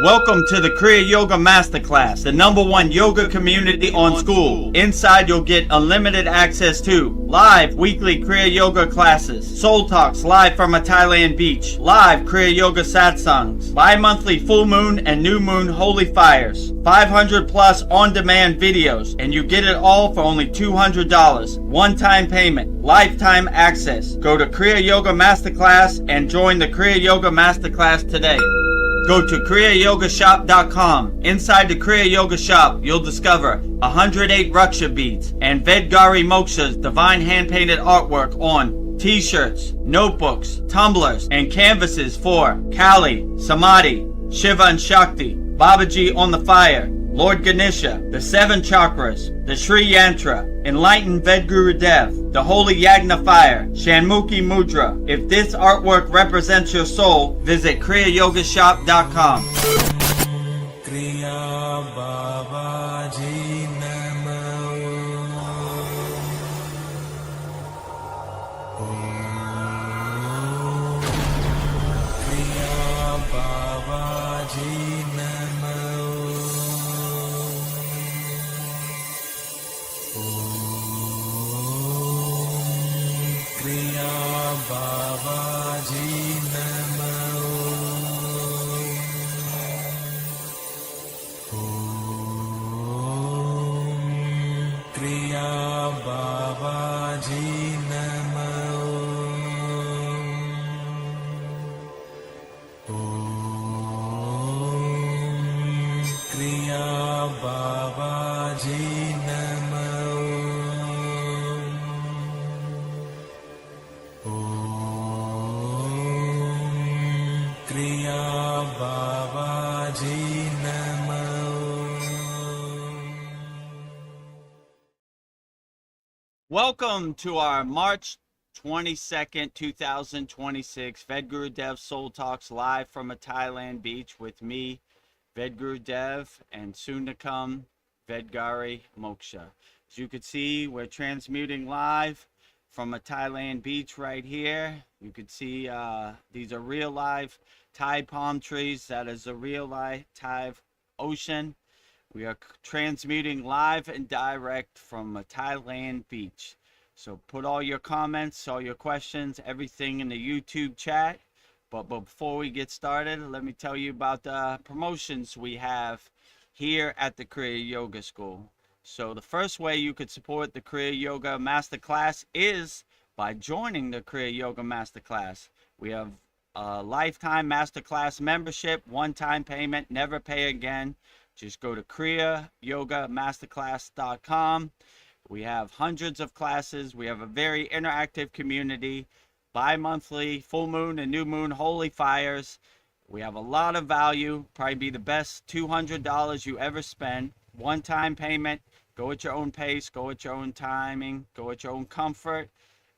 Welcome to the Kriya Yoga Masterclass, the #1 yoga community on SKOOL. Inside you'll get unlimited access to live weekly Kriya Yoga classes, soul talks live from a Thailand beach, live Kriya Yoga satsangs, bi-monthly full moon and new moon holy fires, 500 plus on-demand videos, and you get it all for only $200. One-time payment, lifetime access. Go to Kriya Yoga Masterclass and join the Kriya Yoga Masterclass today. Go to kriyayogashop.com. Inside the Kriya Yoga shop, you'll discover 108 Raksha beads and Vedagurudev divine hand-painted artwork on t-shirts, notebooks, tumblers, and canvases for Kali, Samadhi, Shiva and Shakti, Babaji on the fire, Lord Ganesha, the 7 chakras, the Sri Yantra, enlightened Vedagurudev, the holy Yagna fire, Shanmukhi Mudra. If this artwork represents your soul, visit kriyayogashop.com. Kriya Babaji Namo. Kriya Babaji Namo. Kriya Babaji Namo. Kriya Babaji Namo. Kriya Babaji Namo. Kriya Babaji Namo. Welcome to our March 22nd, 2026 Vedagurudev Soul Talks live from a Thailand beach with me, Vedagurudev, and soon to come, Vedgari Moksha. As you can see, we're transmuting live from a Thailand beach right here. You can see these are real live Thai palm trees. That is a real live Thai ocean. We are transmuting live and direct from a Thailand beach. So put all your comments, all your questions, everything in the YouTube chat. But before we get started, let me tell you about the promotions we have here at the Kriya Yoga School. So the first way you could support the Kriya Yoga Masterclass is by joining the Kriya Yoga Masterclass. We have a lifetime Masterclass membership, one-time payment, never pay again. Just go to kriyayogashop.com. We have hundreds of classes. We have a very interactive community, bi-monthly, full moon and new moon holy fires. We have a lot of value, probably be the best $200 you ever spend. One-time payment, go at your own pace, go at your own timing, go at your own comfort.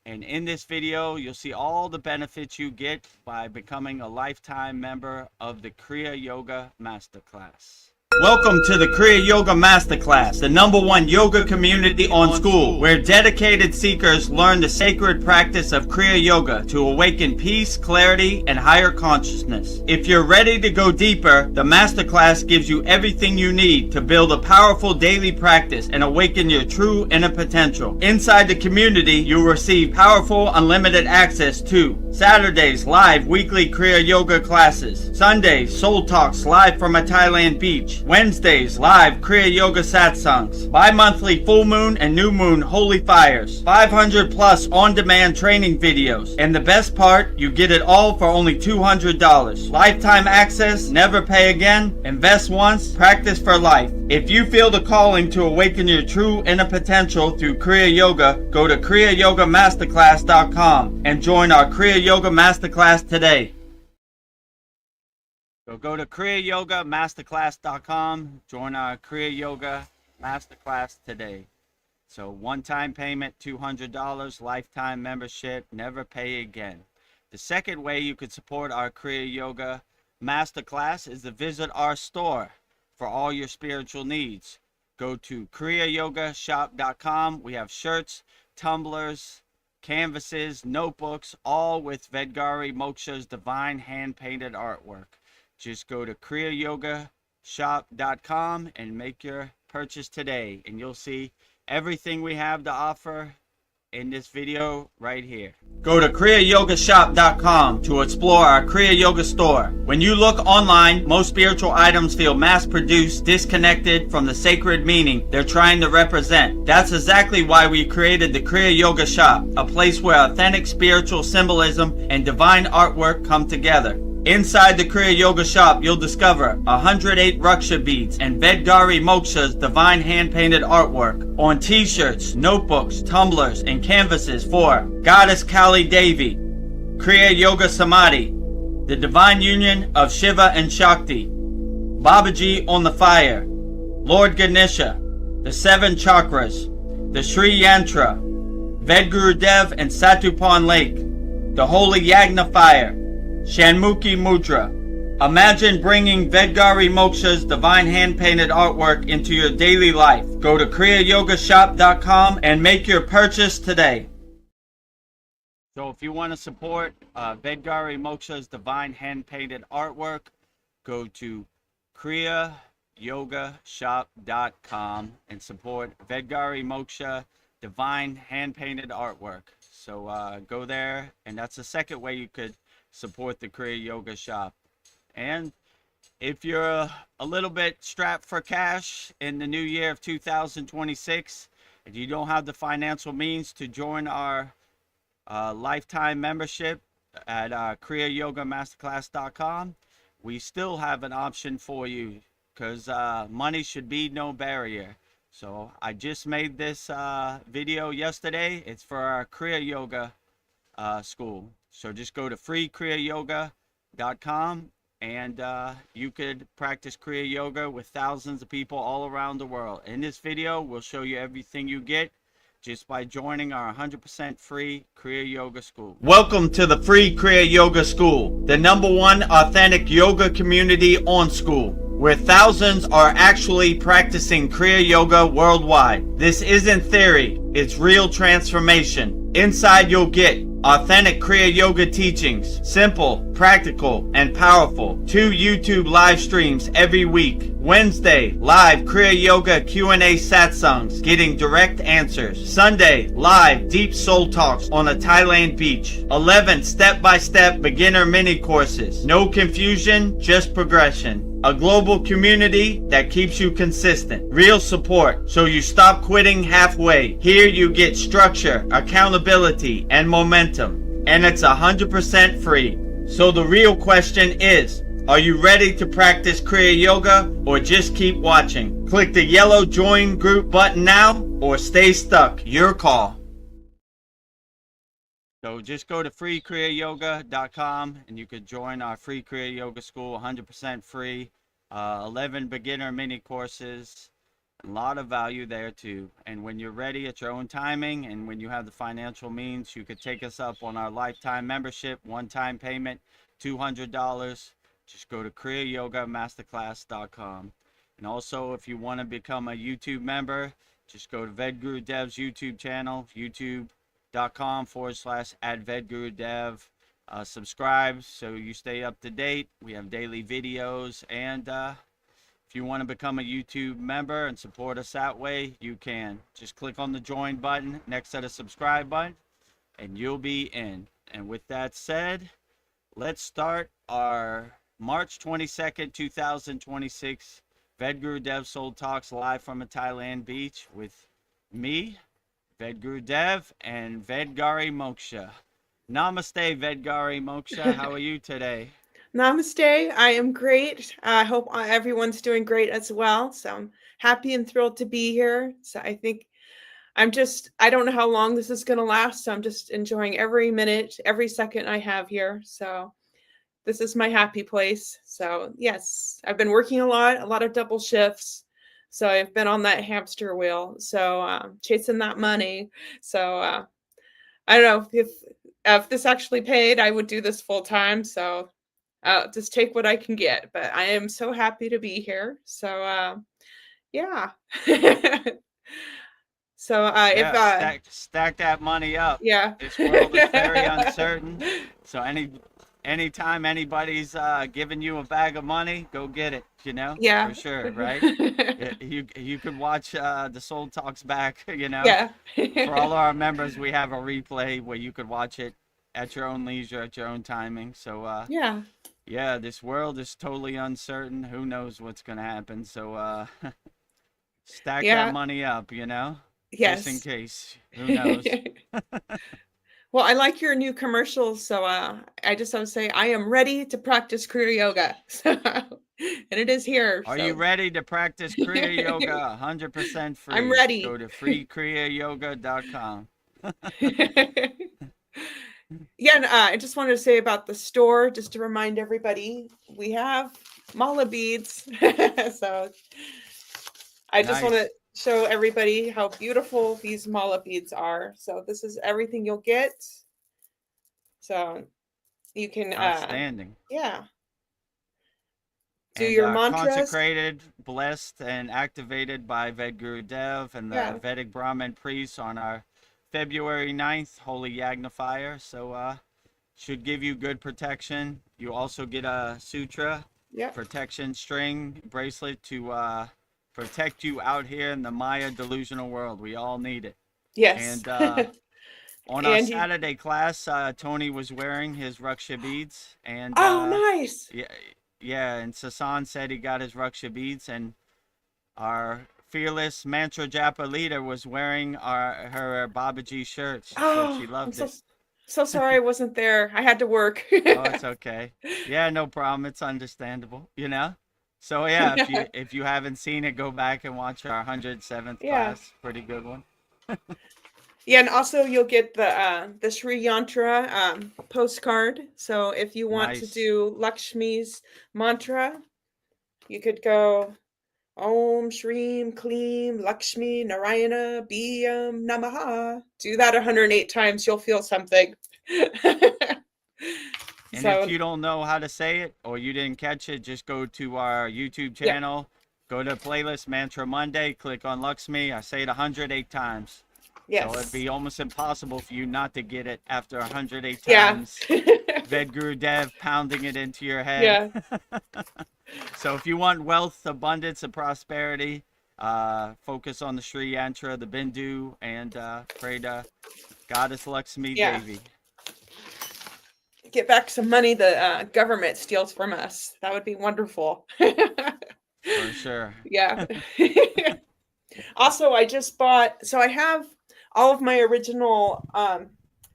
And in this video, you'll see all the benefits you get by becoming a lifetime member of the Kriya Yoga Masterclass. Welcome to the Kriya Yoga Masterclass, the #1 yoga community on SKOOL, where dedicated seekers learn the sacred practice of Kriya Yoga to awaken peace, clarity, and higher consciousness. If you're ready to go deeper, the Masterclass gives you everything you need to build a powerful daily practice and awaken your true inner potential. Inside the community, you'll receive powerful, unlimited access to Saturdays, live weekly Kriya Yoga classes, Sundays, soul talks live from a Thailand beach, Wednesdays, live Kriya Yoga satsangs, bi-monthly full moon and new moon holy fires, 500 plus on-demand training videos, and the best part, you get it all for only $200. Lifetime access, never pay again, invest once, practice for life. If you feel the calling to awaken your true inner potential through Kriya Yoga, go to kriyayogamasterclass.com and join our Kriya Yoga Masterclass today. So go to kriyayogamasterclass.com, join our Kriya Yoga Masterclass today. So one-time payment, $200, lifetime membership, never pay again. The second way you could support our Kriya Yoga Masterclass is to visit our store for all your spiritual needs. Go to kriyayogashop.com. We have shirts, tumblers, canvases, notebooks, all with Vedgari Moksha's divine hand-painted artwork. just go to kriyayogashop.com and make your purchase today, and you'll see everything we have to offer in this video right here. Go to kriyayogashop.com to explore our Kriya Yoga store. When you look online, most spiritual items feel mass-produced, disconnected from the sacred meaning they're trying to represent. That's exactly why we created the Kriya Yoga Shop, a place where authentic spiritual symbolism and divine artwork come together. Inside the Kriya Yoga Shop, you'll discover 108 Raksha beads and Vedgari Moksha's divine hand-painted artwork on t-shirts, notebooks, tumblers, and canvases for Goddess Kali Devi, Kriya Yoga Samadhi, the divine union of Shiva and Shakti, Babaji on the fire, Lord Ganesha, the 7 chakras, the Sri Yantra, Vedagurudev and Satupan Lake, the Holy Yagna fire, Shanmukhi Mudra. Imagine bringing Vedgari Moksha's divine hand-painted artwork into your daily life. Go to kriyayogashop.com and make your purchase today. So if you want to support Vedgari Moksha's divine hand-painted artwork, go to kriyayogashop.com and support Vedgari Moksha divine hand-painted artwork. So go there, and that's the second way you could support the Kriya Yoga Shop. And if you're a little bit strapped for cash in the new year of 2026, and you don't have the financial means to join our lifetime membership at kriyayogamasterclass.com, we still have an option for you, because money should be no barrier. So I just made this video yesterday. It's for our Kriya Yoga school. So just go to freekriyayoga.com, and you could practice Kriya Yoga with thousands of people all around the world. In this video, we'll show you everything you get just by joining our 100% free Kriya Yoga School. Welcome to the free Kriya Yoga School, the #1 authentic yoga community on Skool, where thousands are actually practicing Kriya Yoga worldwide. This isn't theory, it's real transformation. Inside you'll get authentic Kriya Yoga teachings, simple, practical, and powerful. 2 YouTube live streams every week. Wednesday, live Kriya Yoga Q&A satsangs, getting direct answers. Sunday, live deep soul talks on a Thailand beach. 11 step-by-step beginner mini courses. No confusion, just progression. A global community that keeps you consistent. Real support, so you stop quitting halfway. Here you get structure, accountability, and momentum. And it's 100% free. So the real question is, are you ready to practice Kriya Yoga, or just keep watching? Click the yellow join group button now, or stay stuck. Your call. So just go to freekriyayoga.com and you could join our free Kriya Yoga school, 100% free. 11 beginner mini courses, a lot of value there too. And when you're ready at your own timing, and when you have the financial means, you could take us up on our lifetime membership, one-time payment, $200. Just go to kriyayogamasterclass.com. And also, if you want to become a YouTube member, just go to Vedagurudev's YouTube channel, youtube.com/@Vedagurudev. Subscribe so you stay up to date. We have daily videos, and if you want to become a YouTube member and support us that way, you can. Just click on the join button next to the subscribe button, and you'll be in. And with that said, let's start our March 22nd, 2026 Vedagurudev Soul Talks live from a Thailand beach with me, Vedagurudev, and Vedgari Moksha. Namaste, Vedgari Moksha. How are you today? Namaste. I am great. I hope everyone's doing great as well. So I'm happy and thrilled to be here. So I think I don't know how long this is going to last. So I'm just enjoying every minute, every second I have here. So this is my happy place. So yes, I've been working a lot of double shifts. So I've been on that hamster wheel. So chasing that money. So I don't know if this actually paid, I would do this full time. So just take what I can get. But I am so happy to be here. So yeah. So stack that money up. Yeah. This world is very uncertain. So anytime anybody's giving you a bag of money, go get it, Yeah. for sure, right? You could watch the Soul Talks back, Yeah. For all our members, we have a replay where you could watch it at your own leisure, at your own timing. So Yeah. yeah, this world is totally uncertain. Who knows what's gonna happen? So stack that Yeah. money up, just in Yes. case. Who knows? Well, I like your new commercials, so I just want to say I am ready to practice Kriya yoga. And it is here. Are you So ready to practice Kriya Yoga 100% I'm free? Go ready. to freekriyayogashop.com. Yeah, and I just wanted to say about the store, just to remind everybody, we have mala beads. So I just want to Nice. show everybody how beautiful these mala beads are. So this is everything you'll get. So you can, Outstanding. yeah, do And your mantras. consecrated, blessed, and activated by Vedagurudev and the Yeah. Vedic Brahmin priests on our February 9th Holy Yagnifier. So should give you good protection. You also get a sutra Yeah. protection string bracelet to protect you out here in the Maya delusional world. We all need it. Yes. And on our And you, Saturday class, Tony was wearing his Raksha beads, and oh, nice. yeah, yeah, and Sasan said he got his Raksha beads, and our fearless mantra japa leader was wearing her Babaji shirt. She said Oh, she I'm loved so it. so sorry I wasn't there. I had to work. Oh, it's okay. Yeah, no problem. It's understandable. So yeah, if you haven't seen it, go back and watch our 107th Yeah. class. Pretty good one. Yeah, and also you'll get the Sri Yantra postcard. So if you want to Nice. do Lakshmi's mantra, you could go Om Shreem Kleem Lakshmi Narayana Biyam Namaha. Do that 108 times, you'll feel something. And if So you don't know how to say it or you didn't catch it, just go to our YouTube yeah, channel, go to playlist Mantra Monday, click on Lakshmi. I say it 108 times. So it'd yes. be almost impossible for you not to get it after 108 Yeah. times. Vedagurudev pounding it into your head. Yeah. So if you want wealth, abundance, and prosperity, focus on the Sri Yantra, the Bindu, and pray to Goddess Lakshmi Yeah. Devi. Get back some money the government steals from us. That would be wonderful. For sure. Yeah. Also, I just bought, so I have all of my original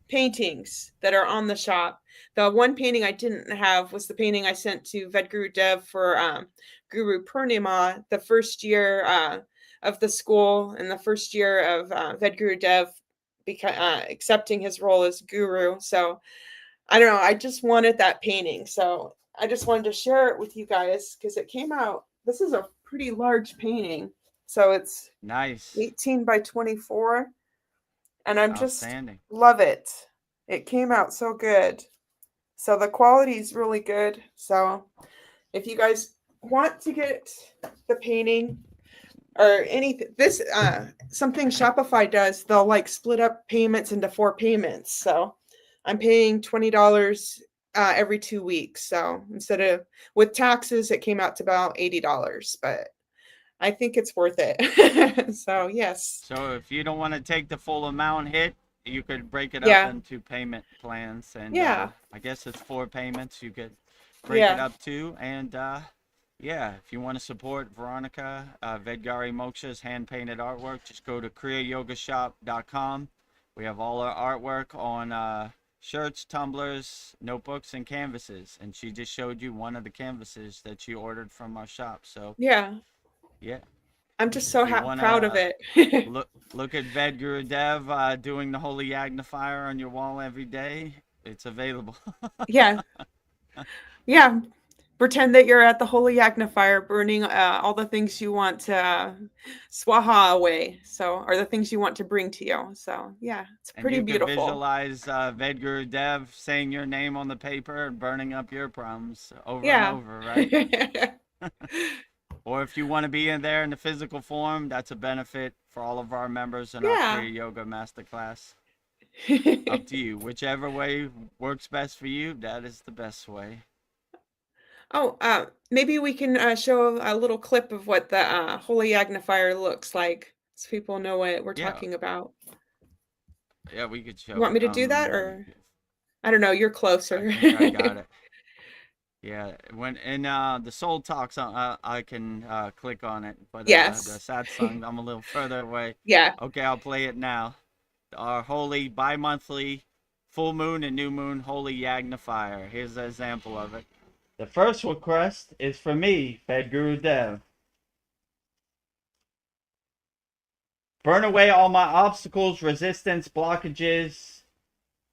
paintings that are on the shop. The one painting I didn't have was the painting I sent to Vedagurudev for Guru Purnima, the first year of the school and the first year of Vedagurudev accepting his role as guru. So I don't know. I just wanted that painting. So I just wanted to share it with you guys because it came out. This is a pretty large painting. So it's Nice. 18 by 24. And I'm just Outstanding. love it. It came out so good. So the quality is really good. So if you guys want to get the painting or anything, this something Shopify does, they'll like split up payments into 4 payments. So I'm paying $20 every 2 weeks. So instead of with taxes, it came out to about $80, but I think it's worth it. So yes. So if you don't want to take the full amount hit, you could break it up Yeah. into payment plans, and Yeah. I guess it's 4 payments you could break it Yeah. up to. And yeah, if you want to support Veronica Vedgari Moksha's hand painted artwork, just go to kriyayogashop.com. We have all our artwork on shirts, tumblers, notebooks, and canvases. And she just showed you one of the canvases that she ordered from our shop. So Yeah. yeah, I'm just so if you want proud of to it. look at Vedagurudev doing the Holy Yagnifier on your wall every day, it's available. Yeah. Yeah. Pretend that you're at the Holy Yagnifier burning all the things you want to swaha away. So, or the things you want to bring to you. So, yeah, it's And pretty you could beautiful. visualize Vedagurudev saying your name on the paper and burning up your problems over and Yeah. over, right? Or if you want to be in there in the physical form, that's a benefit for all of our members in our Yeah. Kriya Yoga Masterclass. Up to you. Whichever way works best for you, that is the best way. Oh, maybe we can show a little clip of what the holy magnifier looks like, so people know what we're Yeah, talking about. yeah, we could You show want it. me to do that, Let me. or I don't know, you're I closer. think I got it. Yeah, when in the soul talks, I can click on it, but the Yes. sad song, I'm a little further away. Yeah. Okay, I'll play it now. Our holy bi-monthly full moon and new moon holy yagnifier. Here's an example of it. The first request is for me, Vedagurudev. Burn away all my obstacles, resistance, blockages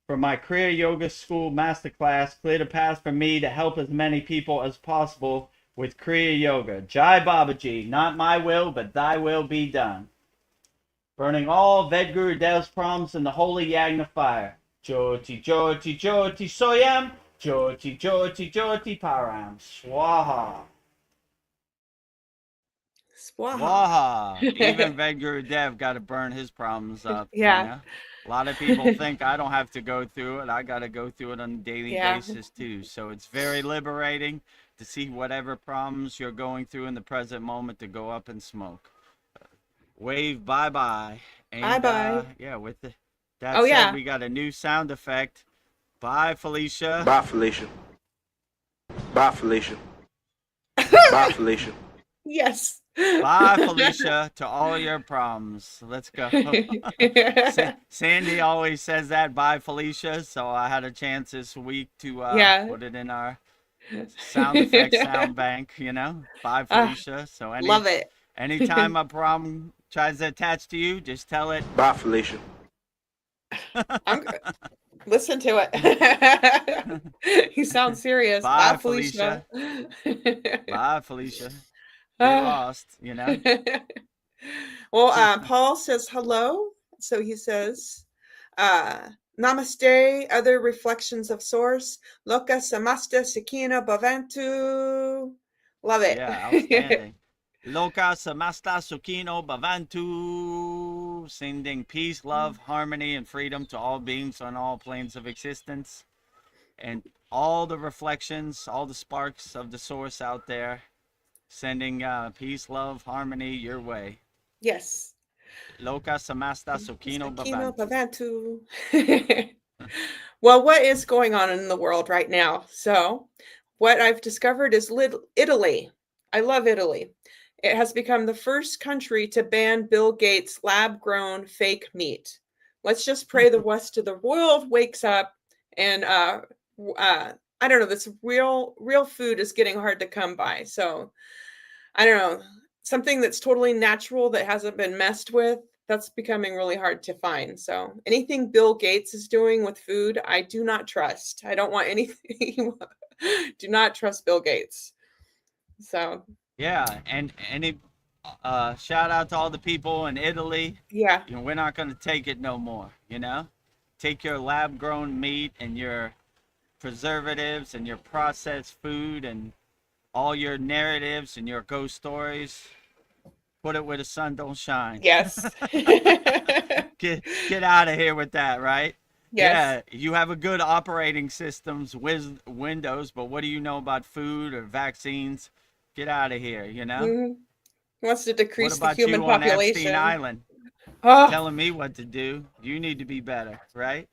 for my Kriya Yoga School Masterclass. Clear the path for me to help as many people as possible with Kriya Yoga. Jai Babaji, not my will, but thy will be done. Burning all Vedgurudev's problems in the holy Yagna fire. Jyoti, Jyoti, Jyoti, Soyam. Jyoti, Jyoti, Jyoti, Param. Swaha. Swaha. Swaha. Even Vedagurudev got to burn his problems up, you Yeah. know. A lot of people think I don't have to go through it. I got to go through it on a daily Yeah. basis too. So it's very liberating to see whatever problems you're going through in the present moment to go up in smoke. Wave bye-bye. Bye And bye. yeah, with that Oh said, yeah. we got a new sound effect. Bye, Felicia. Bye, Felicia. Bye, Felicia. Bye, Felicia. Yes. Bye, Felicia, to all your problems. Let's go. Sandy always says that, bye, Felicia. So I had a chance this week to Yeah. put it in our sound effects sound bank, you know. Bye, Ah, Felicia. So love it. anytime a problem tries to attach to you, just tell it. Bye, Felicia. I'm listen to it. He sounds serious. Bye, Bye, Felicia. Felicia. Bye, Felicia. Get Ah. lost, you know. Well, Paul says hello. So he says, Namaste, other reflections of Source. Loka samasta sakina bhavantu. Love it. Yeah, outstanding. Loka samasta sukhino bhavantu. Sending peace, love, harmony, and freedom to all beings on all planes of existence. And all the reflections, all the sparks of the source out there. Sending peace, love, harmony your way. Yes. Loka samasta sukhino Sakina bhavantu. bhavantu. Well, what is going on in the world right now? So, what I've discovered is Italy. I love Italy. It has become the first country to ban Bill Gates' lab grown fake meat. Let's just pray the rest of the world wakes up and I don't know, this real food is getting hard to come by. So, I don't know, something that's totally natural that hasn't been messed with, that's becoming really hard to find. So anything Bill Gates is doing with food, I do not trust. I don't want anything. Do not trust Bill Gates. So Yeah, and any shout out to all the people in Italy. yeah, You know, we're not gonna take it no more. You know, take your lab grown meat and your preservatives and your processed food and all your narratives and your ghost stories. Put it where the sun don't shine. yes, Get out of here with that, right? yes. Yeah, you have a good operating systems with Windows, but what do you know about food or vaccines? Get out of here, you know? Mhm. Wants to What decrease the about human you on Epstein population. Island? Oh, Telling me what to do. You need to be better, right?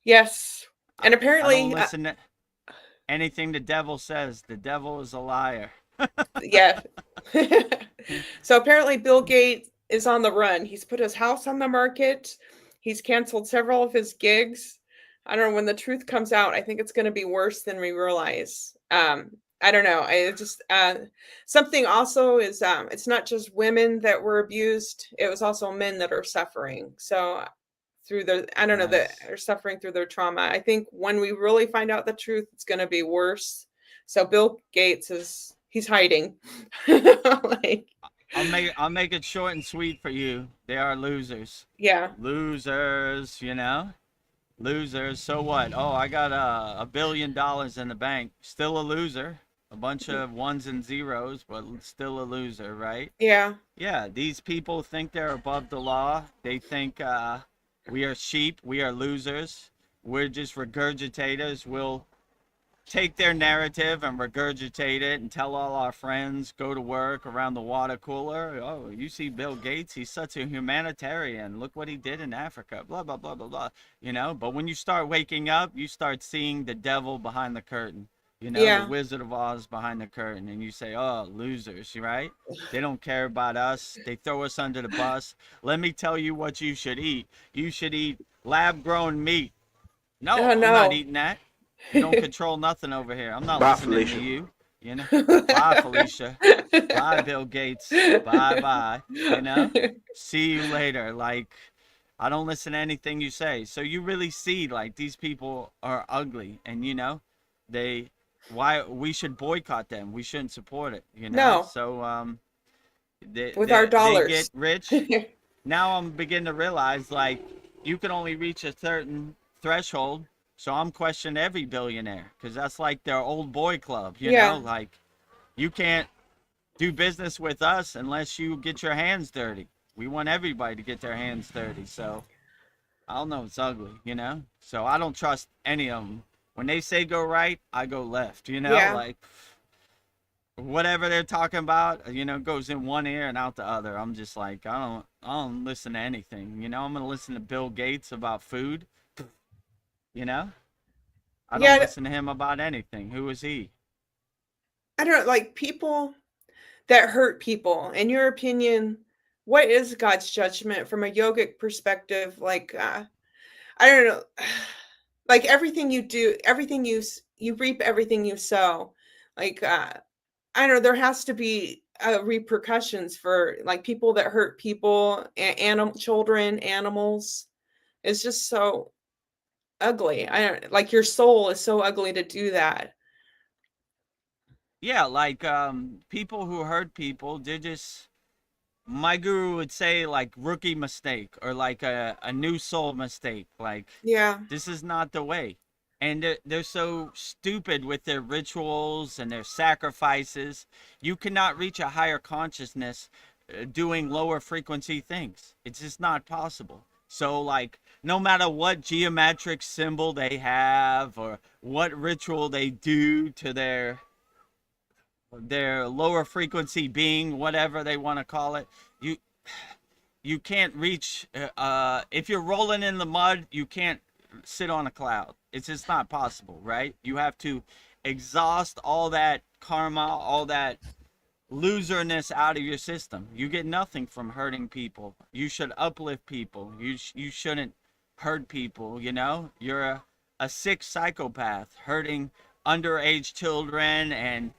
yes. And I don't apparently, listen to anything the devil says. The devil is a liar. yeah. So apparently Bill Gates is on the run. He's put his house on the market. He's canceled several of his gigs. I don't know, when the truth comes out, I think it's going to be worse than we realize. I don't know. I just something also is it's not just women that were abused. It was also men that are suffering. So through their I don't know that Nice. are suffering through their trauma. I think when we really find out the truth, it's going to be worse. So Bill Gates he's hiding. Like I'll make it short and sweet for you. They are losers. yeah. Losers, you know? Losers. So what? Oh, I got $1 billion in the bank. Still a loser. A bunch of ones and zeros, but still a loser, right? Yeah. Yeah, these people think they're above the law. They think We are sheep. We are losers. We're just regurgitators. We'll take their narrative and regurgitate it and tell all our friends, go to work around the water cooler. Oh, you see Bill Gates? He's such a humanitarian. Look what he did in Africa. Blah, blah, blah, blah, blah. You know, but when you start waking up, you start seeing the devil behind the curtain. You know, the Yeah. Wizard of Oz behind the curtain. And you say, oh, losers, right? They don't care about us. They throw us under the bus. Let me tell you what you should eat. You should eat lab-grown meat. No, Oh I'm not no. eating that. You don't control nothing over here. I'm not Bye, listening Felicia. to you. You know? Bye, Felicia. Bye, Bill Gates. Bye. You know? See you later. Like, I don't listen to anything you say. So you really see, like, these people are ugly. And, you know, why we should boycott them. We shouldn't support it, you know? No. So, With our they dollars. get rich. Now I'm beginning to realize, like, you can only reach a certain threshold. So I'm questioning every billionaire because that's like their old boy club, you Yeah. know? Like, you can't do business with us unless you get your hands dirty. We want everybody to get their hands dirty. So I don't know, it's ugly, you know? So I don't trust any of them. When they say go right, I go left, you know? Yeah. Like, whatever they're talking about, you know, goes in one ear and out the other. I'm just like, I don't listen to anything. You know, I'm gonna listen to Bill Gates about food. You know, I don't Yeah. listen to him about anything. Who is he? I don't know, like people that hurt people. In your opinion, what is God's judgment from a yogic perspective? Like, I don't know, like everything you do, everything you reap, everything you sow. Like, I don't know, there has to be repercussions for like people that hurt people, children, animals. It's just so ugly. I don't like your soul is so ugly to do that. Yeah, like people who hurt people, they're just, my guru would say, like, rookie mistake or like a new soul mistake. Like, Yeah. this is not the way. And they're so stupid with their rituals and their sacrifices. You cannot reach a higher consciousness doing lower frequency things. It's just not possible. So, like, no matter what geometric symbol they have or what ritual they do to their lower frequency being, whatever they want to call it, you can't reach. If you're rolling in the mud, you can't sit on a cloud. It's just not possible, right? You have to exhaust all that karma, all that loserness out of your system. You get nothing from hurting people. You should uplift people. You shouldn't hurt people, you know? You're a sick psychopath hurting underage children and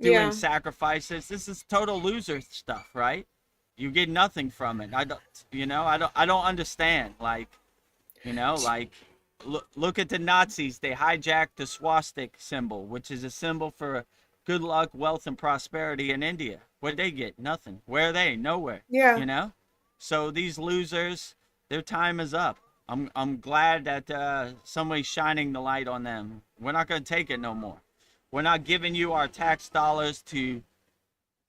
doing Yeah. sacrifices. This is total loser stuff, right? You get nothing from it. I don't understand. Like, you know, like, look at the Nazis. They hijacked the swastika symbol, which is a symbol for good luck, wealth, and prosperity in India. What'd they get? Nothing. Where are they? Nowhere. Yeah. You know? So these losers, their time is up. I'm glad that somebody's shining the light on them. We're not going to take it no more. We're not giving you our tax dollars to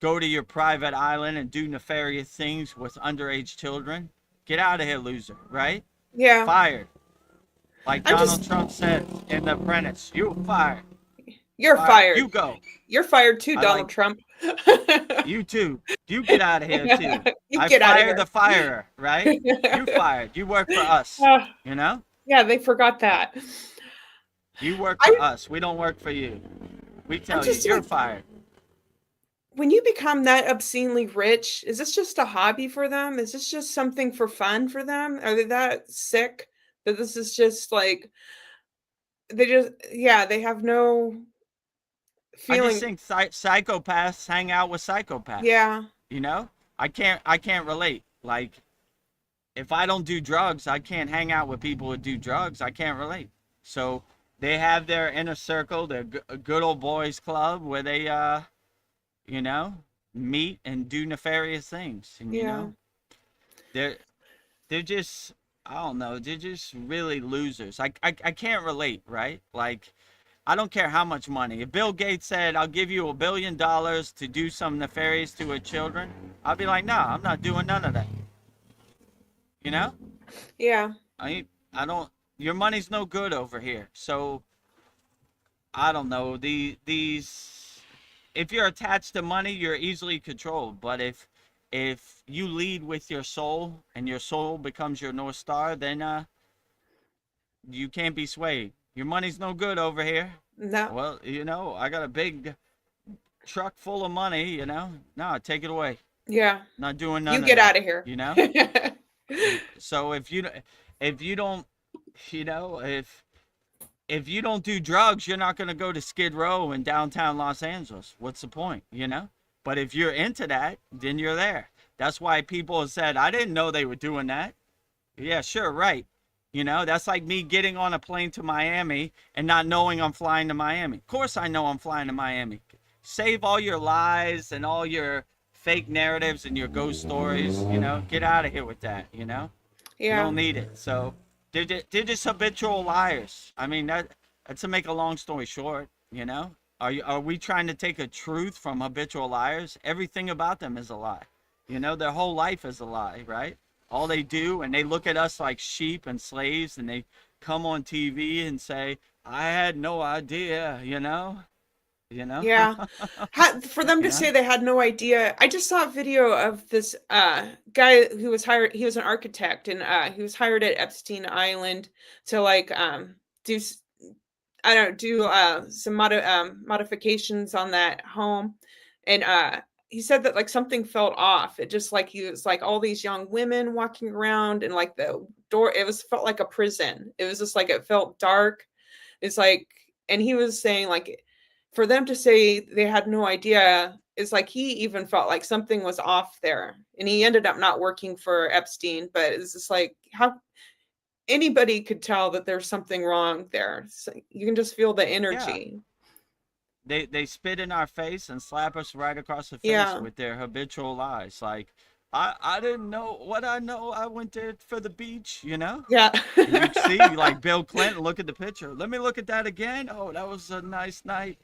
go to your private island and do nefarious things with underage children. Get out of here, loser, right? Yeah. Fired. Like I'm Donald just- Trump said in The Apprentice, you're fired. You're fired. You go. You're fired too, I Donald like- Trump. You too. You get out of here too. You I get outta fired here. the firer, right? You fired. You work for us. You know? Yeah, they forgot that. You work for us. We don't work for you. We tell you, just you're like- fired. When you become that obscenely rich, is this just a hobby for them? Is this just something for fun for them? Are they that sick that this is just like they have no I feeling? just think psychopaths hang out with psychopaths. Yeah. You know? I can't relate. Like, if I don't do drugs, I can't hang out with people who do drugs. I can't relate. So they have their inner circle, their good old boys club, where they, you know, meet and do nefarious things. And, you know, they're just, I don't know, they're just really losers. I can't relate, right? Like, I don't care how much money. If Bill Gates said, I'll give you $1 billion to do some nefarious to her children, I'll be like, no, I'm not doing none of that. You know? Yeah. I don't. Your money's no good over here. So I don't know. These if you're attached to money, you're easily controlled. But if you lead with your soul and your soul becomes your north star, then you can't be swayed. Your money's no good over here. No. Well, I got a big truck full of money. No, take it away. Yeah. Not doing You none of get out that. of here. So if you don't, if you don't do drugs, you're not going to go to Skid Row in downtown Los Angeles. What's the point? But if you're into that, then you're there. That's why people have said, I didn't know they were doing that. Yeah, sure, right. That's like me getting on a plane to Miami and not knowing I'm flying to Miami. Of course I know I'm flying to Miami. Save all your lies and all your fake narratives and your ghost stories. Get out of here with that. You Yeah. don't need it. So they're just habitual liars. I mean, that's to make a long story short. Are we trying to take a truth from habitual liars? Everything about them is a lie. Their whole life is a lie, right? All they do, and they look at us like sheep and slaves, and they come on TV and say, I had no idea, you know? Yeah. For them You to know? say they had no idea. I just saw a video of this guy who was hired. He was an architect, and he was hired at Epstein Island to like do I don't know, do some modifications on that home. And he said that like something felt off. It just like he was like all these young women walking around, and like the door, it was felt like a prison. It was just like it felt dark. It's like, and he was saying like for them to say they had no idea, it's like he even felt like something was off there. And he ended up not working for Epstein, but it's just like how anybody could tell that there's something wrong there. So you can just feel the Yeah. energy. They spit in our face and slap us right across the face Yeah. with their habitual lies. Like, I didn't know what I know. I went there for the beach. Yeah. And you'd see like Bill Clinton look at the picture. Let me look at that again. Oh, that was a nice night.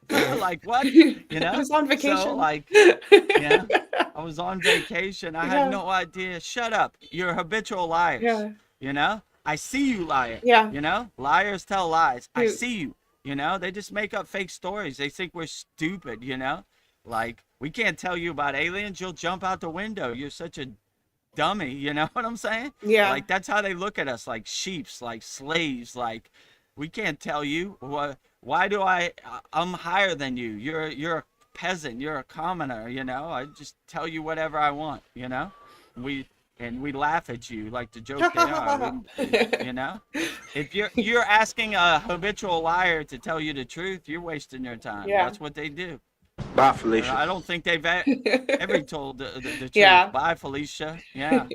Like what? I was on So vacation. like, yeah, I was on vacation. I had Yeah. no idea. Shut up. You're habitual liars. Yeah. I see you, liar. Yeah. Liars tell lies. I You- see you. They just make up fake stories. They think we're stupid. Like, we can't tell you about aliens. You'll jump out the window. You're such a dummy. You know what I'm saying? Yeah. Like, that's how they look at us, like sheeps, like slaves. Like, we can't tell you. Why do I'm higher than you. You're a peasant. You're a commoner. I just tell you whatever I want. We and we laugh at you like the joke they are. If you're asking a habitual liar to tell you the truth, you're wasting your time. Yeah. That's what they do. Bye, Felicia. I don't think they've ever told the truth. Yeah. Bye, Felicia. Yeah.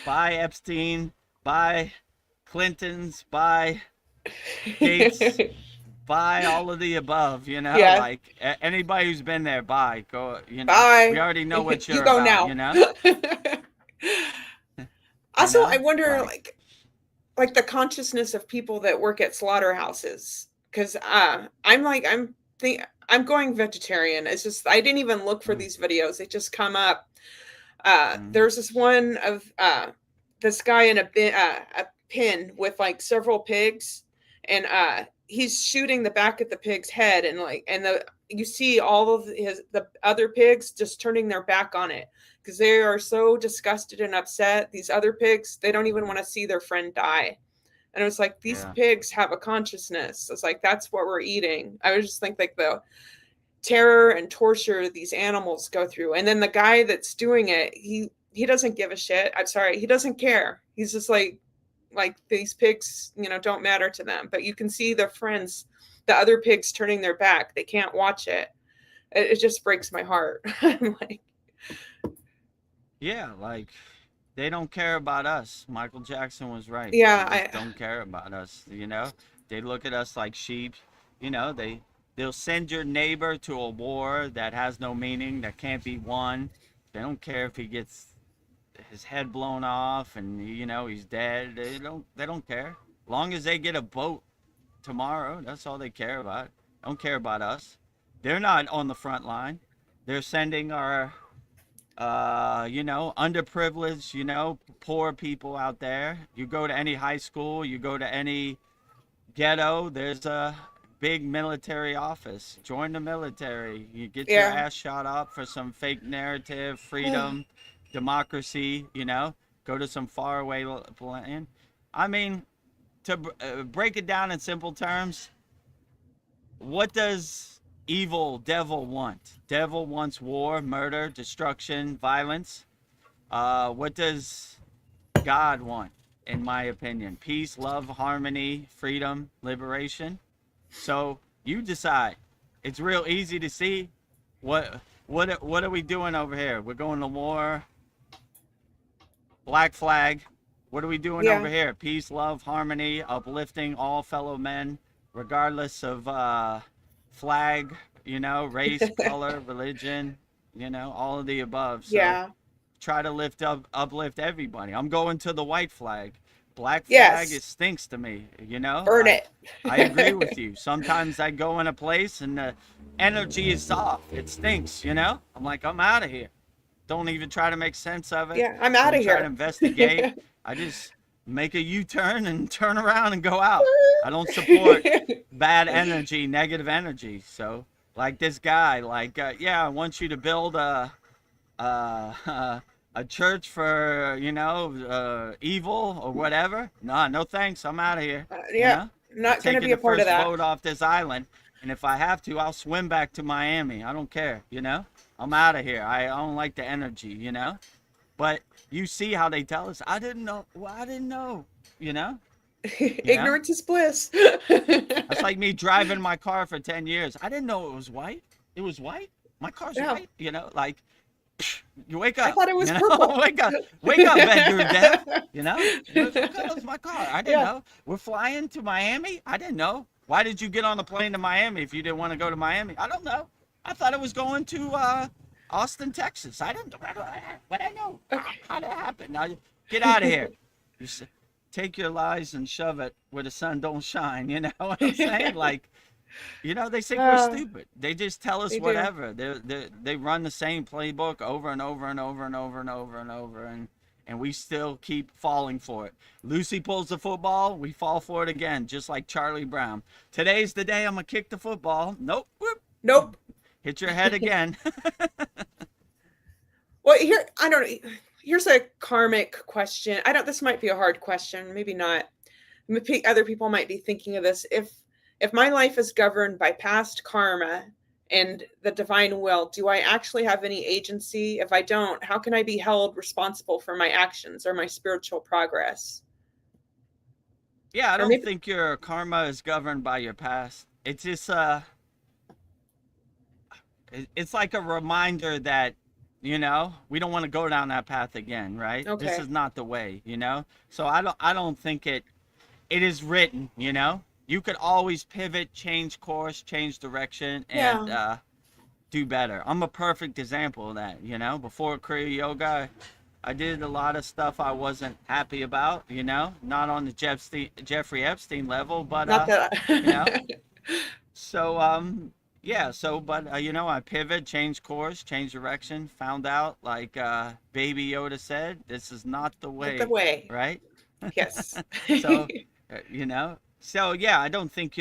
Bye, Epstein. Bye, Clintons. Bye, Gates. Bye, all of the above. Yeah. Like anybody who's been there. Bye. Go. Bye. We already know what you're You go about. now. Also, I wonder Like, like the consciousness of people that work at slaughterhouses, because I'm going vegetarian. It's just I didn't even look for Mm. these videos. They just come up. Mm. There's this one of this guy in a pin with like several pigs, and he's shooting the back of the pig's head, and you see all of the other pigs just turning their back on it because they are so disgusted and upset. These other pigs, they don't even want to see their friend die. And it was like, these Yeah. pigs have a consciousness. It's like, that's what we're eating. I was just think like the terror and torture these animals go through. And then the guy that's doing it, he doesn't give a shit. I'm sorry. He doesn't care. He's just like these pigs, don't matter to them. But you can see their friends, the other pigs turning their back. They can't watch it. It just breaks my heart. I'm like, Yeah, like they don't care about us. Michael Jackson was right. yeah, They just don't care about us. They look at us like sheep. They'll send your neighbor to a war that has no meaning, that can't be won. They don't care if he gets his head blown off and he's dead. They don't care. Long as they get a boat tomorrow, that's all they care about. Don't care about us. They're not on the front line. They're sending our underprivileged, poor people out there. You go to any high school, you go to any ghetto, there's a big military office. Join the military. You get your Yeah. ass shot up for some fake narrative, freedom, democracy. Go to some faraway land. I mean, to break it down in simple terms, what does evil devil want? Devil wants war, murder, destruction, violence. What does God want, in my opinion? Peace, love, harmony, freedom, liberation. So you decide. It's real easy to see. What are we doing over here? We're going to war. Black flag. What are we doing Yeah. over here? Peace, love, harmony, uplifting all fellow men, regardless of flag, race, color, religion, all of the above. So Yeah. try to uplift everybody. I'm going to the white flag. Black Yes. flag, it stinks to me, Burn it. I agree with you. Sometimes I go in a place and the energy is soft. It stinks, I'm like, I'm out of here. Don't even try to make sense of it. Yeah, I'm out of Don't try to here. investigate. I just make a U-turn and turn around and go out. I don't support bad energy, negative energy. So, like this guy, I want you to build a church for evil or whatever. No thanks. I'm out of here. Yeah, I'm not going to Taking be a the part of first that. boat off this island, and if I have to, I'll swim back to Miami. I don't care. I'm out of here. I don't like the energy. But you see how they tell us. I didn't know. Well, I didn't know. Ignorance is bliss. That's like me driving my car for 10 years. I didn't know it was white. It was white. My car's Yeah. white. You wake up. I thought it was purple. Wake up, Vedagurudev. That was my car. I didn't know. We're flying to Miami. I didn't know. Why did you get on the plane to Miami if you didn't want to go to Miami? I don't know. I thought it was going to Austin, Texas. I didn't. What I know? How did it happen? Now get out of here. Take your lies and shove it where the sun don't shine. You know what I'm saying? They think we're stupid. They just tell us They do. whatever. They run the same playbook over and over and over and over and over and over, and we still keep falling for it. Lucy pulls the football, we fall for it again, just like Charlie Brown. Today's the day I'm gonna kick the football. Nope. Whoop. Nope. Hit your head again. Well, I don't know. Here's a karmic question. This might be a hard question. Maybe not. Other people might be thinking of this. If my life is governed by past karma and the divine will, do I actually have any agency? If I don't, how can I be held responsible for my actions or my spiritual progress? Yeah, I don't think your karma is governed by your past. It's just it's like a reminder that we don't want to go down that path again, right? Okay. This is not the way, So I don't think it is written, You could always pivot, change course, change direction, and do better. I'm a perfect example of that, Before Kriya Yoga, I did a lot of stuff I wasn't happy about, Not on the Jeffrey Epstein level, but Not that. So but I pivot, change course, change direction, found out, like Baby Yoda said, this is not the way. Not the way. Right? Yes. So, So yeah, I don't think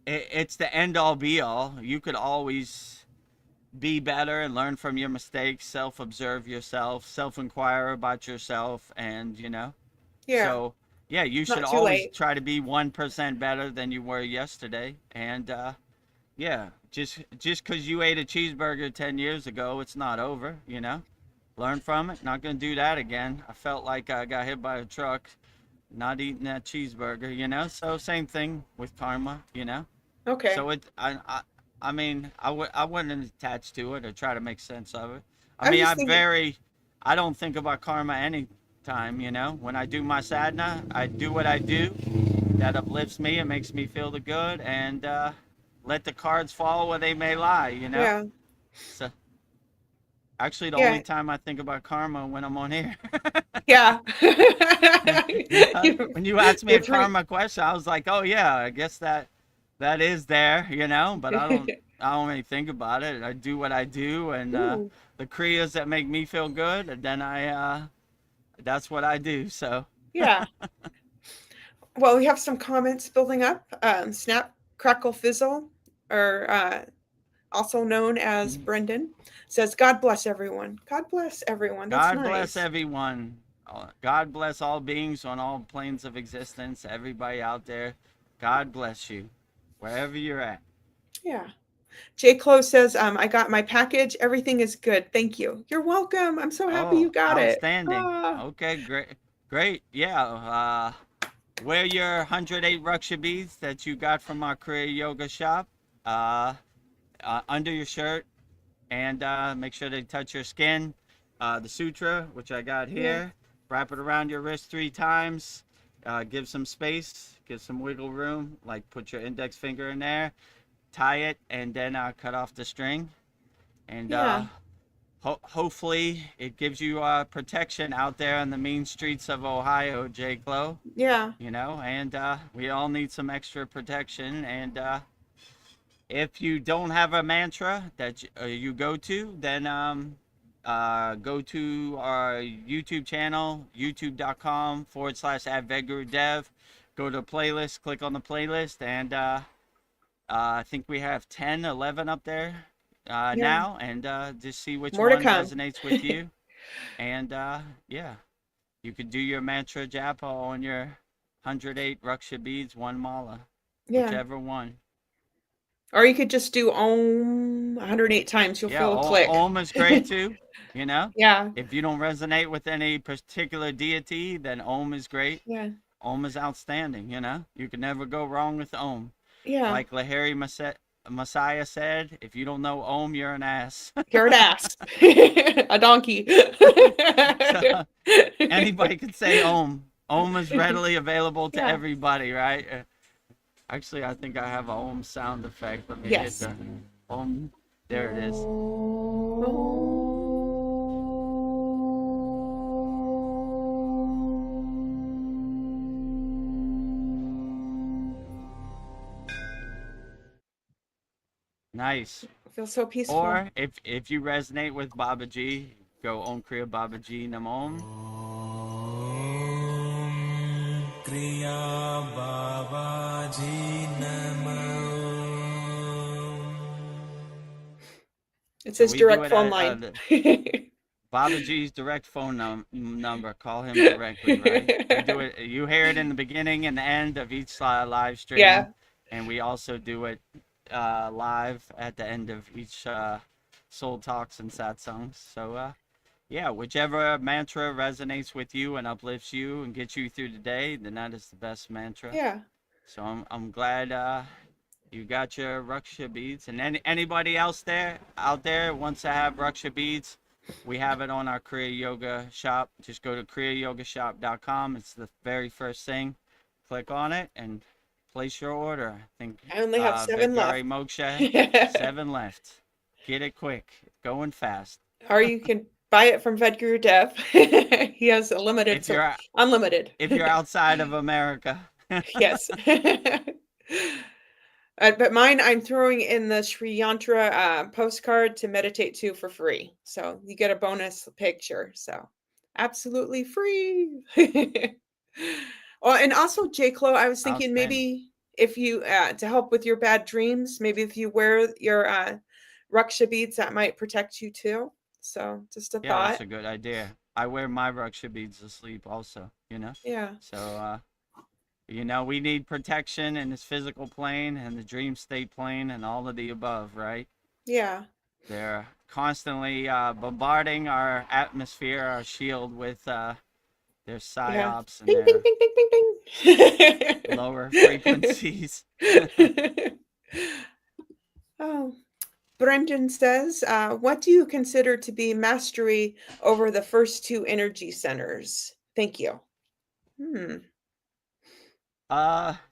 it's the end all be all. You could always be better and learn from your mistakes, self-observe yourself, self-inquire about yourself, and Yeah. So yeah, you should Not too always late. try to be 1% better than you were yesterday, and yeah, just because you ate a cheeseburger 10 years ago, it's not over, Learn from it. Not gonna do that again. I felt like I got hit by a truck. Not eating that cheeseburger, So same thing with karma, Okay. So I wouldn't attach to it or try to make sense of it. I'm just thinking- I don't think about karma anytime, When I do my sadhana, I do what I do that uplifts me and makes me feel the good, and let the cards fall where they may lie, Yeah. So actually, the only time I think about karma when I'm on here. Yeah. When you asked me a karma question, I was like, oh yeah, I guess that is there, but I I don't really think about it. I do what I do, and Ooh. the kriyas that make me feel good, and then that's what I do. So Yeah. Well, we have some comments building up. Snap, Crackle, Fizzle, or also known as Brendan, says, God bless everyone. God bless everyone. That's God bless nice. everyone. God bless all beings on all planes of existence. Everybody out there, God bless you, wherever you're at. Yeah. J. Close says, I got my package. Everything is good. Thank you. You're welcome. I'm so happy Oh, you got it. outstanding. Ah, Okay, great. Yeah. Wear your 108 Raksha beads that you got from our Kriya Yoga shop under your shirt, and make sure they touch your skin. The sutra, which I got yeah. here, wrap it around your wrist 3 times. Give some space, give some wiggle room, like put your index finger in there, tie it, and then cut off the string. And Yeah. hopefully it gives you protection out there on the mean streets of Ohio, J. Clo. Yeah. And we all need some extra protection. And if you don't have a mantra that you go to, then go to our YouTube channel, youtube.com/Vedagurudev. Go to playlist, click on the playlist, and I think we have 10, 11 up there Yeah. now, and just see which More to one come. resonates with you. And yeah, you could do your mantra japa on your 108 Raksha beads, one mala, Yeah. whichever one. Or you could just do Om 108 times. You'll Yeah, feel a click. Om is great too. Yeah. If you don't resonate with any particular deity, then Om is great. Yeah. Om is outstanding. You can never go wrong with Om. Yeah. Like Lahiri Messiah said, if you don't know Om, you're an ass. You're an ass. A donkey. So, anybody can say Om. Om is readily available to Yeah. everybody, right? Actually, I think I have a Om sound effect. Let me Yes. hit the Om. There it is. Nice. Feels so peaceful. Or if you resonate with Babaji, go Om Kriya Babaji Namom. Kriya Babaji Namam. It says We do direct it phone at, line. Babaji's direct phone number. Call him directly, right? We do it. You hear it in the beginning and the end of each live stream. Yeah. And we also do it live at the end of each soul talks and satsangs. So yeah, whichever mantra resonates with you and uplifts you and gets you through the day, then that is the best mantra. Yeah. So I'm glad you got your Raksha beads. And anybody else out there wants to have Raksha beads, we have it on our Kriya Yoga shop. Just go to kriyayogashop.com. It's the very first thing. Click on it and place your order. I think I only have 7 left. Moksha, 7 left. Get it quick. Going fast. Or you can buy it from Vedagurudev. He has a limited, unlimited. If you're outside of America. Yes. But mine, I'm throwing in the Sri Yantra postcard to meditate to for free. So you get a bonus picture. So absolutely free. Oh, and also, J. Clo, I was thinking maybe if you, to help with your bad dreams, maybe if you wear your Raksha beads, that might protect you too. So just a thought. Yeah, that's a good idea. I wear my Raksha beads to sleep also, Yeah. So, we need protection in this physical plane and the dream state plane and all of the above, right? Yeah. They're constantly bombarding our atmosphere, our shield with their psyops and Bing, their bing, bing, bing, bing, bing. lower frequencies. Oh, Brendan says, what do you consider to be mastery over the first 2 energy centers? Thank you.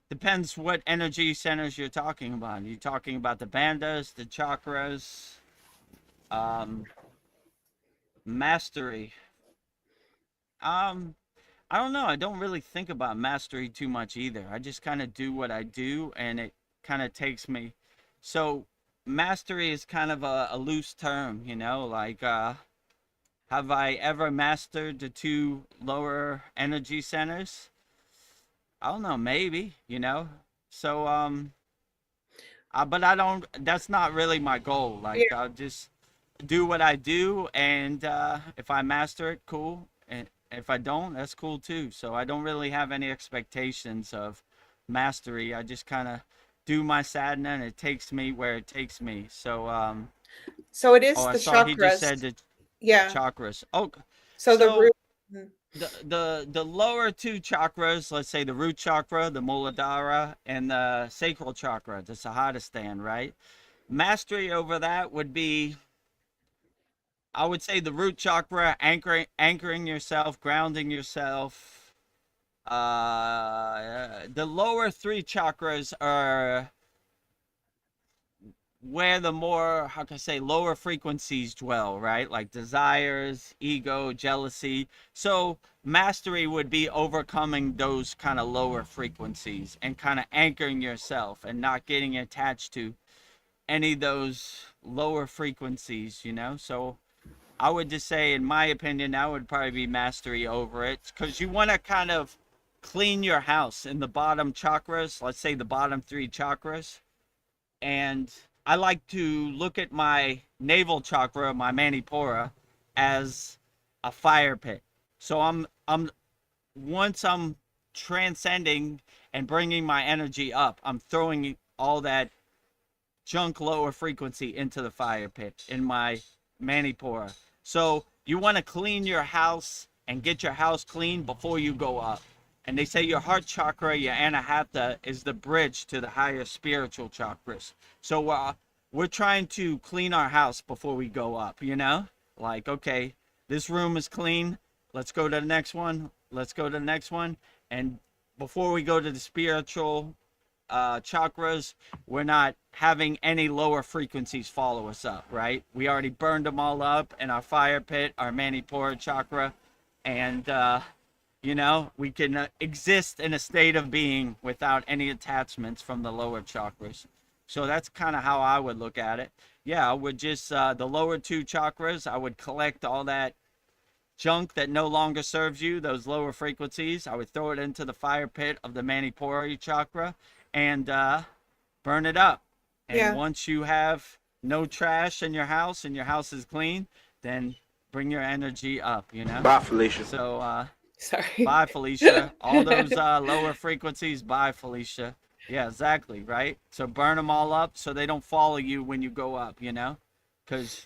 Depends what energy centers you're talking about. Are you talking about the bandhas, the chakras? Mastery. I don't know. I don't really think about mastery too much either. I just kind of do what I do, and it kind of takes me. So mastery is kind of a loose term, you know, like have I ever mastered the two lower energy centers? I don't know, maybe, you know. So but I don't, that's not really my goal. Like Yeah. I'll just do what I do, and if I master it, cool. And if I don't, that's cool too. So I don't really have any expectations of mastery. I just kind of do my sadhana, and it takes me where it takes me. So So it oh, is I the saw he just said chakras. the Yeah. chakras. Oh, So the root. so the lower two chakras, let's say the root chakra, the muladhara, and the sacral chakra, the sahadhisthana, right? Mastery over that would be, I would say, the root chakra, anchoring yourself, grounding yourself. The lower three chakras are where the more, how can I say, lower frequencies dwell, right? Like desires, ego, jealousy. So mastery would be overcoming those kind of lower frequencies and kind of anchoring yourself and not getting attached to any of those lower frequencies, you know? So I would just say, in my opinion, that would probably be mastery over it, because you want to kind of clean your house in the bottom chakras, let's say the bottom three chakras. And I like to look at my navel chakra, my manipura, as a fire pit. So I'm once I'm transcending and bringing my energy up, I'm throwing all that junk lower frequency into the fire pit in my manipura. So you want to clean your house and get your house clean before you go up. And they say your heart chakra, your anahata, is the bridge to the higher spiritual chakras. So we're trying to clean our house before we go up, you know? Like, okay, this room is clean. Let's go to the next one. Let's go to the next one. And before we go to the spiritual chakras, we're not having any lower frequencies follow us up, right? We already burned them all up in our fire pit, our manipura chakra. And, you know, we can exist in a state of being without any attachments from the lower chakras. So that's kind of how I would look at it. Yeah, I would just, the lower two chakras, I would collect all that junk that no longer serves you, those lower frequencies. I would throw it into the fire pit of the manipura chakra and burn it up. And Yeah. once you have no trash in your house and your house is clean, then bring your energy up, you know? Bye, Felicia. So, Sorry. bye, Felicia. All those lower frequencies, bye, Felicia. Yeah, exactly, right? So burn them all up so they don't follow you when you go up, you know? Because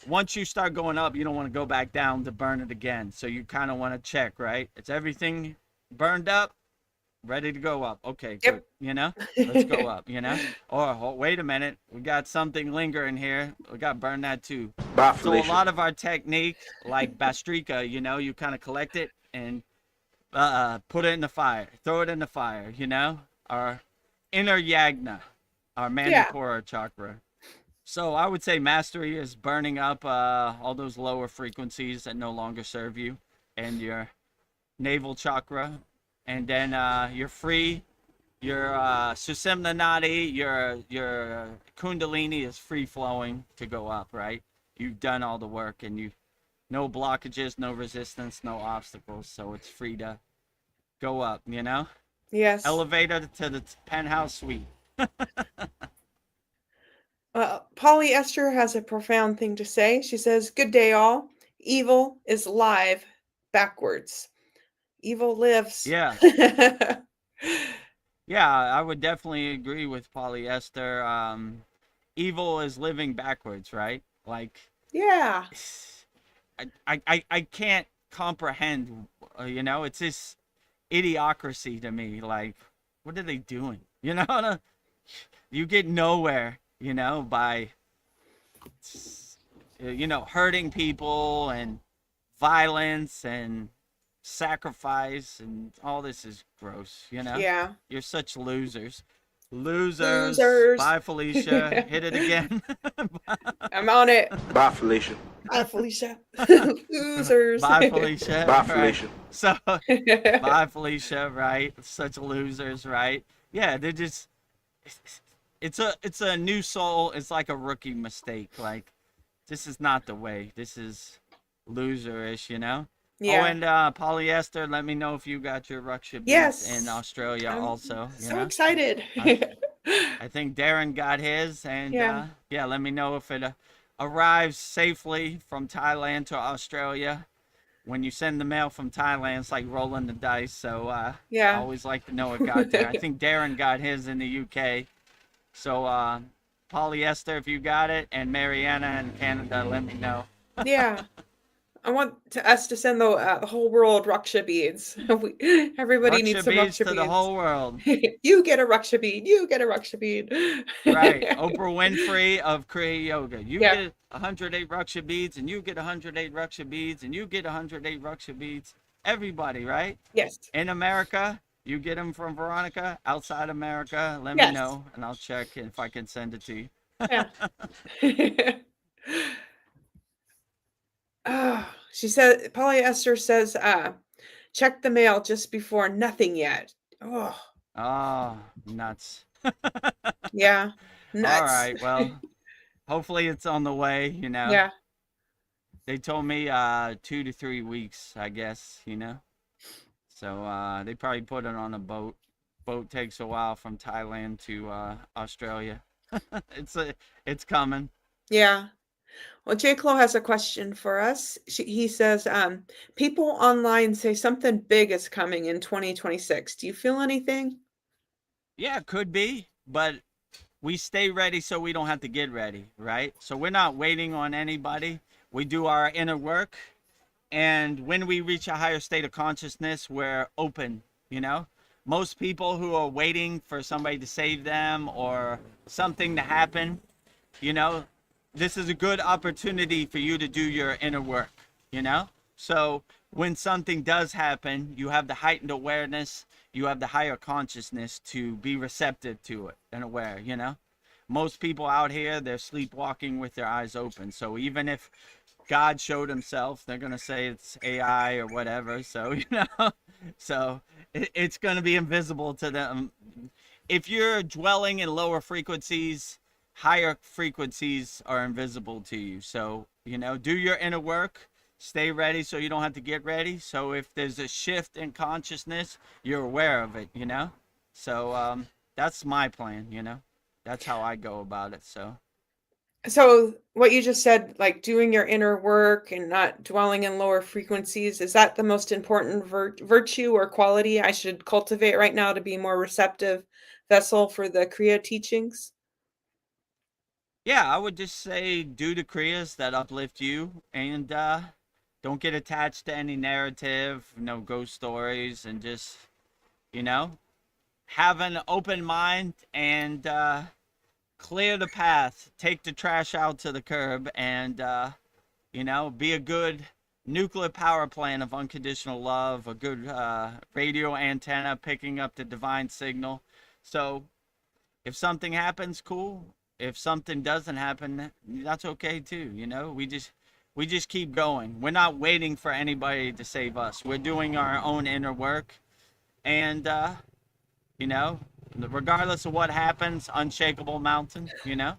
once you start going up, you don't want to go back down to burn it again. So you kind of want to check, right? It's everything burned up, ready to go up. Okay, Yep. good. You know? Let's go up, you know? Or, oh, wait a minute. We got something lingering here. We got to burn that too. Bye, So a Felicia. lot of our technique, like Bastrika, you know, you kind of collect it and put it in the fire, throw it in the fire, you know, our inner yagna, our manipura chakra. So I would say mastery is burning up all those lower frequencies that no longer serve you, and your navel chakra, and then you're free. Your susimna nadi, your kundalini is free flowing to go up, right? You've done all the work, and you no blockages, no resistance, no obstacles, so it's free to go up, you know? Yes. Elevator to the penthouse suite. Polyester has a profound thing to say. She says, "Good day, all. Evil is live backwards. Evil lives." Yeah. Yeah, I would definitely agree with polyester. Evil is living backwards, right? Like, Yeah. I can't comprehend, you know, it's this idiocracy to me. Like, what are they doing? You know, you get nowhere, you know, by, you know, hurting people and violence and sacrifice, and all this is gross, you know? Yeah. You're such losers. Losers. Losers. Bye, Felicia. Hit it again. I'm on it. Bye, Felicia. Bye, Felicia. Losers. Bye, Felicia. Bye, Right. Felicia. So, bye, Felicia, right? Such losers, right? Yeah, they're just, it's a new soul. It's like a rookie mistake. Like, this is not the way. This is loserish, you know. Oh, Yeah. and polyester. Let me know if you got your Ruksha beads in Yes. Australia I'm also. You so know. excited. I think Darren got his, and Yeah. yeah, let me know if it arrives safely from Thailand to Australia. When you send the mail from Thailand, it's like rolling the dice. So I Yeah. always like to know it got there. I think Darren got his in the UK. So polyester, if you got it, and Mariana in Canada, let me know. Yeah. I want us to send the whole world Raksha beads. Everybody needs Ruksha some beads Raksha to the beads. whole world. You get a Raksha bead. You get a Raksha bead. Right. Oprah Winfrey of Kriya Yoga. You Yeah. get 108 Ruksha beads, and you get 108 Ruksha beads, and you get 108 Ruksha beads. Everybody, right? Yes. In America, you get them from Veronica. Outside America, let me Yes. know, and I'll check if I can send it to you. Yeah. Oh, she said polyester says check the mail just before nothing yet. Oh, Oh, nuts. yeah. All Nuts. right. Well, hopefully it's on the way, you know. Yeah. They told me 2 to 3 weeks, I guess, you know. So they probably put it on a boat. Boat takes a while from Thailand to Australia. It's coming. Yeah. Well, J. Clo has a question for us. He says, people online say something big is coming in 2026. Do you feel anything? Yeah, it could be, but we stay ready so we don't have to get ready, right? So we're not waiting on anybody. We do our inner work, and when we reach a higher state of consciousness, we're open, you know. Most people who are waiting for somebody to save them or something to happen, you know, this is a good opportunity for you to do your inner work, you know. So when something does happen, you have the heightened awareness, you have the higher consciousness to be receptive to it and aware, you know. Most people out here, they're sleepwalking with their eyes open. So even if God showed himself, they're going to say it's AI or whatever. So, you know, so it's going to be invisible to them. If you're dwelling in lower frequencies, higher frequencies are invisible to you. So, you know, do your inner work, stay ready so you don't have to get ready. So if there's a shift in consciousness, you're aware of it, you know. So that's my plan, you know. That's how I go about it. So what you just said, like doing your inner work and not dwelling in lower frequencies, is that the most important virtue or quality I should cultivate right now to be more receptive vessel for the Kriya teachings? Yeah, I would just say do the kriyas that uplift you, and don't get attached to any narrative, no ghost stories, and just, you know, have an open mind and clear the path, take the trash out to the curb, and you know, be a good nuclear power plant of unconditional love, a good radio antenna picking up the divine signal. So if something happens, cool. If something doesn't happen, that's okay too. You know, we just keep going. We're not waiting for anybody to save us. We're doing our own inner work, and you know, regardless of what happens, unshakable mountain. You know,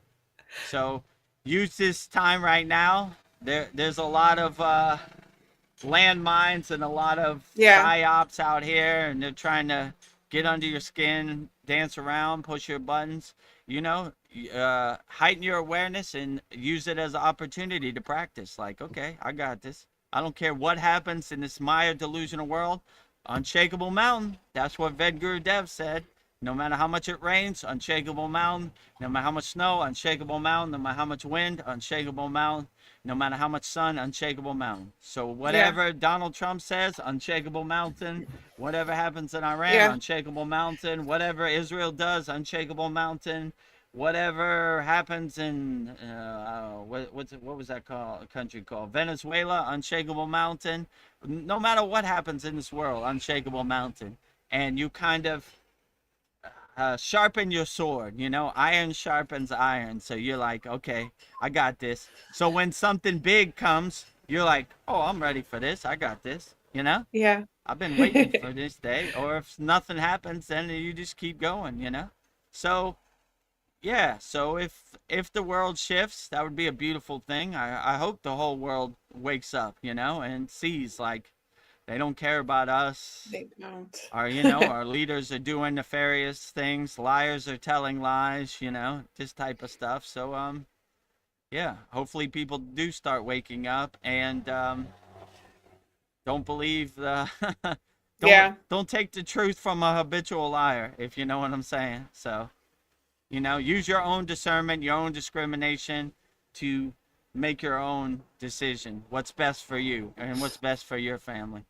so use this time right now. There's a lot of landmines and a lot of Yeah. psyops out here, and they're trying to get under your skin, dance around, push your buttons. You know, heighten your awareness and use it as an opportunity to practice. Like, okay, I got this. I don't care what happens in this Maya delusional world. Unshakable mountain. That's what Vedagurudev said. No matter how much it rains, unshakable mountain. No matter how much snow, unshakable mountain. No matter how much wind, unshakable mountain. No matter how much sun, unshakable mountain. So whatever Donald Trump says, unshakable mountain. Whatever happens in Iran, Yeah. unshakable mountain. Whatever Israel does, unshakable mountain. Whatever happens in what was that country called? Venezuela, unshakable mountain. No matter what happens in this world, unshakable mountain. And you kind of sharpen your sword, you know, iron sharpens iron. So you're like, okay, I got this. So when something big comes, you're like, oh, I'm ready for this. I got this, you know. Yeah. I've been waiting for this day. Or if nothing happens, then you just keep going, you know. So yeah, so if the world shifts, that would be a beautiful thing. I hope the whole world wakes up, and sees like they don't care about us. They don't. Our leaders are doing nefarious things, liars are telling lies, this type of stuff. So yeah, hopefully people do start waking up and don't believe the Yeah. don't take the truth from a habitual liar, if you know what I'm saying. So, use your own discernment, your own discrimination to make your own decision. What's best for you and what's best for your family.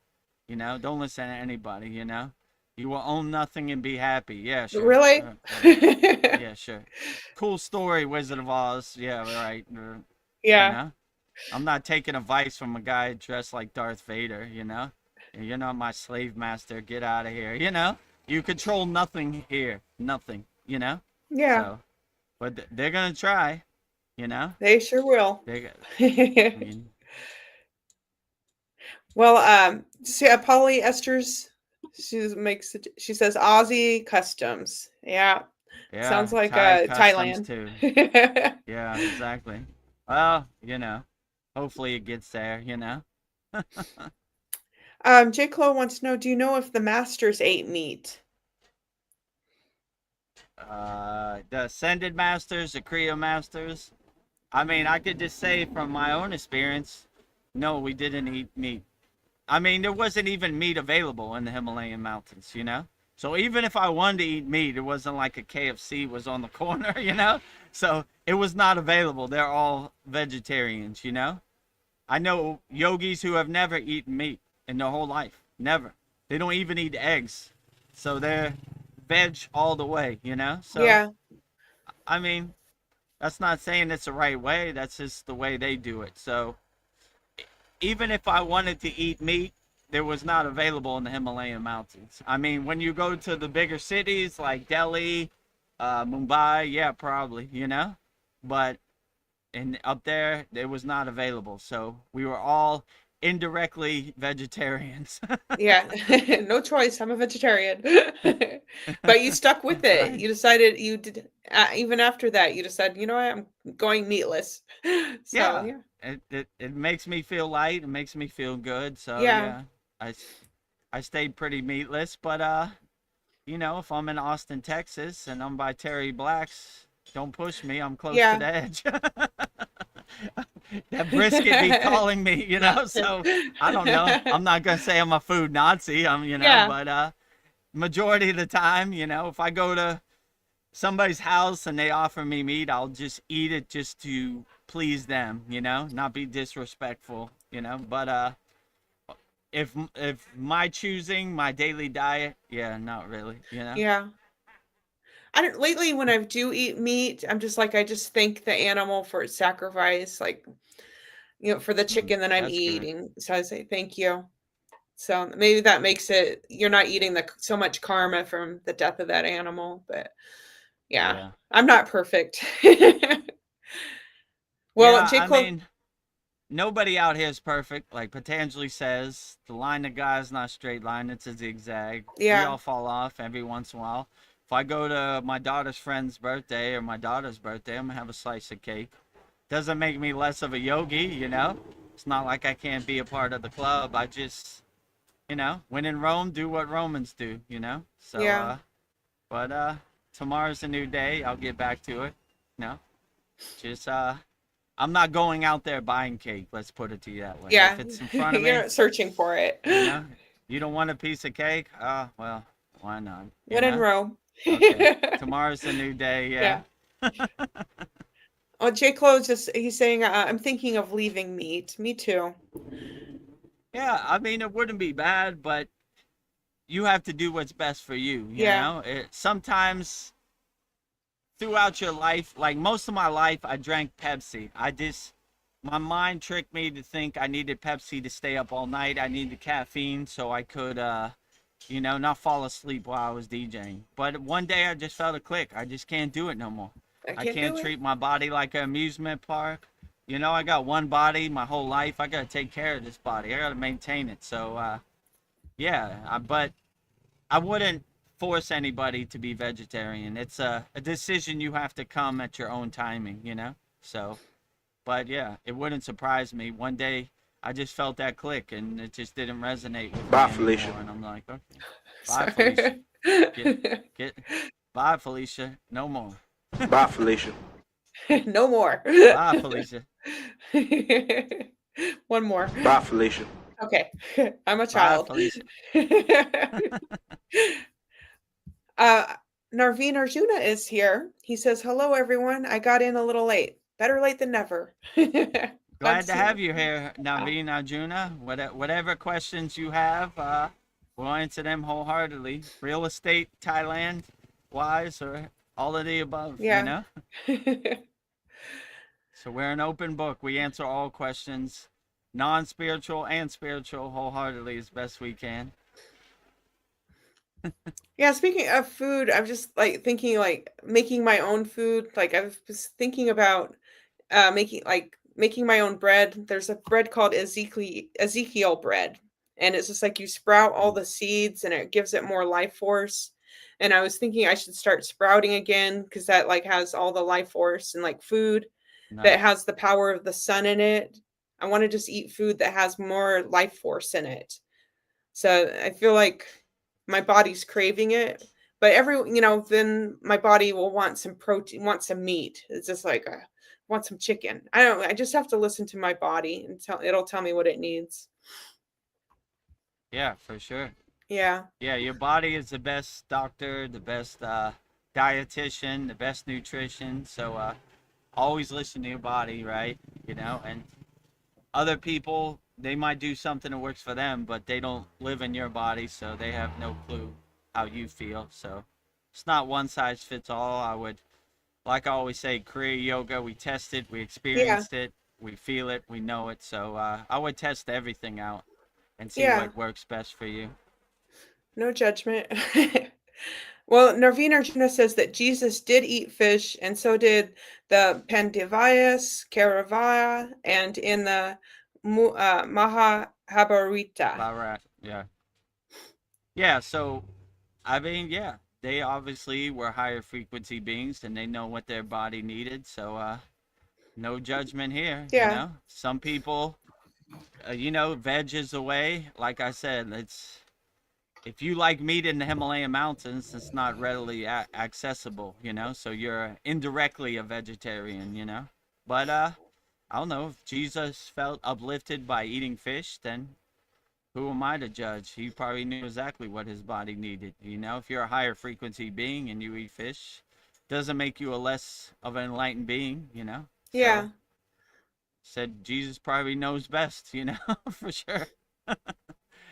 Don't listen to anybody. You will own nothing and be happy. Yeah, sure. Really? Yeah, sure. Cool story, Wizard of Oz. Yeah, right. Yeah. I'm not taking advice from a guy dressed like Darth Vader, You're not my slave master. Get out of here. You control nothing here. Nothing, Yeah. So, but they're going to try, They sure will. I mean, Well, see, polyesters, she says Aussie customs. Yeah. yeah, Sounds like Thai customs Thailand. too. Yeah, exactly. Well, hopefully it gets there, J. Chloe wants to know, do you know if the masters ate meat? The Ascended Masters, the Kriya Masters. I mean, I could just say from my own experience, no, we didn't eat meat. I mean, there wasn't even meat available in the Himalayan mountains, So even if I wanted to eat meat, it wasn't like a KFC was on the corner, So it was not available. They're all vegetarians, I know yogis who have never eaten meat in their whole life. Never. They don't even eat eggs. So they're veg all the way, So, Yeah. I mean, that's not saying it's the right way. That's just the way they do it. So even if I wanted to eat meat, there was not available in the Himalayan mountains. I mean, when you go to the bigger cities like Delhi, Mumbai, yeah, probably, But up there, it was not available. So we were all indirectly vegetarians. Yeah. No choice. I'm a vegetarian. But you stuck with That's it. right. You decided you did, even after that, you decided, you know what, I'm going meatless. So, Yeah. It makes me feel light. It makes me feel good. So Yeah. yeah, I stayed pretty meatless. But if I'm in Austin, Texas, and I'm by Terry Black's, don't push me. I'm close to the edge. That brisket be calling me, So I don't know. I'm not gonna say I'm a food Nazi. Yeah. But majority of the time, if I go to somebody's house and they offer me meat, I'll just eat it just to please them, not be disrespectful, But if my choosing my daily diet, yeah, not really, Yeah. I don't lately when I do eat meat, I'm just like I just thank the animal for its sacrifice, like, for the chicken that I'm That's good. eating. So I say thank you. So maybe that makes it you're not eating so much karma from the death of that animal, but yeah, Yeah. I'm not perfect. Well, Yeah, J. I Cole, mean, nobody out here is perfect. Like Patanjali says, the line of God is not a straight line, it's a zigzag. We yeah, all fall off every once in a while. If I go to my daughter's friend's birthday or my daughter's birthday, I'm gonna have a slice of cake. Doesn't make me less of a yogi, It's not like I can't be a part of the club. I just, when in Rome, do what Romans do, So, yeah, but tomorrow's a new day. I'll get back to it, Just, I'm not going out there buying cake. Let's put it to you that way. yeah. If it's in front of me, You're not searching for it. you don't want a piece of cake? Well, why not? When in Rome. Okay. Tomorrow's a new day. Yeah. Yeah. Oh, J. Cole he's saying, I'm thinking of leaving meat. Me too. Yeah. I mean, it wouldn't be bad, but you have to do what's best for you. Yeah. Sometimes throughout your life, like most of my life, I drank Pepsi. My mind tricked me to think I needed Pepsi to stay up all night. I needed caffeine so I could, not fall asleep while I was DJing. But one day I just felt a click. I just can't do it no more. I can't treat my body like an amusement park. I got one body my whole life. I got to take care of this body. I got to maintain it. So, yeah, but I wouldn't force anybody to be vegetarian. It's a decision you have to come at your own timing, you know? So, but yeah, it wouldn't surprise me. One day I just felt that click and it just didn't resonate with Bye, me Felicia. anymore. And I'm like, okay, bye, Sorry. Felicia. Get, bye, Felicia. No more. Bye, Felicia. No more. Bye, Felicia. One more. Bye, Felicia. Okay. I'm a Bye, child. Felicia. Narveen Arjuna is here. He says, "Hello, everyone. I got in a little late. Better late than never." Glad to have you here, Naveen Arjuna. Whatever questions you have, we'll answer them wholeheartedly. Real estate, Thailand, wise, or all of the above, Yeah. you know? So we're an open book. We answer all questions, non-spiritual and spiritual, wholeheartedly as best we can. Yeah, speaking of food, I'm just like thinking like making my own food. Like I was thinking about making my own bread. There's a bread called Ezekiel bread, and it's just like you sprout all the seeds and it gives it more life force. And I was thinking I should start sprouting again because that like has all the life force and like food that Nice. has the power of the sun in it. I want to just eat food that has more life force in it. So I feel like my body's craving it, but then my body will want some protein, want some meat. It's just like want some chicken. I don't. I just have to listen to my body and it'll tell me what it needs. Yeah, for sure. Yeah. Yeah, your body is the best doctor, the best dietitian, the best nutrition. So always listen to your body, right? You know, and other people, they might do something that works for them, but they don't live in your body, so they have no clue how you feel. So it's not one size fits all. Like I always say, Kriya yoga, we test it, we experienced it, we feel it, we know it. So I would test everything out and see Yeah. what works best for you. No judgment. Well, Narveen Arjuna says that Jesus did eat fish, and so did the Pandavayas, Kauravas, and in the Mahabharata. Right. Yeah. Yeah. So, I mean, yeah, they obviously were higher frequency beings and they know what their body needed. So, no judgment here. You Yeah. know, some people, veg is the way. Like I said, if you like meat in the Himalayan mountains, it's not readily accessible, so you're indirectly a vegetarian, but I don't know, if Jesus felt uplifted by eating fish, then who am I to judge? He probably knew exactly what his body needed. If you're a higher frequency being and you eat fish, doesn't make you a less of an enlightened being, Yeah. So said Jesus probably knows best, for sure.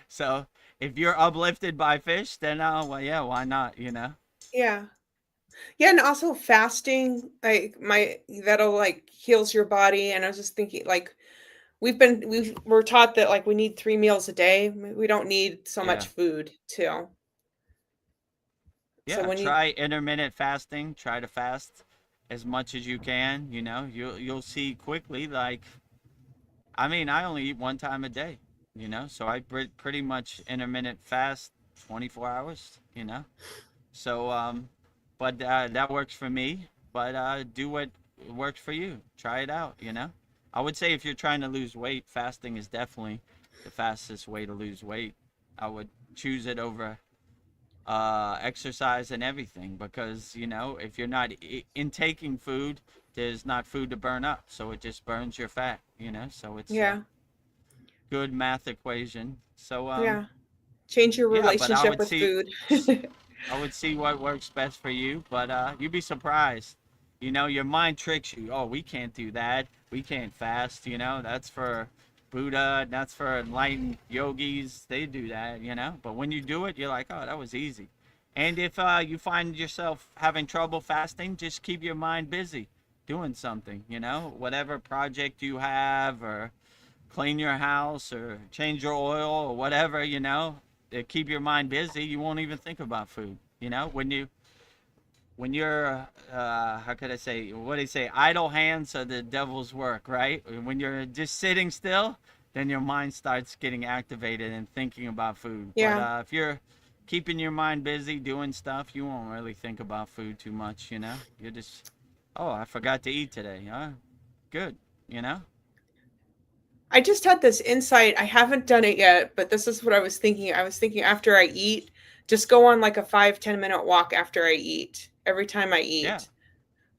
So if you're uplifted by fish, then well, yeah, why not? Yeah. Yeah, and also fasting, like that'll like heals your body. And I was just thinking, like, we're taught that like we need 3 meals a day. We don't need so Yeah. much food too. So Yeah, when you try intermittent fasting. Try to fast as much as you can. You'll see quickly. Like, I mean, I only eat one time a day. So I pretty much intermittent fast 24 hours. So but that works for me. But do what works for you. Try it out. I would say if you're trying to lose weight, fasting is definitely the fastest way to lose weight. I would choose it over exercise and everything, because if you're not intaking food, there's not food to burn up, so it just burns your fat. So it's a yeah, good math equation. So yeah, change your yeah, but relationship with food. I would see what works best for you, but you'd be surprised. Your mind tricks you. Oh, we can't do that. We can't fast. That's for Buddha. That's for enlightened yogis. They do that. But when you do it, you're like, oh, that was easy. And if you find yourself having trouble fasting, just keep your mind busy doing something. Whatever project you have, or clean your house, or change your oil, or whatever. To keep your mind busy, you won't even think about food. When you're how could I say, what do they say, idle hands are the devil's work, right? When you're just sitting still, then your mind starts getting activated and thinking about food. Yeah. But if you're keeping your mind busy doing stuff, you won't really think about food too much, You're just, oh, I forgot to eat today. Good, you know? I just had this insight. I haven't done it yet, but this is what I was thinking. I was thinking after I eat, just go on like a 5-10 minute walk after I eat, every time I Yeah, eat.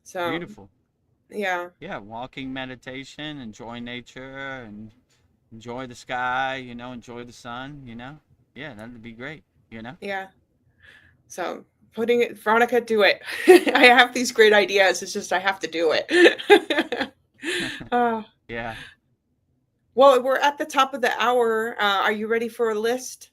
So, beautiful. yeah. Yeah, walking meditation, enjoy nature and enjoy the sky, enjoy the sun, Yeah, that'd be great, Yeah. So putting it, Veronica, do it. I have these great ideas. It's just I have to do it. uh, Yeah. well, we're at the top of the hour. Are you ready for a list?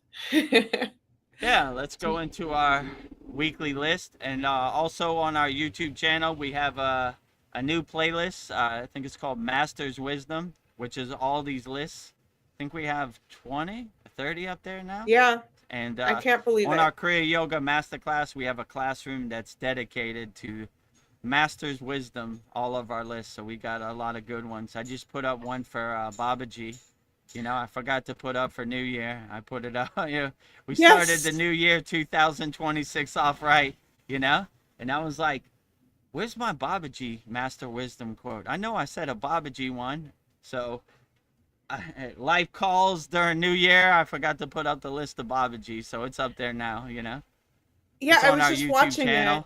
Yeah, let's go into our weekly list. And also on our YouTube channel, we have a new playlist. I think it's called Master's Wisdom, which is all these lists. I think we have 20, 30 up there now. Yeah, And I can't believe on it. our Kriya Yoga Masterclass, we have a classroom that's dedicated to Master's Wisdom, all of our lists. So we got a lot of good ones. I just put up one for Babaji. I forgot to put up for New Year. I put it up. We started the Yes. new year 2026 off right, And I was like, where's my Babaji Master Wisdom quote? I know I said a Babaji one. So life calls during New Year. I forgot to put up the list of Babaji. So it's up there now, Yeah, It's I on was our just YouTube watching channel. it.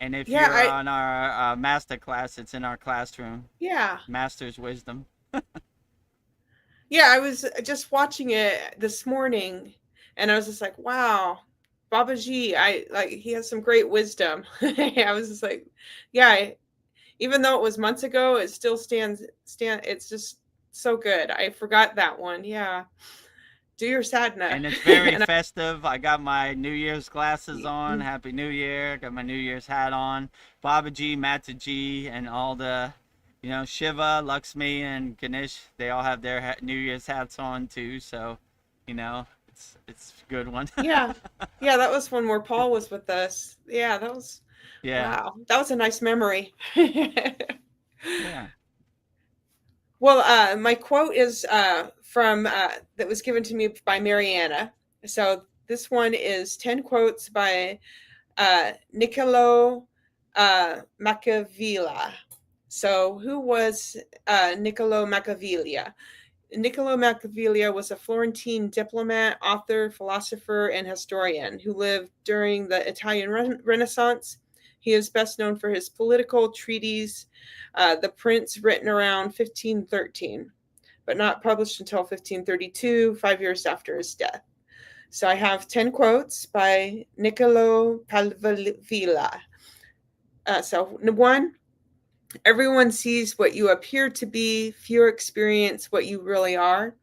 And if Yeah, you're on our Masterclass, it's in our classroom. yeah. Master's Wisdom. Yeah, I was just watching it this morning and I was just like, wow, Babaji, he has some great wisdom. I was just like, yeah, even though it was months ago, it still it's just so good. I forgot that one. Yeah. Do your sadhana. And it's very And festive. I got my New Year's glasses on. Happy New Year. Got my New Year's hat on. Babaji, Mataji, and all the, Shiva, Lakshmi, and Ganesh. They all have their New Year's hats on too. So, it's a good one. yeah. Yeah, that was one where Paul was with us. Yeah, that was Yeah. wow. That was a nice memory. Yeah. Well, my quote is from that was given to me by Mariana. So this one is 10 quotes by Niccolo Machiavelli. So who was Niccolo Machiavelli? Niccolo Machiavelli was a Florentine diplomat, author, philosopher, and historian who lived during the Italian Renaissance. He is best known for his political treatise, The Prince, written around 1513, but not published until 1532, 5 years after his death. So I have 10 quotes by Niccolo Machiavelli. So, one, everyone sees what you appear to be, few experience what you really are.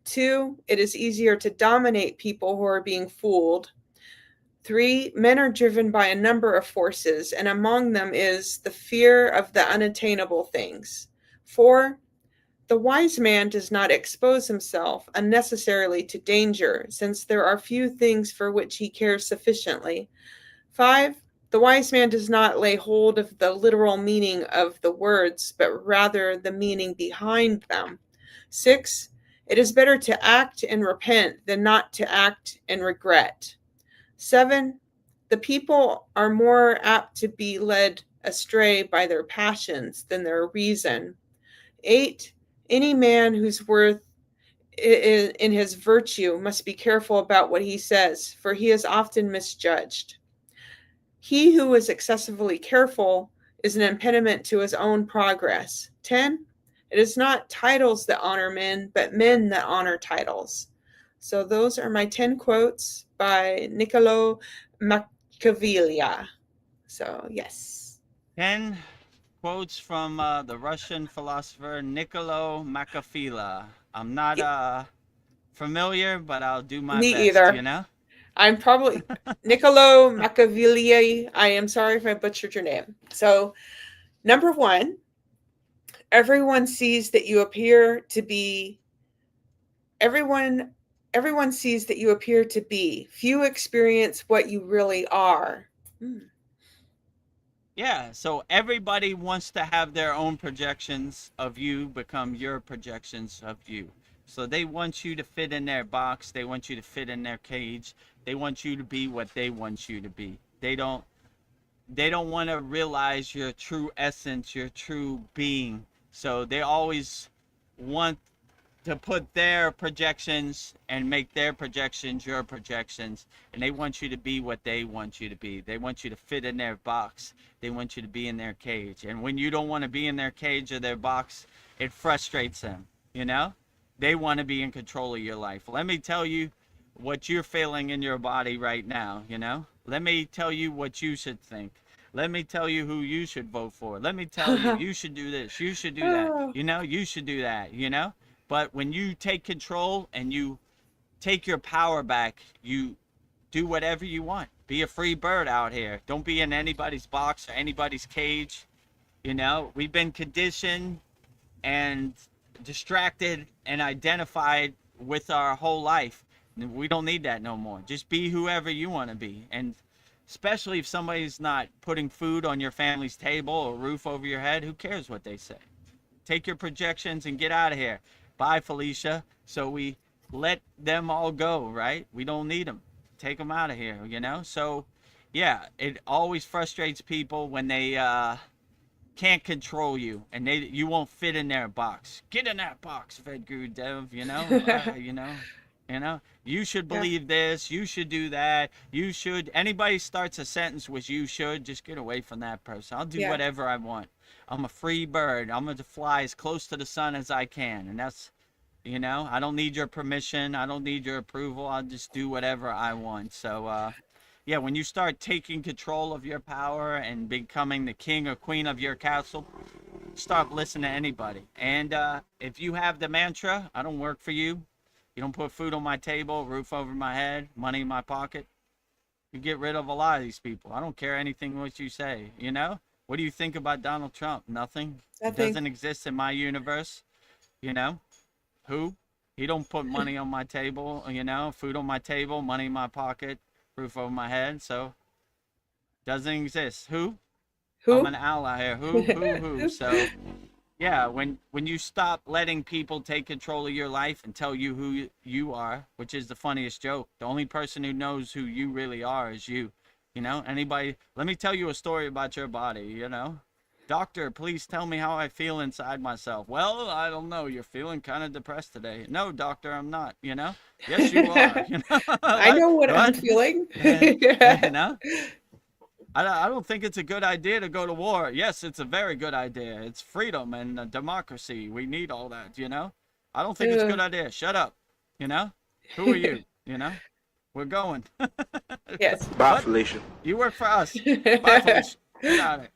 2, it is easier to dominate people who are being fooled. 3, men are driven by a number of forces, and among them is the fear of the unattainable things. 4, the wise man does not expose himself unnecessarily to danger, since there are few things for which he cares sufficiently. 5, the wise man does not lay hold of the literal meaning of the words, but rather the meaning behind them. 6, it is better to act and repent than not to act and regret. 7, the people are more apt to be led astray by their passions than their reason. 8, any man whose worth in his virtue must be careful about what he says, for he is often misjudged. He who is excessively careful is an impediment to his own progress. 10, it is not titles that honor men, but men that honor titles. So those are my 10 quotes by Niccolo Machiavelli. So, yes. 10 quotes from the Russian philosopher Niccolo Machiavelli. I'm not familiar, but I'll do my Me best, either. I'm probably Niccolo Machiavelli. I am sorry if I butchered your name. So, number 1, everyone sees that you appear to be everyone sees that you appear to be. Few experience what you really are. Yeah, so everybody wants to have their own projections of you become your projections of you. So they want you to fit in their box. They want you to fit in their cage. They want you to be what they want you to be. They don't want to realize your true essence, your true being. So they always want to put their projections and make their projections your projections, and they want you to be what they want you to be. They want you to fit in their box. They want you to be in their cage. And when you don't want to be in their cage or their box, it frustrates them, you know? They want to be in control of your life. Let me tell you what you're feeling in your body right now, you know? Let me tell you what you should think. Let me tell you who you should vote for. Let me tell you, you should do this, you should do that, you know? You should do that, you know? But when you take control and you take your power back, you do whatever you want. Be a free bird out here. Don't be in anybody's box or anybody's cage. You know, we've been conditioned and distracted and identified with our whole life. We don't need that no more. Just be whoever you want to be. And especially if somebody's not putting food on your family's table or roof over your head, who cares what they say? Take your projections and get out of here. Bye, Felicia. So we let them all go, right? We don't need them. Take them out of here, you know? So, yeah, it always frustrates people when they can't control you and you won't fit in their box. Get in that box, Vedagurudev, you know? You should believe this. You should do that. You should. Anybody starts a sentence with you should, just get away from that person. I'll do whatever I want. I'm a free bird. I'm going to fly as close to the sun as I can. And that's, you know, I don't need your permission. I don't need your approval. I'll just do whatever I want. So, yeah, when you start taking control of your power and becoming the king or queen of your castle, stop listening to anybody. And if you have the mantra, I don't work for you. You don't put food on my table, roof over my head, money in my pocket. You get rid of a lot of these people. I don't care anything what you say, you know? What do you think about Donald Trump? Nothing. It doesn't exist in my universe, you know? Who? He don't put money on my table, you know? Food on my table, money in my pocket, roof over my head. So, doesn't exist. Who? I'm an ally here. Who? So, yeah, when you stop letting people take control of your life and tell you who you are, which is the funniest joke. The only person who knows who you really are is you. You know, anybody, let me tell you a story about your body, you know. Doctor, please tell me how I feel inside myself. Well, I don't know. You're feeling kind of depressed today. No, doctor, I'm not, you know. Yes, you are. You know? I know what I'm feeling. You know? I don't think it's a good idea to go to war. Yes, it's a very good idea. It's freedom and democracy. We need all that, you know. I don't think it's a good idea. Shut up, you know. Who are you, you know? We're going. Yes. Bye, Felicia. You work for us. Bye, Felicia. Get out of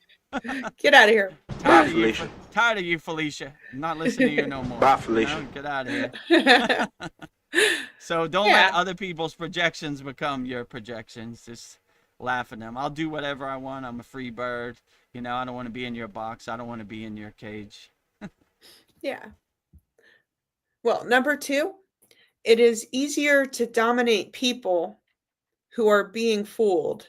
here. Get out of here. Bye, Felicia. Tired of you, Felicia. I'm not listening to you no more. Bye, Felicia. You know? Get out of here. So don't let other people's projections become your projections. Just laugh at them. I'll do whatever I want. I'm a free bird. You know, I don't want to be in your box. I don't want to be in your cage. Yeah. Well, number 2, it is easier to dominate people who are being fooled.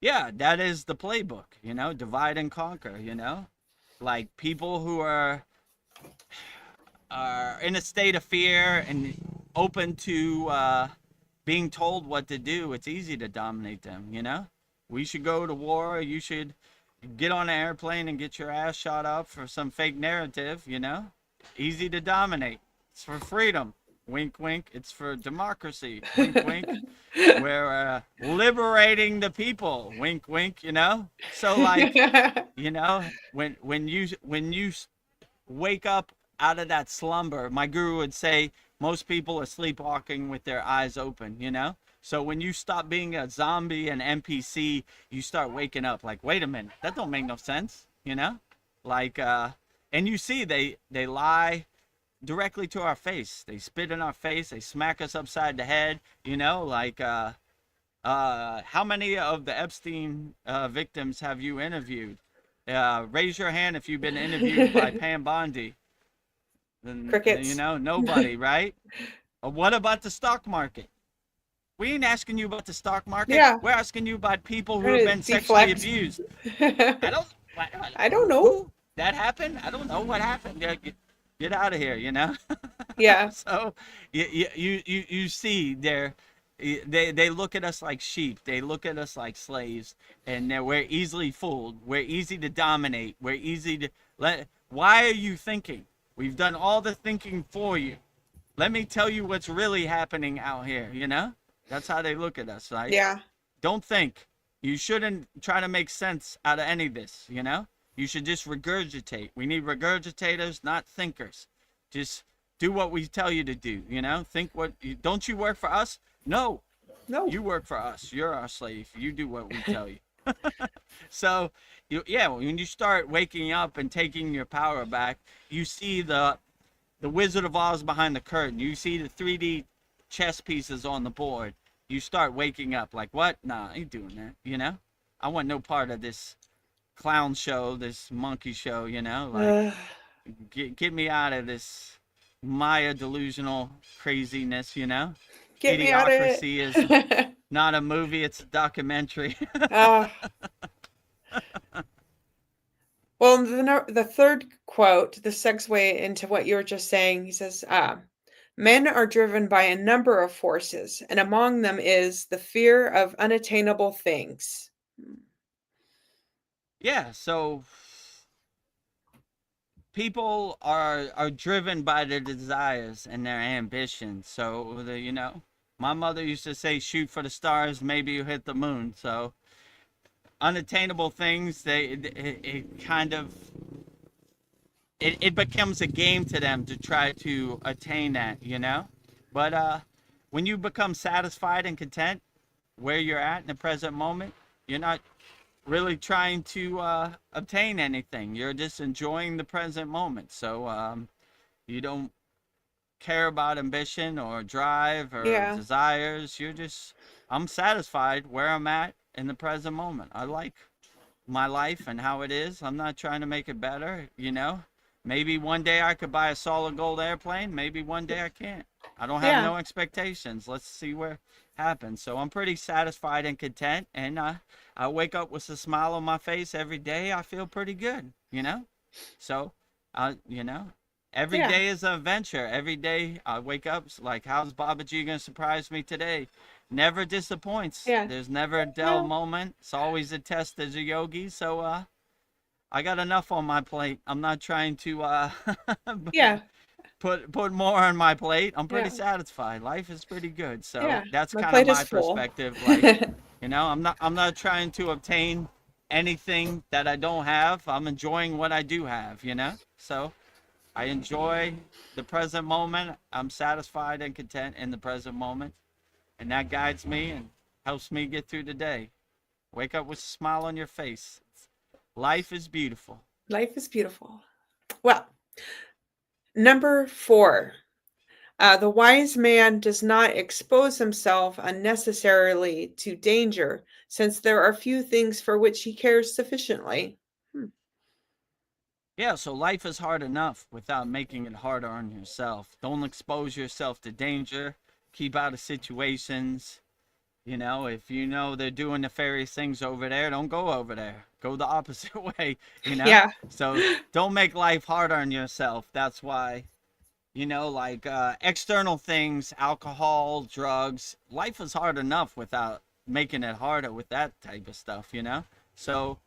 Yeah, that is the playbook, you know, divide and conquer, you know, like people who are in a state of fear and open to being told what to do. It's easy to dominate them, you know. We should go to war. You should get on an airplane and get your ass shot up for some fake narrative, you know. Easy to dominate. It's for freedom. Wink, wink. It's for democracy. Wink, wink. We're liberating the people. Wink, wink. You know. So like, you know, when you wake up out of that slumber, my guru would say most people are sleepwalking with their eyes open. You know. So when you stop being a zombie and NPC, you start waking up. Like, wait a minute, that don't make no sense. You know. Like, and you see they lie directly to our face. They spit in our face. They smack us upside the head. You know, like, how many of the Epstein victims have you interviewed? Raise your hand if you've been interviewed by Pam Bondi. Then, Crickets. you know, nobody, right? What about the stock market? We ain't asking you about the stock market. Yeah. We're asking you about people who have been sexually abused. I don't know. I don't know. Who? That happened? I don't know what happened. Get out of here, you know? Yeah. So you see they look at us like sheep. They look at us like slaves, and we're easily fooled. We're easy to dominate. We're easy to let. Why are you thinking? We've done all the thinking for you. Let me tell you what's really happening out here, you know? That's how they look at us, right? Yeah. Don't think. You shouldn't try to make sense out of any of this, you know? You should just regurgitate. We need regurgitators, not thinkers. Just do what we tell you to do, you know? Don't you work for us? No, No. you work for us. You're our slave. You do what we tell you. So, when you start waking up and taking your power back, you see the Wizard of Oz behind the curtain. You see the 3D chess pieces on the board. You start waking up like, what? Nah, I ain't doing that, you know? I want no part of this clown show, this monkey show, you know? Like, get me out of this Maya delusional craziness, you know? Get me out of Idiocracy is it. not a movie, it's a documentary. uh, well, the third quote, the segue into what you were just saying, he says, men are driven by a number of forces, and among them is the fear of unattainable things. Yeah, so people are driven by their desires and their ambitions. So my mother used to say, shoot for the stars, maybe you hit the moon. So unattainable things, it kind of it becomes a game to them to try to attain that, you know. But when you become satisfied and content where you're at in the present moment, you're not really trying to obtain anything. You're just enjoying the present moment. So you don't care about ambition or drive or desires. I'm satisfied where I'm at in the present moment. I like my life and how it is. I'm not trying to make it better, you know. Maybe one day I could buy a solid gold airplane. Maybe one day I can't. I don't have no expectations. Let's see what happens. So I'm pretty satisfied and content, and I wake up with a smile on my face every day. I feel pretty good, you know. So, every day is an adventure. Every day I wake up like, how's Baba G gonna surprise me today? Never disappoints. There's never a dull moment. It's always a test as a yogi. So I got enough on my plate. I'm not trying to put more on my plate. I'm pretty satisfied. Life is pretty good. So that's kind of my perspective. Like, I'm not trying to obtain anything that I don't have. I'm enjoying what I do have, you know? So I enjoy the present moment. I'm satisfied and content in the present moment. And that guides me and helps me get through the day. Wake up with a smile on your face. Life is beautiful. Life is beautiful. Well, number 4, the wise man does not expose himself unnecessarily to danger, since there are few things for which he cares sufficiently. Yeah, so life is hard enough without making it harder on yourself. Don't expose yourself to danger. Keep out of situations. You know, if you know they're doing nefarious things over there, don't go over there. Go the opposite way, you know? Yeah. So don't make life harder on yourself. That's why, external things, alcohol, drugs, life is hard enough without making it harder with that type of stuff, you know? So,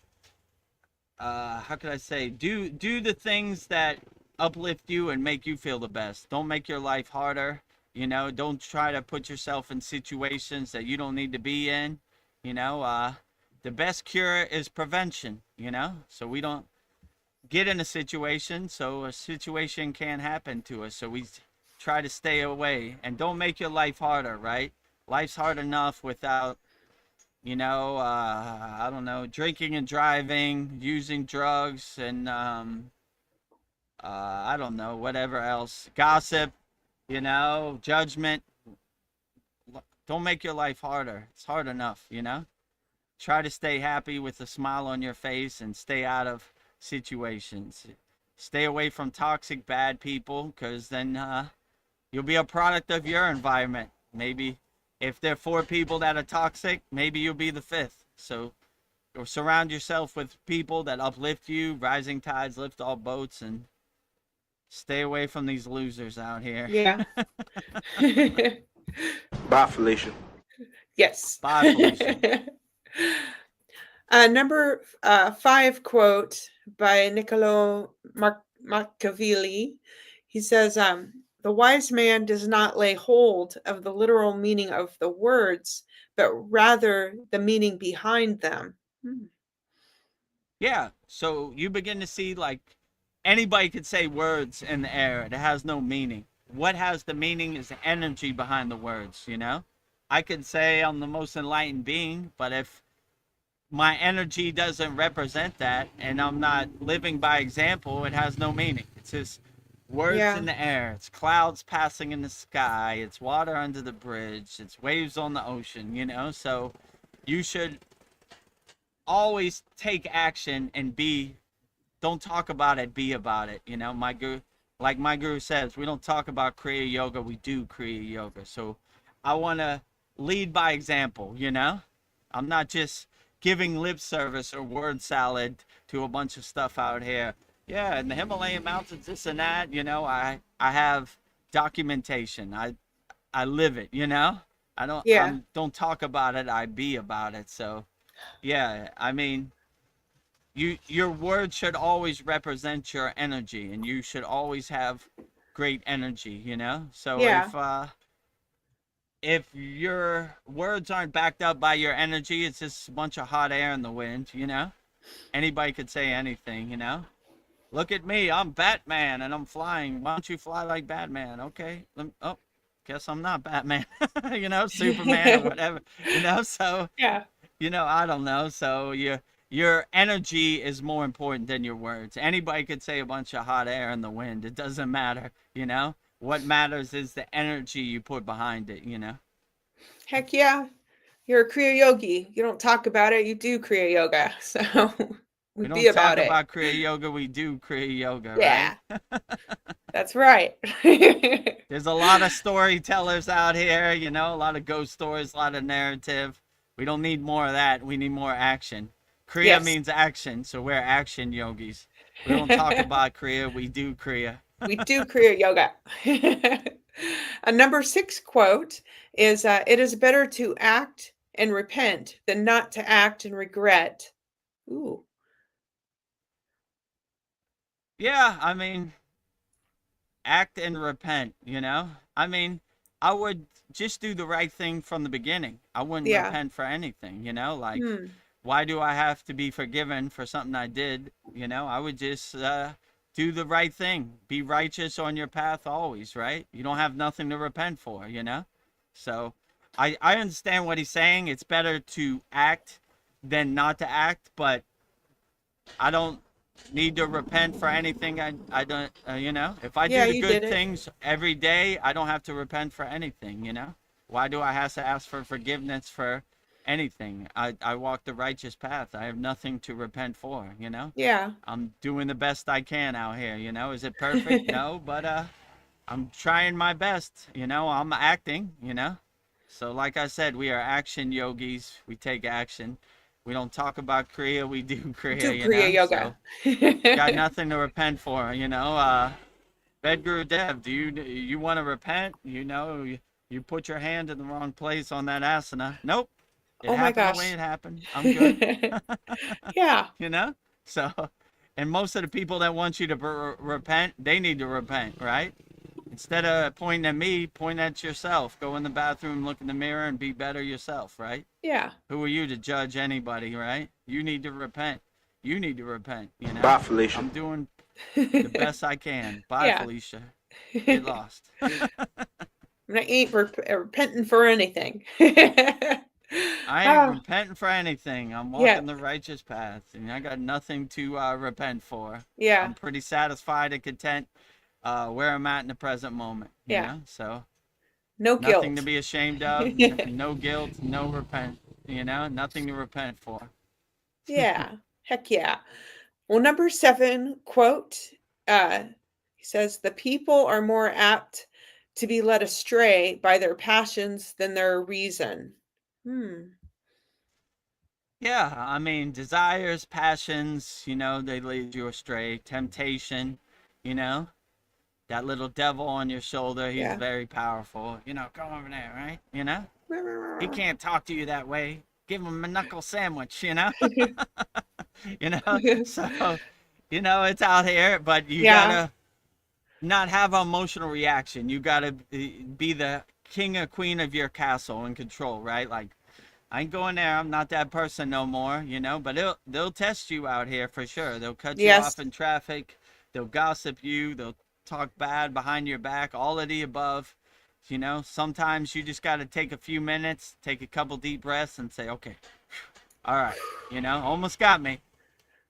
how could I say? Do the things that uplift you and make you feel the best. Don't make your life harder. You know, don't try to put yourself in situations that you don't need to be in. You know, the best cure is prevention, you know, so we don't get in a situation so a situation can't happen to us. So we try to stay away and don't make your life harder, right? Life's hard enough without, I don't know, drinking and driving, using drugs, and I don't know, whatever else, gossip, judgment. Don't make your life harder. It's hard enough, you know? Try to stay happy with a smile on your face and stay out of situations. Stay away from toxic, bad people, because then you'll be a product of your environment. Maybe if there are 4 people that are toxic, maybe you'll be the 5th. So surround yourself with people that uplift you. Rising tides lift all boats, and Stay away from these losers out here. Yeah. Bye, Felicia. Yes. Bye, Felicia. Number 5 quote by Niccolo Machiavelli. He says, the wise man does not lay hold of the literal meaning of the words, but rather the meaning behind them. Yeah. So you begin to see, like, anybody could say words in the air. It has no meaning. What has the meaning is the energy behind the words, you know? I could say I'm the most enlightened being, but if my energy doesn't represent that and I'm not living by example, it has no meaning. It's just words in Yeah. the air. It's clouds passing in the sky. It's water under the bridge. It's waves on the ocean, you know? So you should always take action and don't talk about it, be about it. You know, like my guru says, we don't talk about Kriya Yoga, we do Kriya Yoga. So I want to lead by example, you know? I'm not just giving lip service or word salad to a bunch of stuff out here. Yeah, in the Himalayan mountains, this and that, you know, I have documentation. I live it, you know? Yeah. Don't talk about it, I be about it. So, yeah, I mean, your words should always represent your energy, and you should always have great energy, you know? So Yeah. if your words aren't backed up by your energy, it's just a bunch of hot air in the wind, you know? Anybody could say anything, you know? Look at me, I'm Batman and I'm flying. Why don't you fly like Batman? Okay. Oh, guess I'm not Batman. You know, Superman or whatever. You know, so Yeah. you know, I don't know. So your energy is more important than your words. Anybody could say a bunch of hot air in the wind. It doesn't matter, you know? What matters is the energy you put behind it, you know? Heck yeah. You're a Kriya yogi. You don't talk about it, you do Kriya yoga. So we We be don't talk about it. about Kriya Yoga, we do Kriya Yoga, Yeah. right? That's right. There's a lot of storytellers out here, you know, a lot of ghost stories, a lot of narrative. We don't need more of that. We need more action. Kriya Yes. means action, so we're action yogis. We don't talk about Kriya, we do Kriya. We do Kriya yoga. A number 6 quote is, it is better to act and repent than not to act and regret. Ooh. Yeah, I mean, act and repent, you know? I mean, I would just do the right thing from the beginning. I wouldn't Yeah. repent for anything, you know? Like, Hmm. why do I have to be forgiven for something I did? You know, I would just do the right thing. Be righteous on your path always, right? You don't have nothing to repent for, you know? So I understand what he's saying. It's better to act than not to act, but I don't need to repent for anything. I don't, you know, if I Yeah, do the you did good it. things every day, I don't have to repent for anything, you know? Why do I have to ask for forgiveness for anything? I walk the righteous path. I have nothing to repent for, you know? Yeah. I'm doing the best I can out here, you know? Is it perfect? No, but I'm trying my best, you know? I'm acting, you know? So like I said, we are action yogis. We take action. We don't talk about Kriya, we do Kriya, Do you Kriya know? yoga. So got nothing to repent for, you know? Vedagurudev, do you want to repent? You know, you put your hand in the wrong place on that asana. Nope. It Oh my happened the way gosh. it happened. I'm good. Yeah. You know? So, and most of the people that want you to repent, they need to repent, right? Instead of pointing at me, point at yourself. Go in the bathroom, look in the mirror, and be better yourself, right? Yeah. Who are you to judge anybody, right? You need to repent. You need to repent, you know? Bye, Felicia. I'm doing the best I can. Bye, Yeah. Felicia. Get lost. I ain't repenting for anything. I ain't Ah, repenting for anything. I'm yeah. walking the righteous path, and I got nothing to repent for. Yeah. I'm pretty satisfied and content where I'm at in the present moment, you Yeah. know? So No nothing to guilt. be ashamed of, no guilt, no repent, you know? Nothing to repent for. Yeah. Heck yeah. Well, number 7 quote, uh, he says, the people are more apt to be led astray by their passions than their reason. Hmm. Yeah, I mean, desires, passions, you know, they lead you astray. Temptation, you know? that little devil on your shoulder, he's Yeah. very powerful. You know, come over there, right? You know, he can't talk to you that way. Give him a knuckle sandwich, you know? You know, so, you know, it's out here, but you Yeah. gotta not have an emotional reaction. You gotta be the king or queen of your castle and control, right? Like, I ain't going there. I'm not that person no more, you know. But they'll test you out here for sure. They'll cut you Yes. off in traffic. They'll gossip you. They'll talk bad behind your back. All of the above. You know, sometimes you just got to take a few minutes, take a couple deep breaths, and say, okay, all right. You know, almost got me.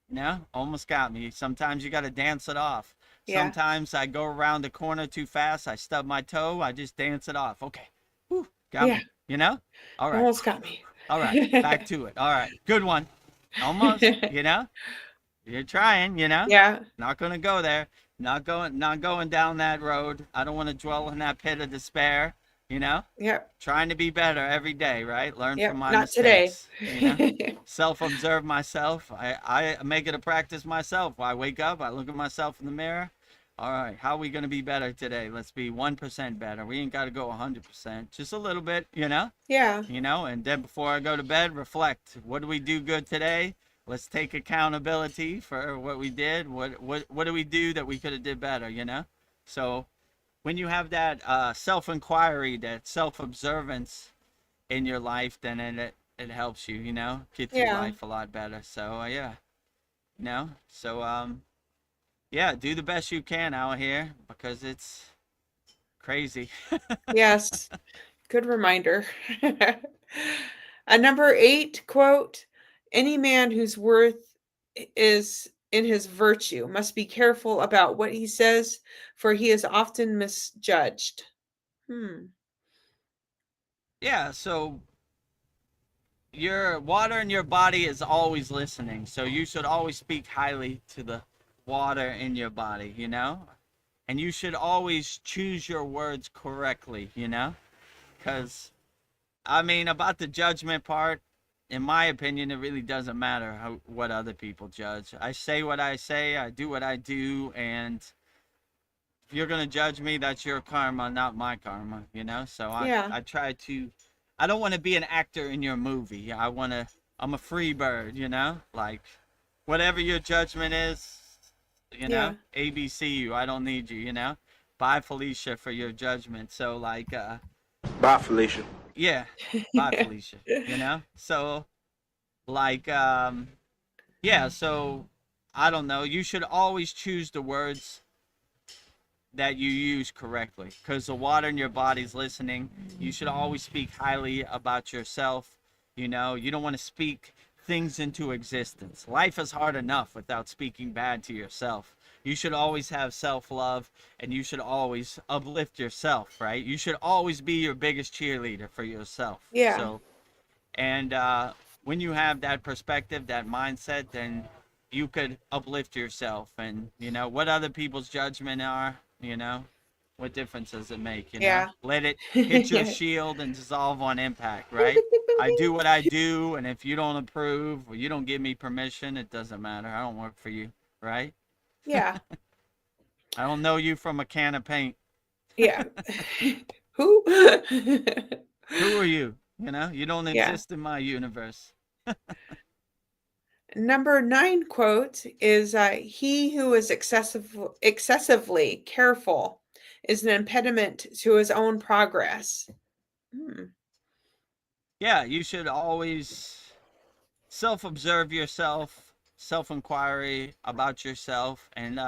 You know, almost got me. Sometimes you got to dance it off. Yeah. Sometimes I go around the corner too fast. I stub my toe. I just dance it off. Okay, whew, got Yeah. me. You know, all right. Almost got me. All right, back to it. All right, good one. Almost, you know? You're trying, you know? Yeah. Not going to go there. Not going down that road. I don't want to dwell in that pit of despair, you know? Yep. Trying to be better every day, right? Learn Yep. from my Not today. mistakes, you know? Self-observe myself. I make it a practice myself. I wake up, I look at myself in the mirror. All right, how are we going to be better today? Let's be 1% better. We ain't got to go 100%. Just a little bit, you know? Yeah. You know, and then before I go to bed, reflect. What do we do good today? Let's take accountability for what we did. What do we do that we could have did better, you know? So when you have that self-inquiry, that self-observance in your life, then it helps you, you know, get through Yeah. life a lot better. So yeah, you know, so yeah, do the best you can out here because it's crazy. Yes. Good reminder. A number 8 quote, any man whose worth is in his virtue must be careful about what he says, for he is often misjudged. Yeah, so your water in your body is always listening, so you should always speak highly to the water in your body, you know, and you should always choose your words correctly, you know, because I mean, about the judgment part, in my opinion, it really doesn't matter what other people judge. I say what I say, I do what I do, and if you're gonna judge me, that's your karma, not my karma, you know. So Yeah. I try to, I don't want to be an actor in your movie. I'm a free bird, you know. Like, whatever your judgment is, you know, ABC, I don't need you, you know. Bye, Felicia, for your judgment. So like, Bye, Felicia. yeah, bye, Felicia. You know. So like, yeah. So I don't know. You should always choose the words that you use correctly because the water in your body's listening. You should always speak highly about yourself. You know, you don't want to speak things into existence. Life is hard enough without speaking bad to yourself. You should always have self-love and you should always uplift yourself, right? You should always be your biggest cheerleader for yourself. Yeah. So, and when you have that perspective, that mindset, then you could uplift yourself and, you know, what other people's judgment are, you know, what difference does it make, you know? Yeah. Let it hit your shield and dissolve on impact, right? I do what I do, and if you don't approve or you don't give me permission, it doesn't matter. I don't work for you, right? Yeah. I don't know you from a can of paint. Yeah. Who? Who are you? You know, you don't Yeah. exist in my universe. Number 9 quote is he who is excessively careful is an impediment to his own progress. Yeah, you should always self-observe yourself, self-inquiry about yourself, and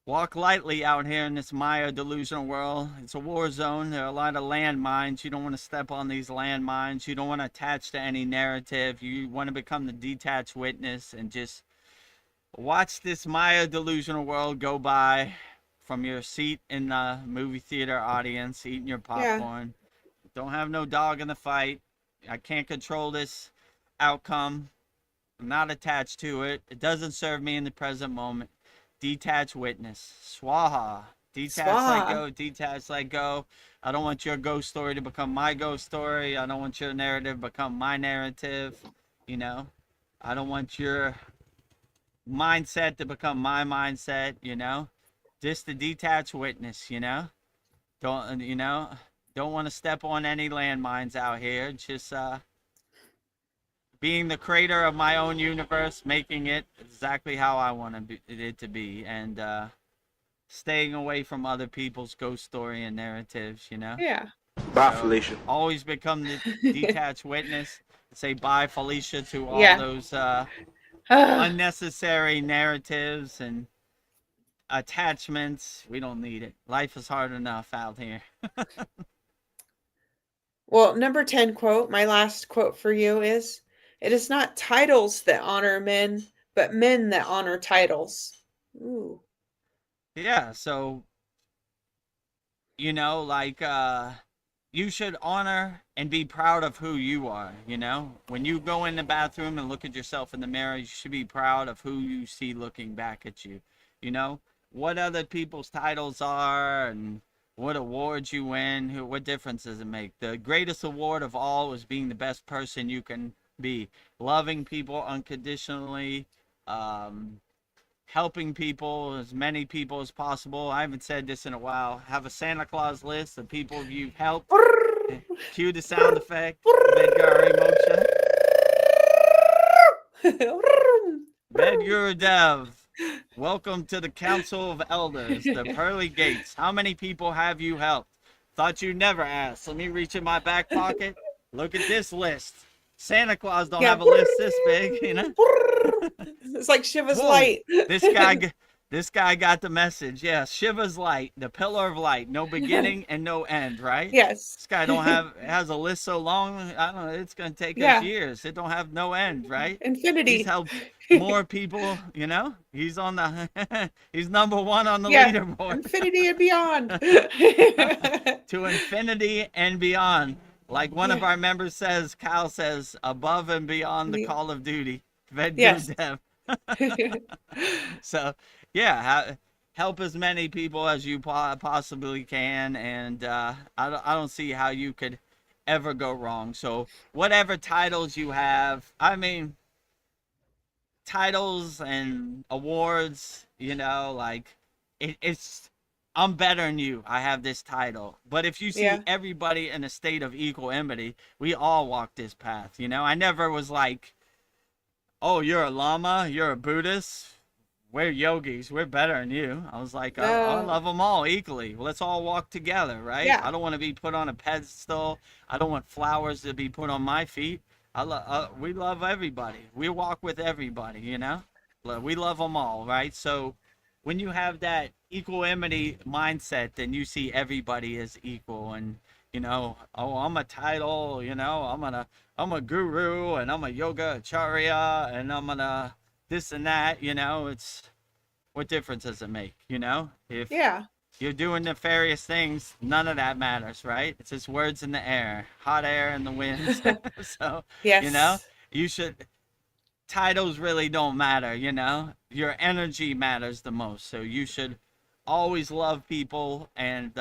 walk lightly out here in this Maya delusional world. It's a war zone. There are a lot of landmines. You don't want to step on these landmines. You don't want to attach to any narrative. You want to become the detached witness and just watch this Maya delusional world go by from your seat in the movie theater audience, eating your popcorn. Don't have no dog in the fight. I can't control this outcome. I'm not attached to it. It doesn't serve me in the present moment. Detached witness. Swaha. Detach, let go. Detach, let go. I don't want your ghost story to become my ghost story. I don't want your narrative to become my narrative. You know, I don't want your mindset to become my mindset. You know, just a detached witness, don't don't want to step on any landmines out here. Just being the creator of my own universe, making it exactly how I want it to be, and staying away from other people's ghost story and narratives. Yeah. Bye, So Felicia. always become the detached witness. Say bye, Felicia, to all Yeah. those unnecessary narratives and attachments. We don't need it. Life is hard enough out here. Well, number 10 quote, my last quote for you is, "It is not titles that honor men, but men that honor titles." Ooh. Yeah, so like you should honor and be proud of who you are. When you go in the bathroom and look at yourself in the mirror, you should be proud of who you see looking back at you. What other people's titles are and what awards you win, what difference does it make? The greatest award of all is being the best person you can be, loving people unconditionally, helping people, as many people as possible. I haven't said this in a while. Have a Santa Claus list of people you've helped. Cue the sound effect. Vedagurudev, welcome to the Council of Elders, the Pearly Gates. How many people have you helped? Thought you'd never ask. Let me reach in my back pocket. Look at this list. Santa Claus don't have a list this big, It's like Shiva's Whoa, light. this guy got the message. Yeah, Shiva's light, the pillar of light, no beginning and no end, right? Yes. This guy has a list so long, I don't know, it's gonna take us years. It don't have no end, right? Infinity. He's helped more people, He's on the he's number one on the leaderboard. Infinity and beyond. To infinity and beyond. Like one of our members says, Kyle says, above and beyond the call of duty. Vedagurudev. So, yeah, help as many people as you possibly can, and I don't see how you could ever go wrong. So, whatever titles you have, I mean, titles and awards, like it's. I'm better than you. I have this title. But if you see everybody in a state of equanimity, we all walk this path. I never was like, oh, you're a Lama, you're a Buddhist, we're yogis, we're better than you. I was like, I love them all equally. Let's all walk together, right? Yeah. I don't want to be put on a pedestal. I don't want flowers to be put on my feet. We love everybody. We walk with everybody, We love them all, right? So when you have that equanimity mindset, then you see everybody as equal, and oh, I'm a title, I'm a guru, and I'm a yoga acharya, and I'm gonna this and that. It's, what difference does it make? If you're doing nefarious things, none of that matters, right? It's just words in the air, hot air in the wind. So you should. Titles really don't matter, your energy matters the most. So you should always love people and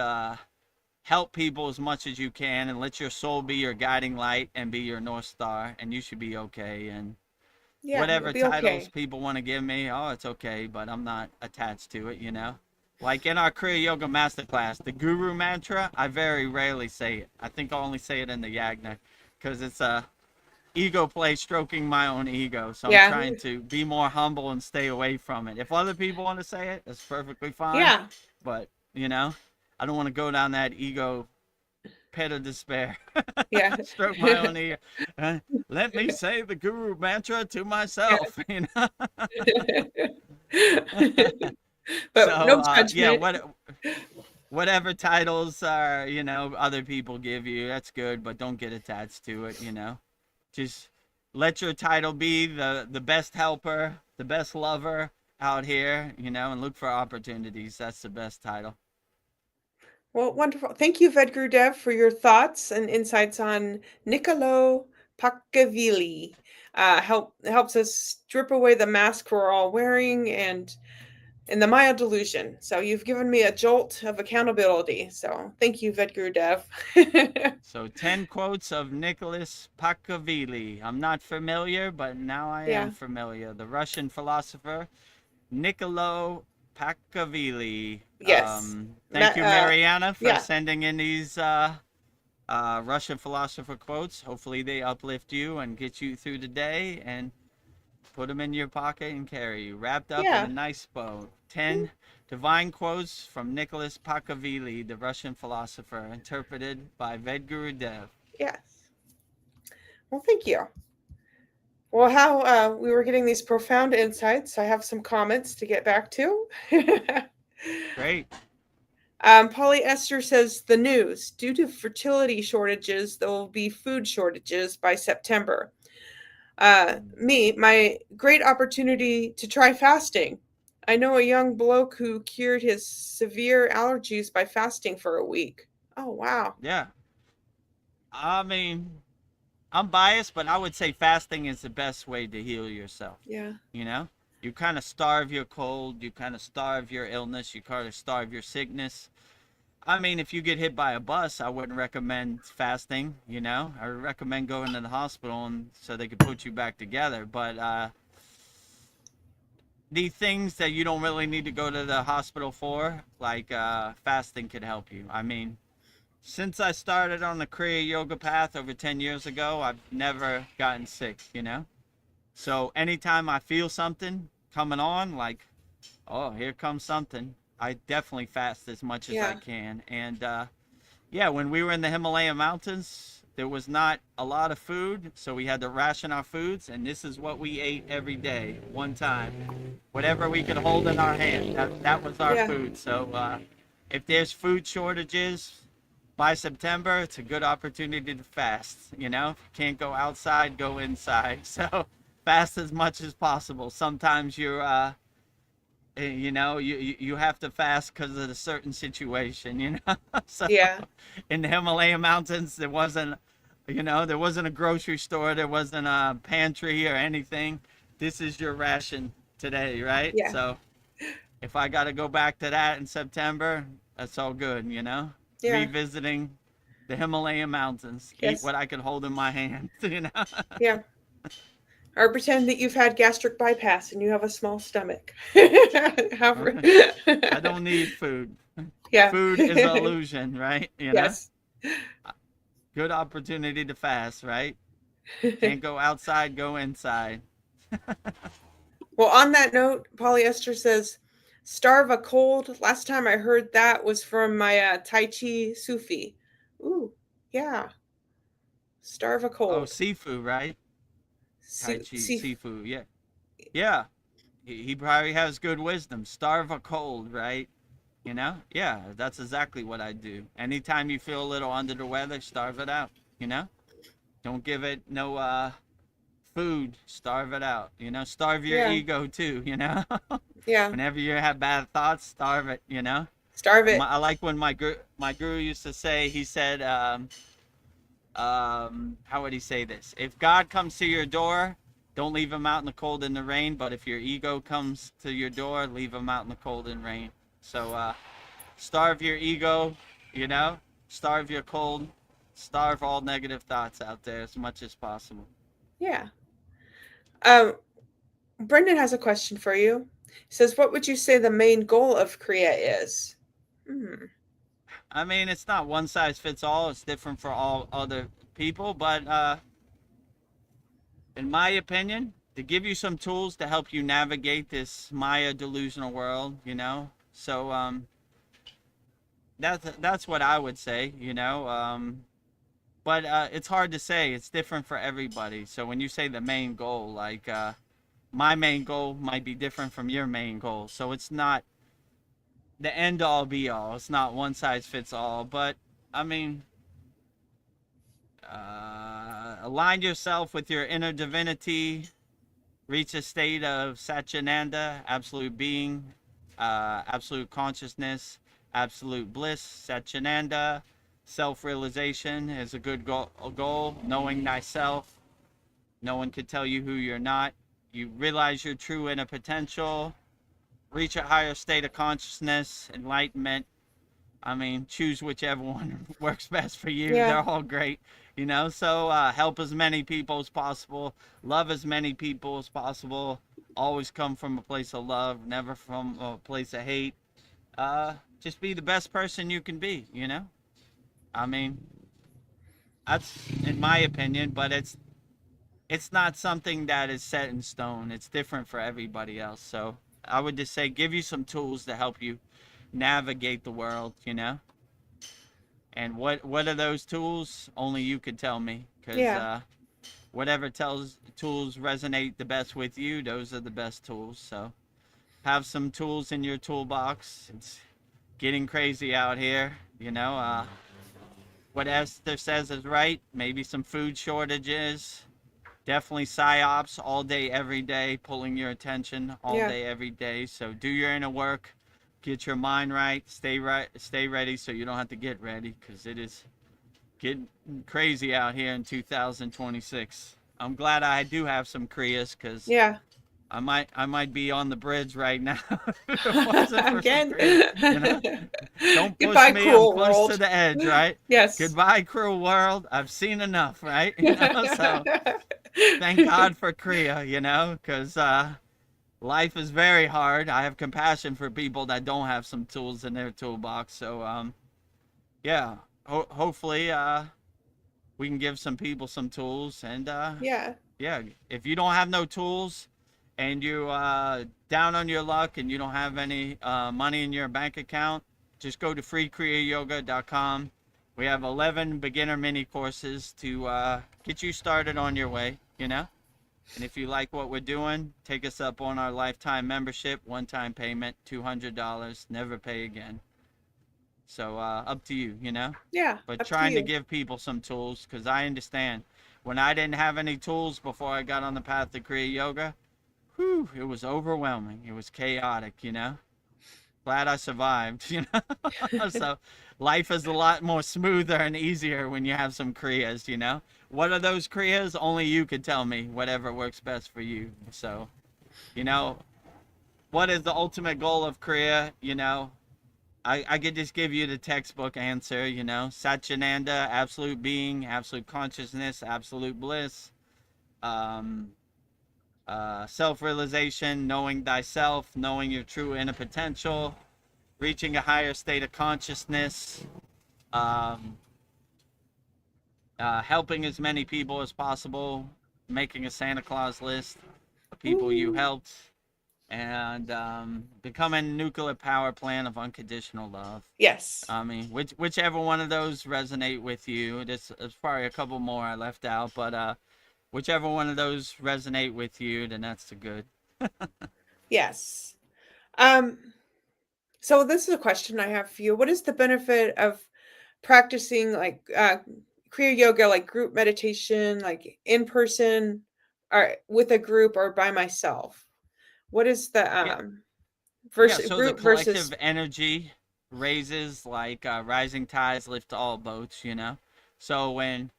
help people as much as you can, and let your soul be your guiding light and be your North Star, and you should be okay. And whatever titles people want to give me, it's okay, but I'm not attached to it, Like in our Kriya Yoga Masterclass, the Guru Mantra, I very rarely say it. I think I only say it in the Yagna, because it's a ego play, stroking my own ego. So I'm trying to be more humble and stay away from it. If other people want to say it, that's perfectly fine. Yeah. But, I don't want to go down that ego pit of despair. Yeah. Stroke my own ego. Let me say the Guru Mantra to myself, But so, no judgment. Whatever titles are, other people give you, that's good, but don't get attached to it, Just let your title be the best helper, the best lover out here, and look for opportunities. That's the best title. Well, wonderful. Thank you, Vedagurudev, for your thoughts and insights on Niccolo Paccavili. Helps us strip away the mask we're all wearing and the Maya delusion. So you've given me a jolt of accountability. So thank you, Vedagurudev. So 10 quotes of Nicholas Paccavili. I'm not familiar, but now I am familiar. The Russian philosopher Niccolo Pakavili. Yes. Thank you, Mariana, for yeah. sending in these Russian philosopher quotes. Hopefully they uplift you and get you through the day and put them in your pocket and carry you. Wrapped up in Yeah. a nice bow. 10 divine quotes from Nicholas Pakavili, the Russian philosopher, interpreted by Vedagurudev. Yes. Well, thank you. Well, how we were getting these profound insights, I have some comments to get back to. Great. Polyester says the news: due to fertility shortages, there will be food shortages by September. My great opportunity to try fasting. I know a young bloke who cured his severe allergies by fasting for a week. Oh, wow. Yeah. I mean, I'm biased, but I would say fasting is the best way to heal yourself. Yeah. You know, you kind of starve your cold, you kind of starve your illness, you kind of starve your sickness. I mean, if you get hit by a bus, I wouldn't recommend fasting. You know, I would recommend going to the hospital and so they could put you back together. But the things that you don't really need to go to the hospital for, like fasting, could help you. I mean, since I started on the Kriya yoga path over 10 years ago, I've never gotten sick, you know? So anytime I feel something coming on, like, oh, here comes something, I definitely fast as much as I can. And yeah, when we were in the Himalayan mountains, there was not a lot of food, so we had to ration our foods, and this is what we ate every day, one time. Whatever we could hold in our hand, that was our food. So if there's food shortages, by September, it's a good opportunity to fast. You know, if you can't go outside, go inside. So fast as much as possible. Sometimes you're, you know, you have to fast because of a certain situation, you know. So in the Himalayan mountains, there wasn't, you know, there wasn't a grocery store, there wasn't a pantry or anything. This is your ration today, right? Yeah. So if I got to go back to that in September, that's all good, you know. Revisiting the Himalayan mountains, eat what I could hold in my hand, you know. Yeah. Or pretend that you've had gastric bypass and you have a small stomach. I don't need food. Yeah. Food is an illusion, right? You know? Yes. Good opportunity to fast, right? Can't go outside, go inside. Well, on that note, Polyester says, starve a cold. Last time I heard that was from my Tai Chi Sufi. Ooh, yeah. Starve a cold. Oh, Sifu, right? Tai Chi, Sifu, yeah. Yeah. He probably has good wisdom. Starve a cold, right? You know? Yeah, that's exactly what I do. Anytime you feel a little under the weather, starve it out, you know? Don't give it no food, starve it out, you know. Starve your ego too, you know. Whenever you have bad thoughts, starve it, you know. Starve it. I like when my guru used to say, he said how would he say this? If God comes to your door, don't leave him out in the cold and the rain, but if your ego comes to your door, leave him out in the cold and rain. So starve your ego, you know, starve your cold, starve all negative thoughts out there as much as possible. Yeah. Brendan has a question for you. He says, what would you say the main goal of Kriya is? I mean, it's not one size fits all. It's different for all other people. But in my opinion, to give you some tools to help you navigate this Maya delusional world, you know. So that's what I would say, you know. But it's hard to say. It's different for everybody. So when you say the main goal, like my main goal might be different from your main goal. So it's not the end all be all. It's not one size fits all. But I mean, align yourself with your inner divinity, reach a state of Satchitananda, absolute being, absolute consciousness, absolute bliss. Satchitananda, self-realization is a good goal. Knowing thyself. No one can tell you who you're not. You realize your true inner potential. Reach a higher state of consciousness, enlightenment. I mean, choose whichever one works best for you. They're all great, you know. So help as many people as possible. Love as many people as possible. always come from a place of love, never from a place of hate. Just be the best person you can be, you know? I mean, that's in my opinion, but it's not something that is set in stone. It's different for everybody else. So I would just say give you some tools to help you navigate the world, you know? And what are those tools? Only you could tell me, because Yeah. whatever tools resonate the best with you, those are the best tools. So have some tools in your toolbox. It's getting crazy out here, you know. What Esther says is right. Maybe some food shortages. Definitely psyops all day, every day, pulling your attention all Yeah. day, every day. So do your inner work, get your mind right, stay ready, so you don't have to get ready, because it is getting crazy out here in 2026. I'm glad I do have some Kriyas, because Yeah. I might be on the bridge right now if it wasn't for some Again. Kriyas, you know. Don't push Goodbye, me, I'm cruel close world. to the edge, right? Yes. Goodbye, cruel world. I've seen enough, right? You know, so thank God for Kriya, you know, because life is very hard. I have compassion for people that don't have some tools in their toolbox. So, yeah, hopefully we can give some people some tools. And Yeah. yeah, if you don't have no tools and you down on your luck and you don't have any money in your bank account, just go to kriyayogashop.com. We have 11 beginner mini courses to get you started on your way, you know. And if you like what we're doing, take us up on our lifetime membership, one-time payment, $200, never pay again. So up to you, you know. Yeah. But Up to trying to you. give people some tools, because I understand when I didn't have any tools before I got on the path to Kriya Yoga, whew, it was overwhelming. It was chaotic, you know. Glad I survived, you know. So life is a lot more smoother and easier when you have some Kriyas, you know. What are those Kriyas? Only you could tell me, whatever works best for you. So, you know, what is the ultimate goal of Kriya? You know, I could just give you the textbook answer, you know. Satchinanda, absolute being, absolute consciousness, absolute bliss. Um, Self-realization, knowing thyself, knowing your true inner potential, reaching a higher state of consciousness, um, helping as many people as possible, making a Santa Claus list of people you Ooh. helped, and becoming a nuclear power plant of unconditional love. Yes. I mean, whichever one of those resonate with you. There's probably a couple more I left out, but whichever one of those resonate with you, then that's the good. Yes. Um, so this is a question I have for you. What is the benefit of practicing like Kriya yoga, like group meditation, like in person or with a group or by myself? What is the Yeah, yeah. versus So the group versus collective energy raises, like rising tides lift all boats. You know. So when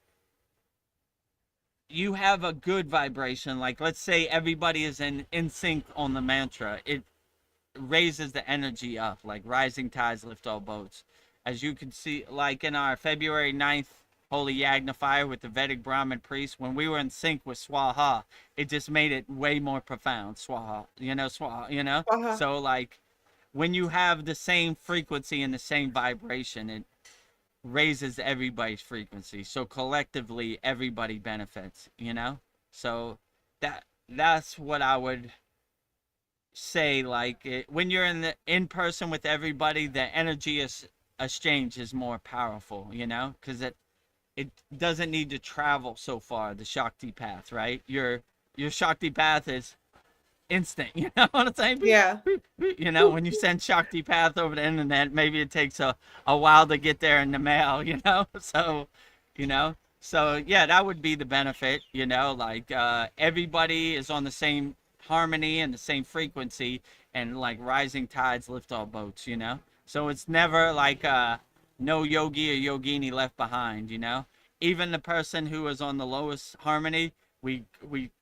you have a good vibration, like let's say everybody is in sync on the mantra, it raises the energy up, like rising tides lift all boats. As you can see, like in our February 9th Holy Yagna fire with the Vedic Brahmin priest, when we were in sync with Swaha, it just made it way more profound. Swaha, you know, Swaha, you know? uh So, like, when you have the same frequency and the same vibration, it raises everybody's frequency. So collectively, everybody benefits, you know? So that's what I would say. Like when you're in person with everybody, the energy is exchange is more powerful, you know, because it doesn't need to travel so far, the Shakti path, right? Your Shakti path is instant, you know what I'm saying? yeah. You know, when you send Shakti path over the internet, maybe it takes a while to get there in the mail, you know. So you know, so yeah, that would be the benefit, you know, like everybody is on the same harmony and the same frequency, and like rising tides lift all boats, you know. So it's never like no yogi or yogini left behind, you know. Even the person who is on the lowest harmony, we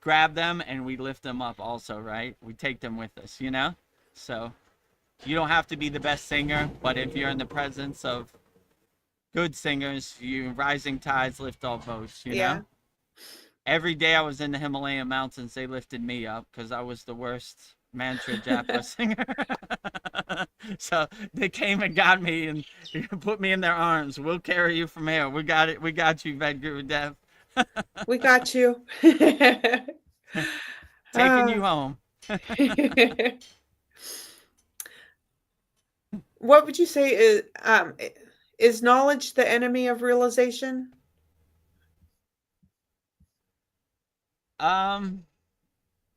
grab them and we lift them up also, right? We take them with us, you know. So you don't have to be the best singer, but if you're in the presence of good singers, you rising tides lift all boats, you Yeah. know. every day I was in the Himalayan mountains, they lifted me up because I was the worst mantra japa singer. So they came and got me and put me in their arms. We'll carry you from here. We got it. We got you, Vedagurudev. We got you. Taking Ah. you home. What would you say is knowledge the enemy of realization? Um,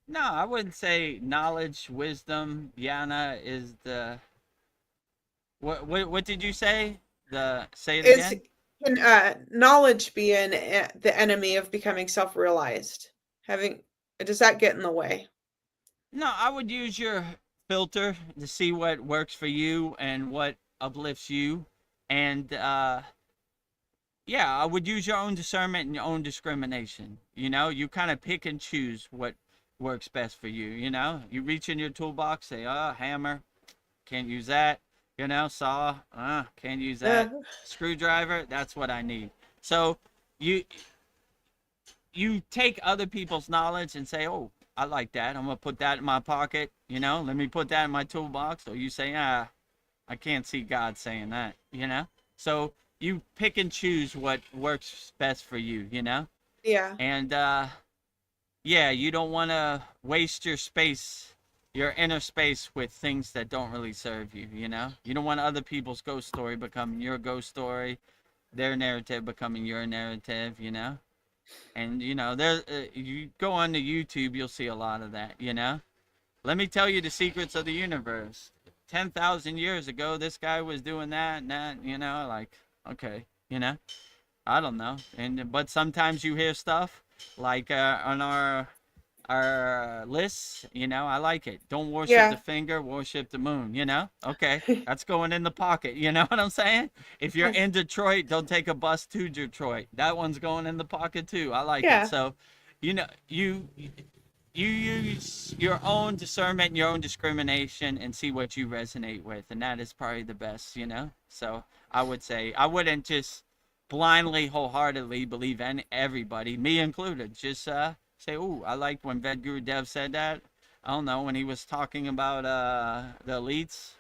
no, I wouldn't say knowledge, wisdom, jnana is the what did you say? Say it Is again? can knowledge be the enemy of becoming self-realized? Having Does that get in the way? No, I would use your filter to see what works for you and what uplifts you. And yeah, I would use your own discernment and your own discrimination. You know, you kind of pick and choose what works best for you. You know, you reach in your toolbox, say, oh, hammer, can't use that. You know, saw, can't use that. Uh, Screwdriver, that's what I need. So you you take other people's knowledge and say, oh, I like that. I'm gonna put that in my pocket. You know, let me put that in my toolbox. Or you say, I can't see God saying that. You know, so you pick and choose what works best for you. You know, yeah. and yeah, you don't want to waste your space, your inner space, with things that don't really serve you. You know, you don't want other people's ghost story becoming your ghost story, their narrative becoming your narrative. You know. And you know, there you go on to YouTube, you'll see a lot of that. You know, let me tell you the secrets of the universe. 10,000 years ago, this guy was doing that and that. You know, like, okay, you know, I don't know. And but sometimes you hear stuff like on our lists. You know, I like it. Don't worship the Yeah. finger, worship the moon. You know, okay, that's going in the pocket. You know what I'm saying? If you're in Detroit, don't take a bus to Detroit. That one's going in the pocket too. I like it. Yeah. So, you know, you use your own discernment and your own discrimination and see what you resonate with, and that is probably the best. You know, so I would say I wouldn't just blindly, wholeheartedly believe in everybody, me included. Just say, "Ooh, I liked when Vedagurudev said that." I don't know, when he was talking about the elites.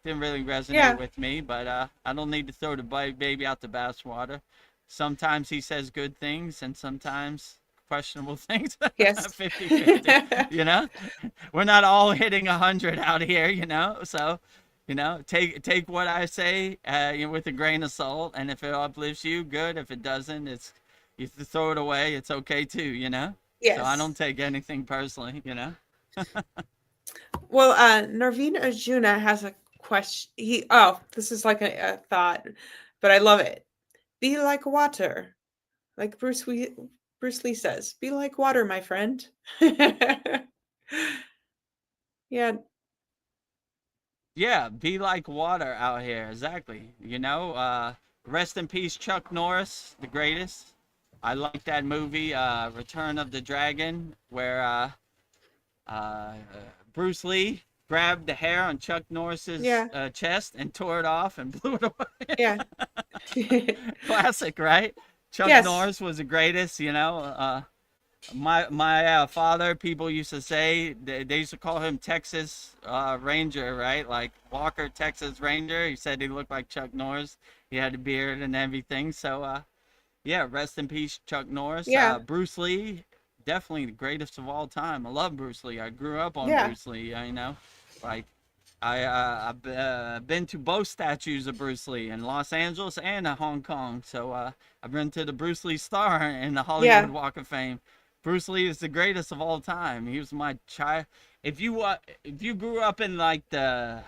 Didn't really resonate Yeah. with me, but I don't need to throw the baby out the bathwater. Sometimes he says good things, and sometimes questionable things. Yes. 50-50. You know, we're not all hitting 100 out here. You know, so you know, take what I say you know, with a grain of salt, and if it uplifts you, good. If it doesn't, it's you throw it away. It's okay too. You know. So I don't Yes. take anything personally. You know. Well, Narveen Arjuna has a question. This is like a thought, but I love it. Be like water, like Bruce Lee says. Be like water, my friend. Yeah. Yeah, be like water out here. Exactly. You know, rest in peace, Chuck Norris, the greatest. I like that movie, Return of the Dragon, where uh, Bruce Lee grabbed the hair on Chuck Norris's Yeah. chest and tore it off and blew it away. Yeah. Classic, right? Chuck Yes. Norris was the greatest. You know, my father, people used to say they used to call him Texas Ranger, right? Like Walker Texas Ranger. He said he looked like Chuck Norris. He had a beard and everything. So yeah, rest in peace, Chuck Norris. Yeah. Bruce Lee, definitely the greatest of all time. I love Bruce Lee. I grew up on Yeah. Bruce Lee. You know, like I've been to both statues of Bruce Lee in Los Angeles and in Hong Kong. So I've been to the Bruce Lee Star in the Hollywood Yeah. Walk of Fame. Bruce Lee is the greatest of all time. He was my child. If you grew up in like the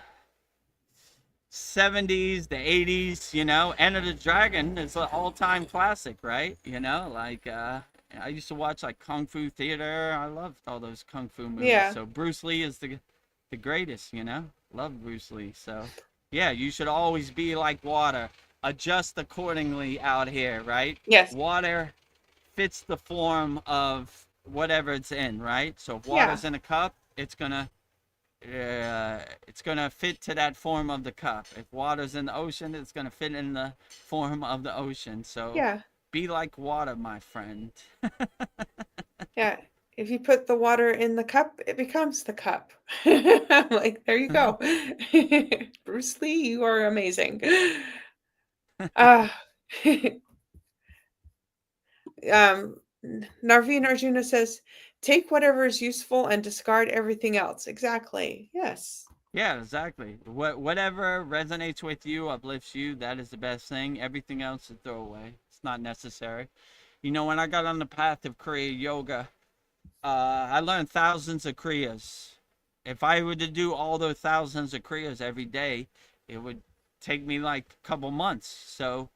70s, the 80s, you know, Enter the Dragon is an all-time classic, right? You know, like I used to watch like Kung Fu theater. I loved all those Kung Fu movies. Yeah. So Bruce Lee is the greatest, you know? Love Bruce Lee. So yeah, you should always be like water. Adjust accordingly out here, right? Yes. Water fits the form of whatever it's in, right? So if Yeah. water's in a cup, it's gonna fit to that form of the cup. If water's in the ocean, it's gonna fit in the form of the ocean. So Yeah. be like water, my friend. Yeah. If you put the water in the cup, it becomes the cup. I'm like, there you go. Bruce Lee, you are amazing. Uh, Narveen Arjuna says, take whatever is useful and discard everything else. Exactly. Yes. Yeah, exactly. Whatever resonates with you, uplifts you, that is the best thing. Everything else is throwaway. It's not necessary. You know, when I got on the path of Kriya yoga, I learned thousands of Kriyas. If I were to do all those thousands of Kriyas every day, it would take me like a couple months. So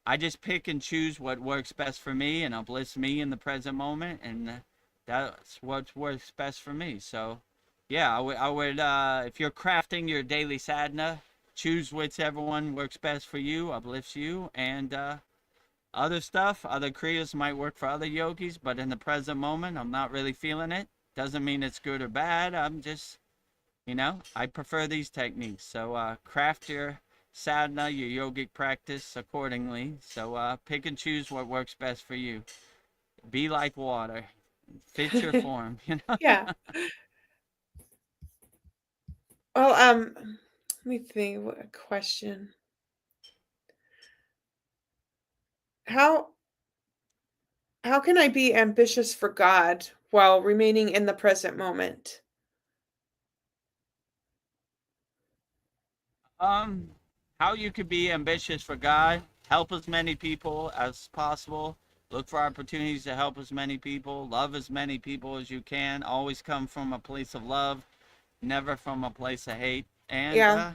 I just pick and choose what works best for me and uplifts me in the present moment, and that's what works best for me. So, yeah, I would, if you're crafting your daily sadhana, choose whichever one works best for you, uplifts you, and other stuff, other kriyas might work for other yogis, but in the present moment, I'm not really feeling it. Doesn't mean it's good or bad. I'm just, I prefer these techniques. So craft your sadhana, your yogic practice accordingly. So pick and choose what works best for you. Be like water. Fit your form, Yeah. Well, let me think. What a question. How how can I be ambitious for God while remaining in the present moment? Um, how you could be ambitious for God, help as many people as possible, look for opportunities to help as many people, love as many people as you can, always come from a place of love, never from a place of hate. And Yeah.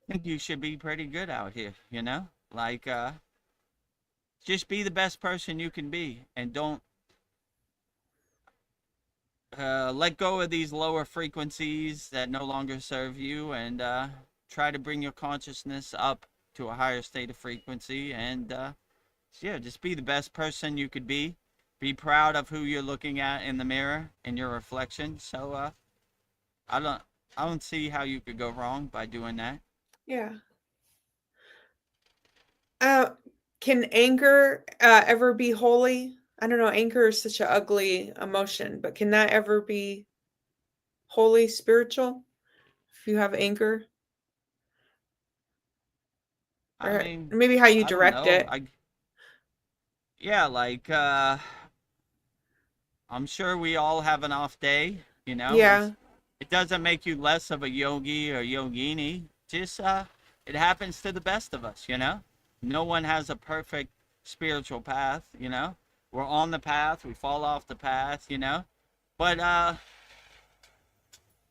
I think you should be pretty good out here, Like just be the best person you can be, and don't let go of these lower frequencies that no longer serve you, and try to bring your consciousness up to a higher state of frequency, and yeah, just be the best person you could be proud of who you're looking at in the mirror in your reflection. So i don't I don't see how you could go wrong by doing that. Yeah. Uh, can anger ever be holy? I don't know. Anger is such an ugly emotion, but can that ever be holy, spiritual? If you have anger, I or mean, maybe how you I don't direct know. it. Yeah, like I'm sure we all have an off day, Yeah. it doesn't make you less of a yogi or yogini. Just it happens to the best of us. No one has a perfect spiritual path. We're on the path, we fall off the path. But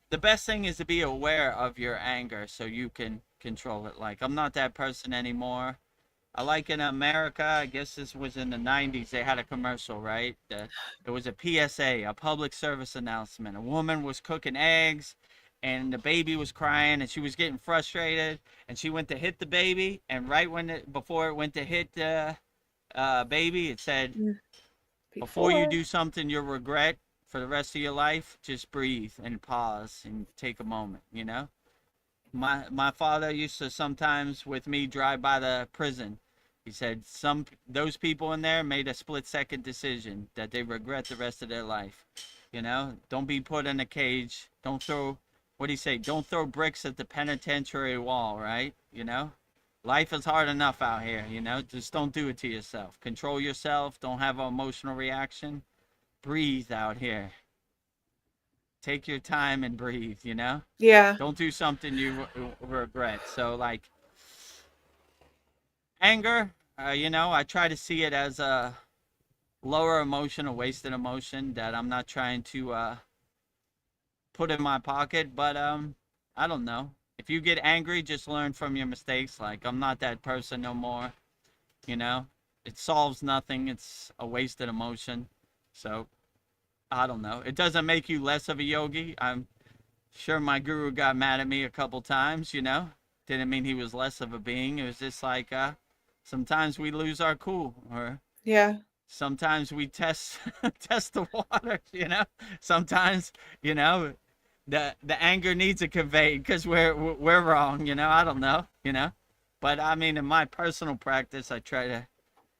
the best thing is to be aware of your anger so you can control it. Like, I'm not that person anymore. I like in America, I guess this was in the 90s, they had a commercial, right? It was a PSA, a public service announcement. A woman was cooking eggs and the baby was crying and she was getting frustrated and she went to hit the baby, and right before it went to hit the baby, it said, Mm, before you before. do something you'll regret for the rest of your life, just breathe and pause and take a moment. My father used to sometimes with me drive by the prison. He said those people in there made a split-second decision that they regret the rest of their life. Don't be put in a cage. Don't throw, what do you say? Don't throw bricks at the penitentiary wall, right? Life is hard enough out here. Just don't do it to yourself. Control yourself. Don't have an emotional reaction. Breathe out here. Take your time and breathe. Yeah. Don't do something you regret. So, like, anger, I try to see it as a lower emotion, a wasted emotion that I'm not trying to put in my pocket. But I don't know. If you get angry, just learn from your mistakes. Like, I'm not that person no more. You know, it solves nothing. It's a wasted emotion. So I don't know. It doesn't make you less of a yogi. I'm sure my guru got mad at me a couple times. Didn't mean he was less of a being. It was just like sometimes we lose our cool, or Yeah. sometimes we test test the water. Sometimes, you know, the anger needs to convey because we're wrong. I don't know. But I mean, in my personal practice, I try to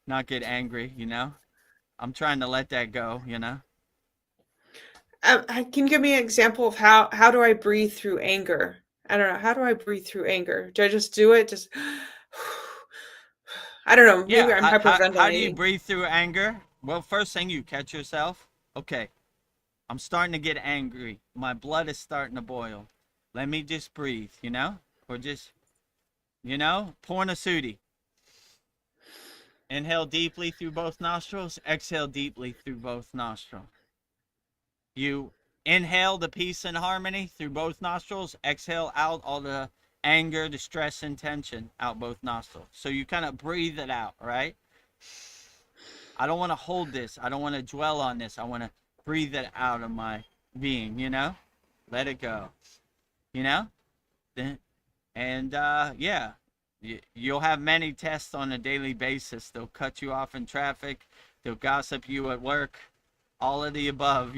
not get angry. I'm trying to let that go. Can you give me an example of how do I breathe through anger? I don't know. How do I breathe through anger? Do I just do it? Just I don't know. Maybe Yeah. I'm How do you hyperventilating. breathe through anger? Well, first thing, you catch yourself. Okay, I'm starting to get angry. My blood is starting to boil. Let me just breathe, or just, pouring a sooty. Inhale deeply through both nostrils. Exhale deeply through both nostrils. You inhale the peace and harmony through both nostrils. Exhale out all the anger, the stress, and tension out both nostrils. So you kind of breathe it out, right? I don't want to hold this. I don't want to dwell on this. I want to breathe it out of my being, Let it go, you know? And yeah, you'll have many tests on a daily basis. They'll cut you off in traffic. They'll gossip you at work. All of the above,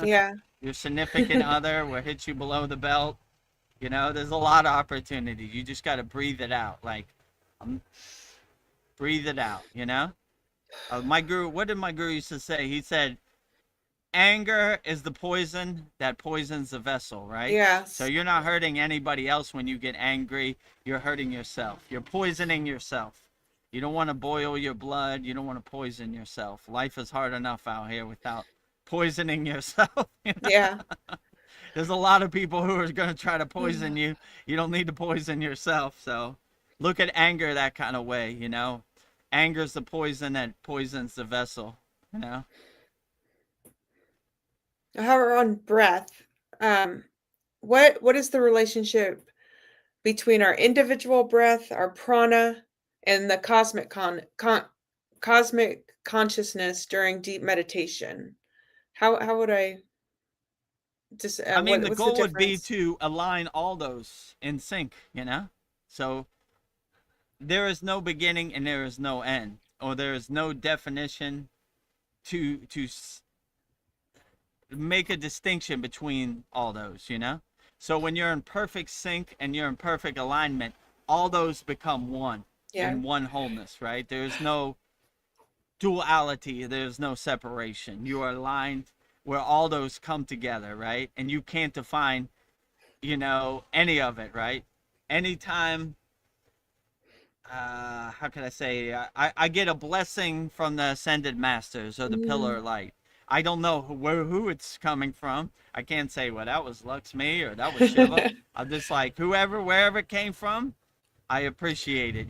Yeah. Your significant other will hit you below the belt. There's a lot of opportunity. You just got to breathe it out. Like, breathe it out, my guru, what did my guru used to say? He said, anger is the poison that poisons the vessel, right? So Yes. you're not hurting anybody else when you get angry. You're hurting yourself. You're poisoning yourself. You don't want to boil your blood. You don't want to poison yourself. Life is hard enough out here without poisoning yourself. Yeah. There's a lot of people who are going to try to poison you. You don't need to poison yourself. So look at anger that kind of way, Anger is the poison that poisons the vessel, How we're on breath. Um, what is the relationship between our individual breath, our prana, and the cosmic consciousness during deep meditation? How would I just I mean, the what's the goal would be difference? to align all those in sync, So there is no beginning and there is no end, or there is no definition to make a distinction between all those, So when you're in perfect sync and you're in perfect alignment, all those become one Yeah. in one wholeness, right? There's no duality, there's no separation. You are aligned where all those come together, right? And you can't define, any of it, right? Anytime, how can I say, I get a blessing from the ascended masters or the pillar Mm, of light. I don't know who it's coming from. I can't say, well, that was Lakshmi or that was Shiva. I'm just like, wherever it came from, I appreciate it,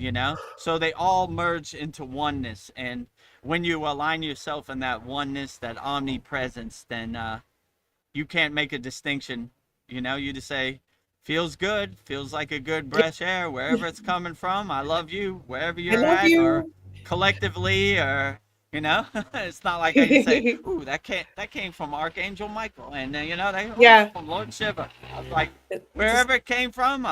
So they all merge into oneness. And when you align yourself in that oneness, that omnipresence, then you can't make a distinction. You just say, feels good, feels like a good yeah. breath air, wherever it's coming from. I love you, wherever I you're love at, or you. collectively, or, it's not like I can say, ooh, that came from Archangel Michael. And, they, Yeah. from Lord Shiva. I was like, It's just wherever it came from,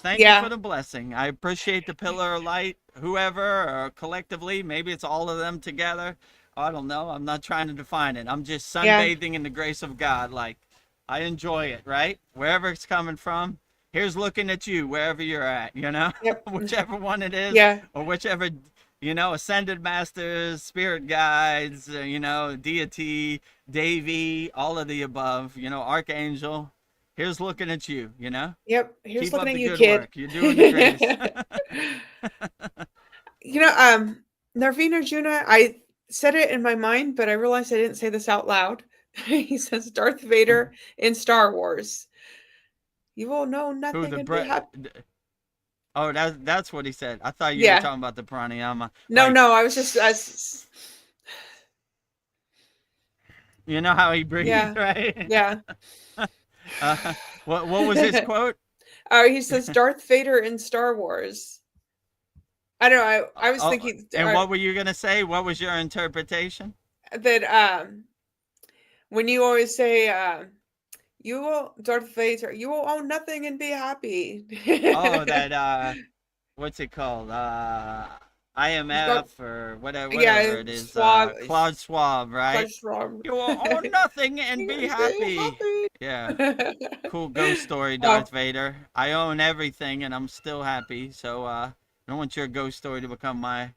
thank you for yeah. the blessing. I appreciate the pillar of light, whoever, or collectively. Maybe it's all of them together. I don't know. I'm not trying to define it. I'm just Yeah. sunbathing in the grace of God. Like, I enjoy it, right? Wherever it's coming from. Here's looking at you, wherever you're at, Yep. whichever one it is, Yeah. or whichever, ascended masters, spirit guides, deity, Davy, all of the above, archangel. Here's looking at you, Yep. Here's Keep looking up at the you, good kid. work. You're doing the greatest. You know, Narveen Arjuna, I said it in my mind, but I realized I didn't say this out loud. He says Darth Vader in Star Wars. You will know Who nothing the and be happy. Oh, that's what he said. I thought you were Yeah. talking about the pranayama. No, Like, no, I was just you know how he breathed, yeah. right? Yeah. uh, what was his quote? He says Darth Vader in Star Wars. I don't know. I was Oh, thinking and what were you gonna say? What was your interpretation? that when you always say you will Darth Vader, you will own nothing and be happy. Oh, that what's it called? But IMF or yeah, whatever it is. Schwab, Claude Schwab, right? Schwab. You will own nothing and You be gonna stay happy. Yeah. happy. Cool ghost story, Oh, Darth Vader. I own everything and I'm still happy. So I don't want your ghost story to become my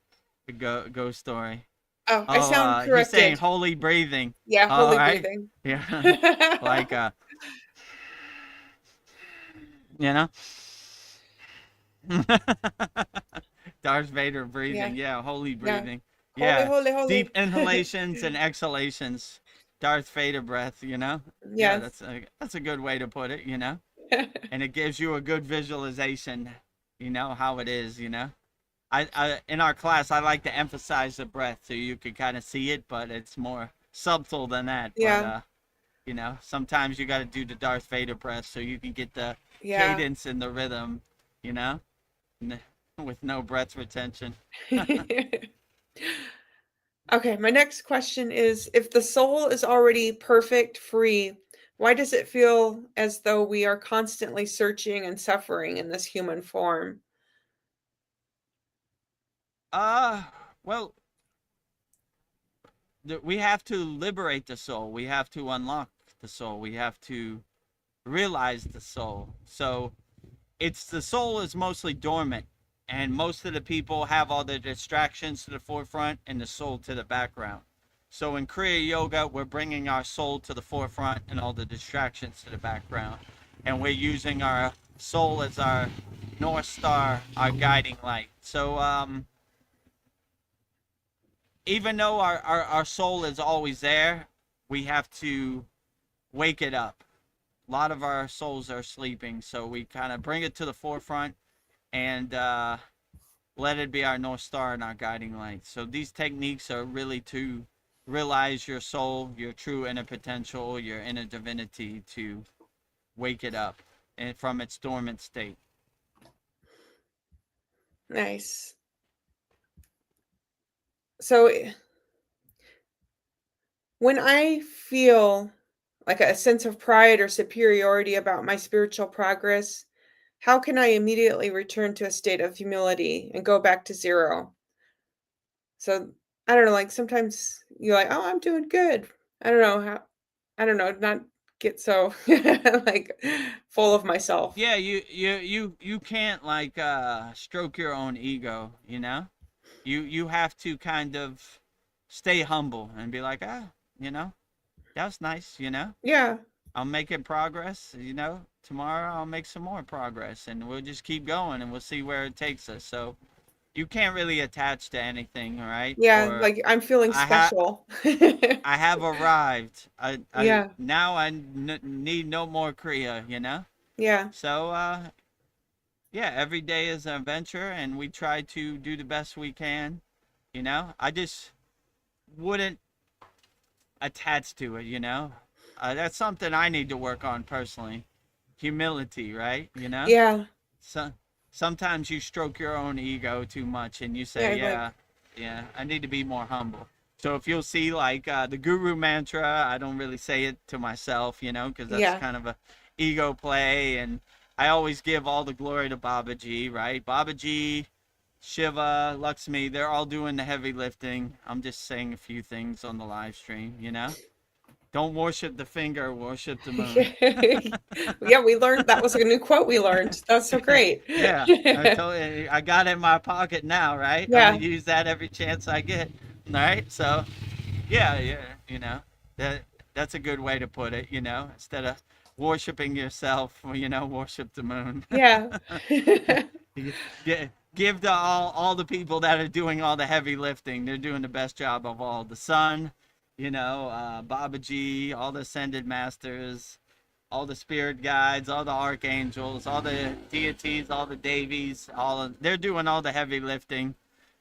ghost story. Oh, I sound He's saying corrected. holy breathing. Yeah, All holy right. breathing. Yeah. Like, you know, Darth Vader Yeah, breathing. Yeah. Holy yeah. breathing. Holy, Yeah. holy, Deep holy. inhalations and exhalations. Darth Vader breath, Yeah, Yes. that's a good way to put it, And it gives you a good visualization, how it is. I in our class I like to emphasize the breath so you can kind of see it, but it's more subtle than that. But Yeah, sometimes you got to do the Darth Vader breath so you can get the yeah. cadence and the rhythm, you know, N- with no breath retention. Okay, my next question is, if the soul is already perfect, free, why does it feel as though we are constantly searching and suffering in this human form? Uh, well, we have to liberate the soul. We have to unlock the soul. We have to realize the soul. So it's the soul is mostly dormant, and most of the people have all the distractions to the forefront and the soul to the background. So in Kriya Yoga, we're bringing our soul to the forefront and all the distractions to the background, and we're using our soul as our north star, our guiding light. So even though our soul is always there, we have to wake it up. A lot of our souls are sleeping, so we kind of bring it to the forefront and let it be our north star and our guiding light. So these techniques are really to realize your soul, your true inner potential, your inner divinity, to wake it up and from its dormant state. Nice. So when I feel like a sense of pride or superiority about my spiritual progress, how can I immediately return to a state of humility and go back to zero? So I don't know, like sometimes you're like, oh, I'm doing good. I don't know how, I don't know, not get so like full of myself. Yeah, you can't like stroke your own ego, You have to kind of stay humble and be like, you know, that's nice. Yeah. I'm making progress. Tomorrow I'll make some more progress and we'll just keep going and we'll see where it takes us. So you can't really attach to anything, right? Yeah. Or Like I'm feeling I have special. I have arrived. I Yeah. now need no more Kriya. Yeah. So yeah, every day is an adventure and we try to do the best we can. I just wouldn't attach to it. That's something I need to work on personally. Humility, right? Yeah. So sometimes you stroke your own ego too much and you say, Yeah. Like, yeah, I need to be more humble. So if you'll see like the guru mantra, I don't really say it to myself, because that's yeah. kind of a ego play. And I always give all the glory to Babaji, right? Babaji, Shiva, Lakshmi, they're all doing the heavy lifting. I'm just saying a few things on the live stream. Don't worship the finger, worship the moon. Yeah, we learned that was a new quote we learned. That's so great. Yeah, I told you, I got it in my pocket now, right? I'm Yeah. gonna use that every chance I get. All right, so yeah, that that's a good way to put it. Instead of worshiping yourself, worship the moon. Yeah. Give to all the people that are doing all the heavy lifting. They're doing the best job of all. The sun, Babaji, all the ascended masters, all the spirit guides, all the archangels, all the deities, all the devis, they're doing all the heavy lifting.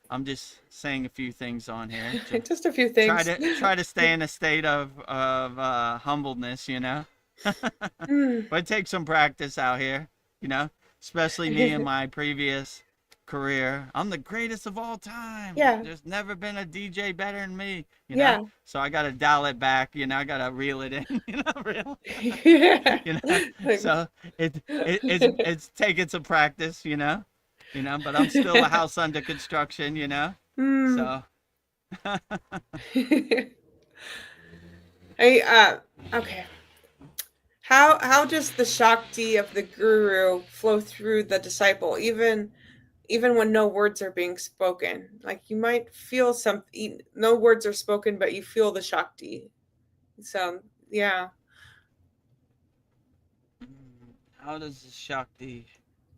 I'm just saying a few things on here to Just a few try things. to try to stay in a state of humbleness. Mm. But it takes some practice out here, you know, especially me in my previous career. I'm the greatest of all time. Yeah. There's never been a DJ better than me. Yeah. So I got to dial it back. I got to reel it in, reel. Yeah. you know. Like, So it's taking some practice. But I'm still a house under construction. mm. So I okay. How does the Shakti of the guru flow through the disciple, even when no words are being spoken. Like you might feel something, no words are spoken, but you feel the Shakti. So, yeah. How does the Shakti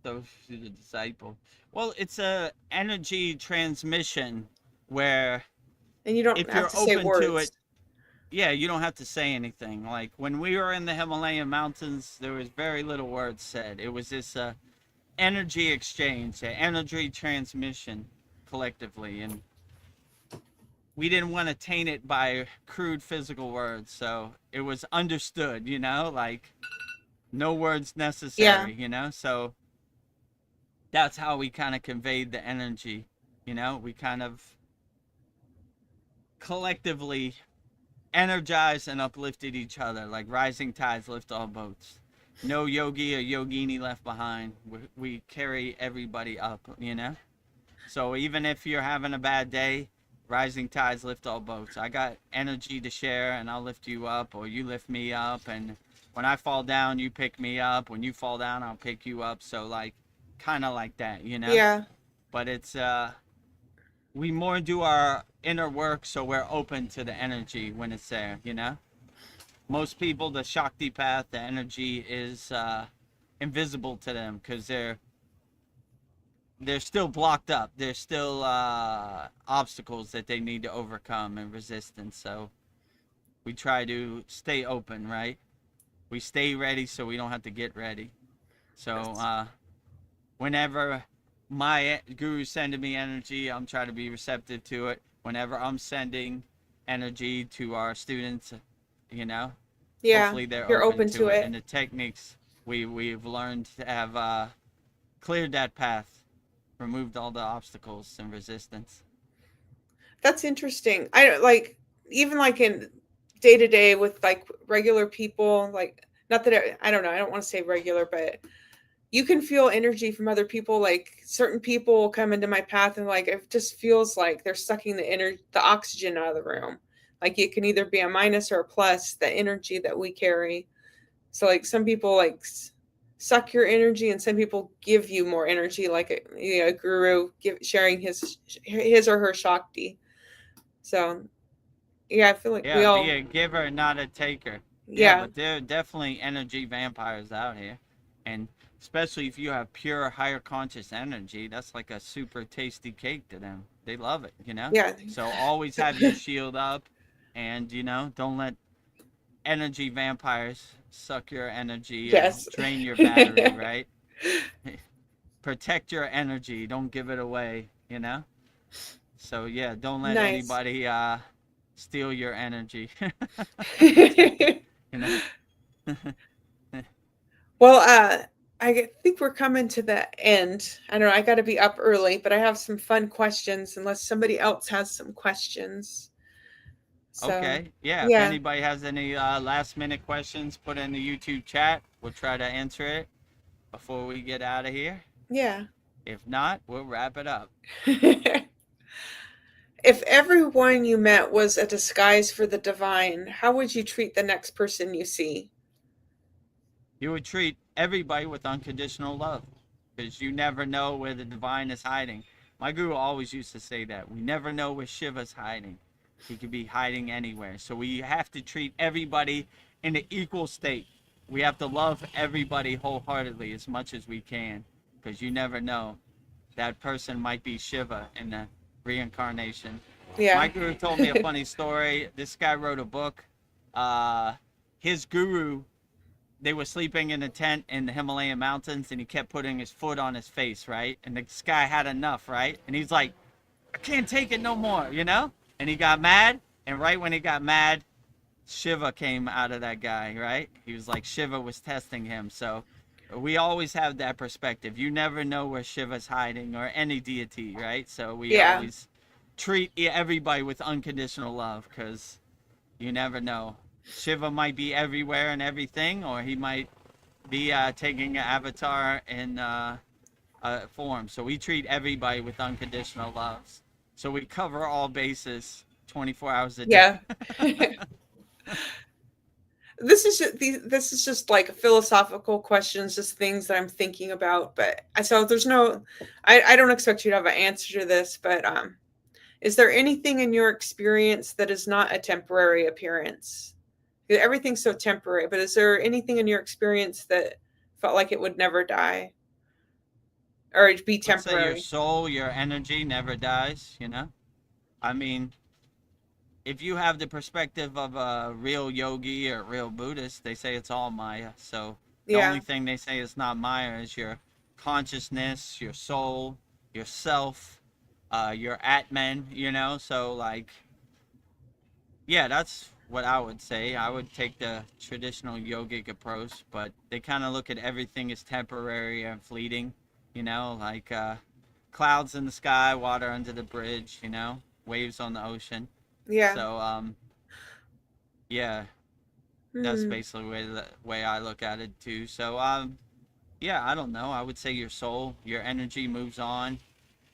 go through the disciple? Well, it's a energy transmission where And you don't if have you're to say open to words. it, yeah, you don't have to say anything. Like when we were in the Himalayan mountains, there was very little words said. It was this energy exchange, energy transmission collectively, and we didn't want to taint it by crude physical words, so it was understood, like no words Yeah. necessary, so that's how we kind of conveyed the energy, we kind of collectively energized and uplifted each other like rising tides lift all boats. No yogi or yogini left behind. We carry everybody up, So even if you're having a bad day, rising tides lift all boats. I got energy to share, and I'll lift you up, or you lift me up. And when I fall down, you pick me up. When you fall down, I'll pick you up. So like, kind of like that, Yeah. But it's we more do our inner work, so we're open to the energy when it's there, Most people, the Shakti path, the energy is invisible to them because they're still blocked up. There's still obstacles that they need to overcome and resistance. So we try to stay open, right? We stay ready so we don't have to get ready. So whenever my guru's sending me energy, I'm trying to be receptive to it. Whenever I'm sending energy to our students, Yeah. hopefully they're You're open open to to it. it. And the techniques we've learned to have cleared that path, removed all the obstacles and resistance. That's interesting. I like, even like in day to day with like regular people, like not that I don't know, I don't want to say regular, but you can feel energy from other people. Like certain people will come into my path and like it just feels like they're sucking the oxygen out of the room. Like it can either be a minus or a plus, the energy that we carry. So like some people like suck your energy, and some people give you more energy, like a guru sharing his or her Shakti. So yeah, I feel like we Yeah, be all, a giver, not a taker. Yeah, yeah, but there are definitely energy vampires out here. And especially if you have pure higher conscious energy, that's like a super tasty cake to them. They love it, yeah. So always have your shield up, and, don't let energy vampires suck your energy or Yes. drain your battery, right? Protect your energy, don't give it away, So yeah, don't let Nice. anybody steal your energy. you know. Well, I think we're coming to the end. I don't know, I got to be up early, but I have some fun questions unless somebody else has some questions. So, Okay, yeah. If yeah, anybody has any last minute questions, put in the YouTube chat. We'll try to answer it before we get out of here. yeah. If not, we'll wrap it up. If everyone you met was a disguise for the divine, how would you treat the next person you see? You would treat everybody with unconditional love, because you never know where the divine is hiding. My guru always used to say that. We never know where Shiva's hiding. He could be hiding anywhere. So we have to treat everybody in an equal state. We have to love everybody wholeheartedly as much as we can, because you never know. That person might be Shiva in the reincarnation. Yeah. My guru told me a funny story. This guy wrote a book. His guru, they were sleeping in a tent in the Himalayan mountains, and he kept putting his foot on his face, right? And this guy had enough, right? And he's like, I can't take it no more, And he got mad, and right when he got mad, Shiva came out of that guy, right? He was like, Shiva was testing him. So we always have that perspective. You never know where Shiva's hiding, or any deity, right? So we Yeah. always treat everybody with unconditional love, because you never know. Shiva might be everywhere and everything, or he might be taking an avatar in form. So we treat everybody with unconditional love. So we cover all bases 24 hours a day. Yeah. this is just like philosophical questions, just things that I'm thinking about. But so there's no, I don't expect you to have an answer to this, but is there anything in your experience that is not a temporary appearance? Everything's so temporary, but is there anything in your experience that felt like it would never die or be Let's say your temporary? soul, your energy never dies, I mean, if you have the perspective of a real yogi or a real Buddhist, they say it's all Maya. So the Yeah, only thing they say is not Maya is your consciousness, your soul, your self, your Atman, So, like, yeah, that's what I would say. I would take the traditional yogic approach, but they kind of look at everything as temporary and fleeting, like clouds in the sky, water under the bridge, waves on the ocean. yeah. So, yeah, that's Hmm. basically the way I look at it too. So, yeah, I don't know. I would say your soul, your energy moves on.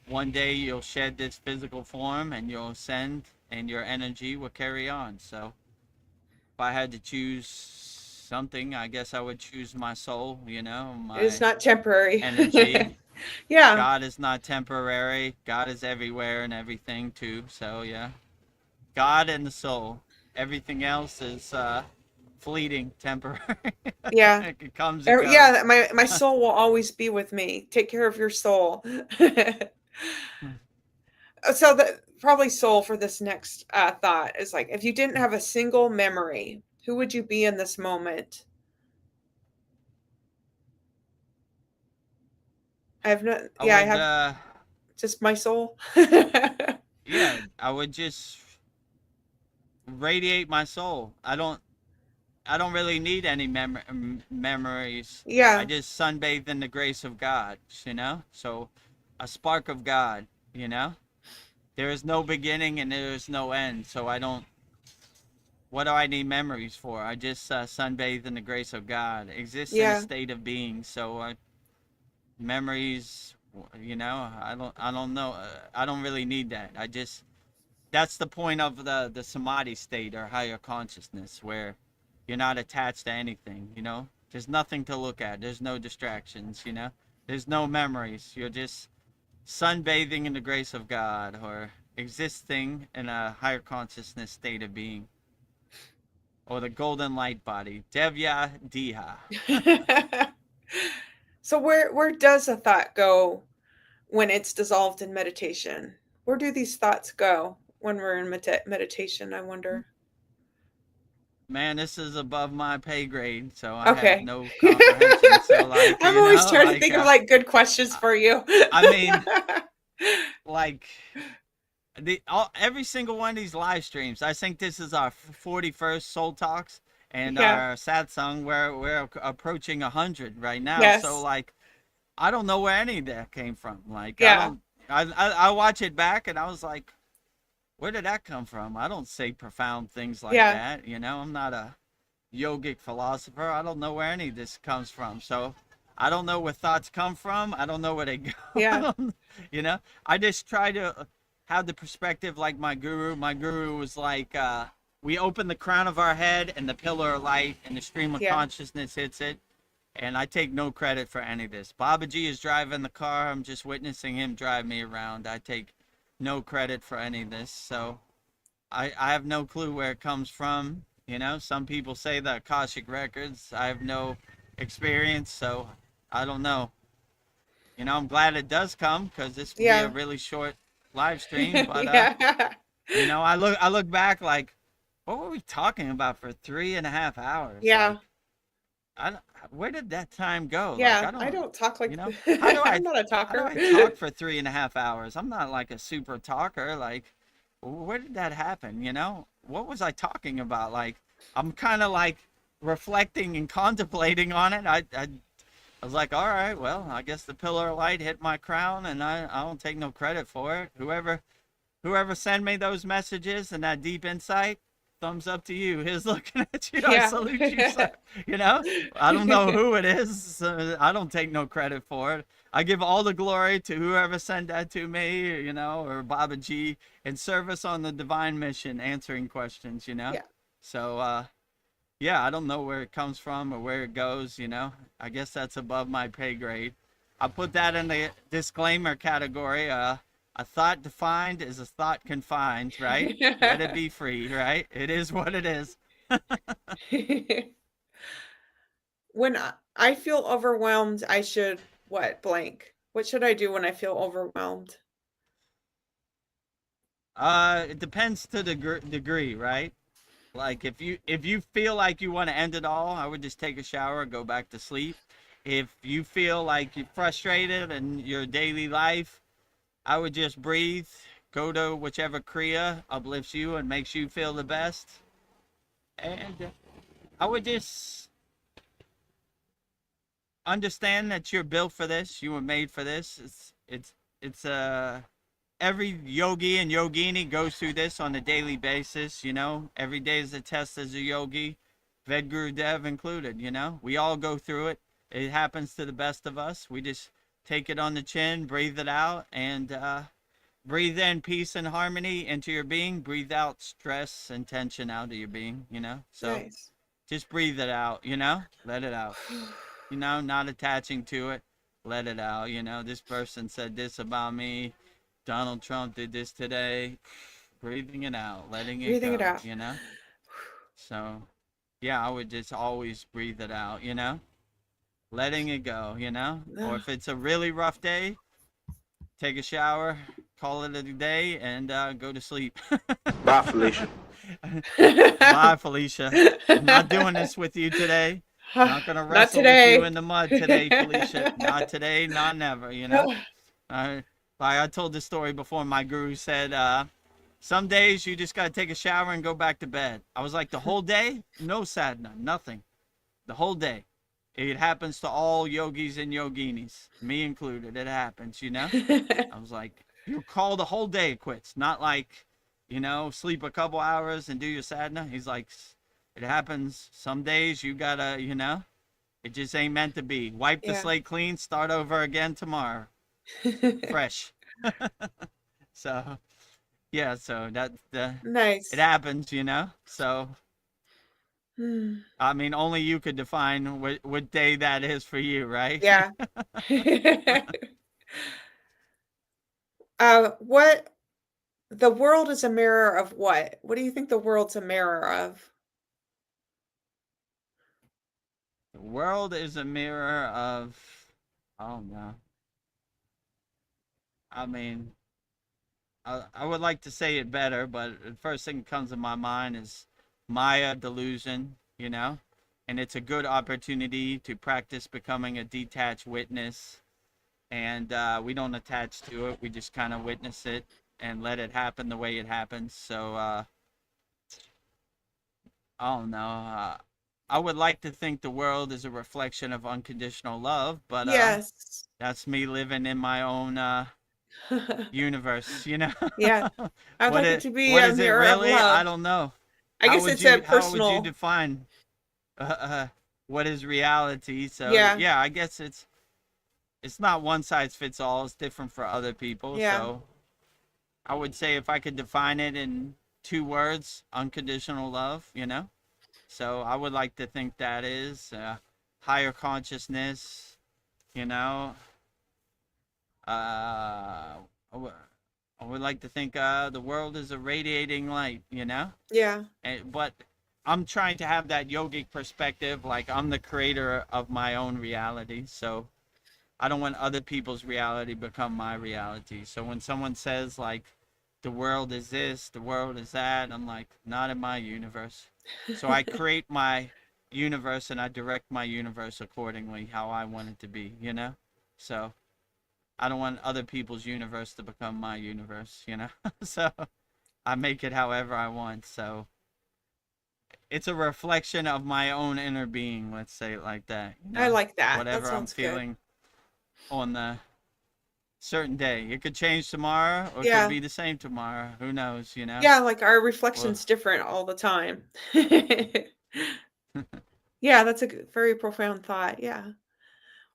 One day you'll shed this physical form and you'll ascend, and your energy will carry on. So, if I had to choose something, I guess I would choose my soul, It's my not temporary. energy. Yeah, God is not temporary. God is everywhere and everything too. So, yeah. God and the soul. Everything else is fleeting, temporary. yeah. It comes and Yeah, goes. my soul will always be with me. Take care of your soul. So the probably soul for this next thought is like, if you didn't have a single memory, who would you be in this moment? I have no, I yeah, I would, have just my soul. yeah, I would just radiate my soul. I don't really need any memories. I Yeah, just sunbathe in the grace of God, So, a spark of God, you know. There is no beginning and there is no end. So I don't. What do I need memories for? I just sunbathe in the grace of God. Exist in a yeah, state of being. So memories, I don't know. I don't really need that. That's the point of the samadhi state or higher consciousness, where you're not attached to anything. There's nothing to look at. There's no distractions. There's no memories. You're just sunbathing in the grace of God, or existing in a higher consciousness state of being, or the golden light body, Devya Diha. yeah. So where does a thought go when it's dissolved in meditation? Where do these thoughts go when we're in meditation, I wonder? Man, this is above my pay grade, so I have Okay. no comprehension. So, like, I'm always trying to think of like good questions I for you. I mean, like, every single one of these live streams. I think this is our 41st Soul Talks, and Yeah. our satsang. We're approaching 100 right now. So, Yes. like, I don't know where any of that came from. Like, I Yeah. don't. I watch it back, and I was like, where did that come from? I don't say profound things like Yeah. that. I'm not a yogic philosopher. I don't know where any of this comes from. So I don't know where thoughts come from. I don't know where they go. I Yeah. don't, I just try to have the perspective like my guru. My guru was like, we open the crown of our head and the pillar of light and the stream of Yeah. consciousness hits it. And I take no credit for any of this. Babaji is driving the car. I'm just witnessing him drive me around. I take no credit for any of this. So I have no clue where it comes from. Some people say the Akashic Records. I have no experience, so I don't know. I'm glad it does come, because this will be a Yeah. really short live stream. But Yeah. I look back like, what were we talking about for 3.5 hours? Yeah. Like, where did that time go? Like, Yeah. I I don't. don't talk like How do I I'm not a how do talker. I talk for 3.5 hours? I'm not like a super talker. Like, where did that happen? What was I talking about? Like, I'm kind of like reflecting and contemplating on it. I was like, all right, well, I guess the pillar of light hit my crown, and I don't take no credit for it. Whoever sent me those messages and that deep insight, thumbs up to you. Here's looking at you. I Yeah. salute you, sir. I don't know who it is. I don't take no credit for it. I give all the glory to whoever sent that to me, or Babaji, in service on the divine mission, answering questions, Yeah. So, yeah, I don't know where it comes from or where it goes, I guess that's above my pay grade. I'll put that in the disclaimer category. A thought defined is a thought confined, right? Let it be free, right? It is what it is. When I feel overwhelmed, I should what? Blank. What should I do when I feel overwhelmed? It depends to the degree, right? Like if you feel like you want to end it all, I would just take a shower, go back to sleep. If you feel like you're frustrated in your daily life, I would just breathe, go to whichever Kriya uplifts you and makes you feel the best. And I would just understand that you're built for this. You were made for this. It's every yogi and yogini goes through this on a daily basis. Every day is a test as a yogi, Vedagurudev included. We all go through it. It happens to the best of us. We just take it on the chin, breathe it out, and breathe in peace and harmony into your being. Breathe out stress and tension out of your being. So Nice. just breathe it out. Let it out. Not attaching to it. Let it out. This person said this about me. Donald Trump did this today. Breathing it out, letting it Breathing go, it out. So, yeah, I would just always breathe it out, letting it go, Or if it's a really rough day, take a shower, call it a day, and go to sleep. Bye, Felicia. Bye, Felicia. I'm not doing this with you today. Not gonna Not wrestle with you today. in the mud today, Felicia. Not today, not never, I told this story before. My guru said, some days you just got to take a shower and go back to bed. I was like, the whole day? No sadhana, nothing. The whole day. It happens to all yogis and yoginis, me included. It happens, I was like, you call the whole day quits, not like, sleep a couple hours and do your sadhana. He's like, it happens. Some days you gotta, it just ain't meant to be. Wipe the Yeah. slate clean, start over again tomorrow. Fresh. So yeah, so it Nice. happens, so Hmm. I mean, only you could define what day that is for you, right? Yeah. What the world is a mirror of what? What do you think the world's a mirror of? The world is a mirror of, oh no, I mean, I would like to say it better, but the first thing that comes to my mind is Maya delusion, and it's a good opportunity to practice becoming a detached witness. And we don't attach to it. We just kind of witness it and let it happen the way it happens. So, I don't know. I would like to think the world is a reflection of unconditional love, but Yes. that's me living in my own universe, Yeah. I'd What like it it to be what a is it mirror of really? I love. don't know. I guess it's a How would you personal. define uh, uh, what is reality? So Yeah. yeah, I guess it's not one size fits all. It's different for other people. Yeah. So I would say if I could define it in 2 words, unconditional love, So I would like to think that is higher consciousness, you know. I would like to think the world is a radiating light, Yeah. But I'm trying to have that yogic perspective, like I'm the creator of my own reality. So I don't want other people's reality become my reality. So when someone says like the world is this, the world is that, I'm like, not in my universe. So I create my universe and I direct my universe accordingly how I want it to be, So I don't want other people's universe to become my universe, So I make it however I want. So it's a reflection of my own inner being, let's say it like that. I like that. That Whatever I'm sounds good. feeling on the certain day. It could change tomorrow or it Yeah. could be the same tomorrow. Who knows, Yeah, like our Well, reflection's different all the time. Yeah, that's a very profound thought. Yeah.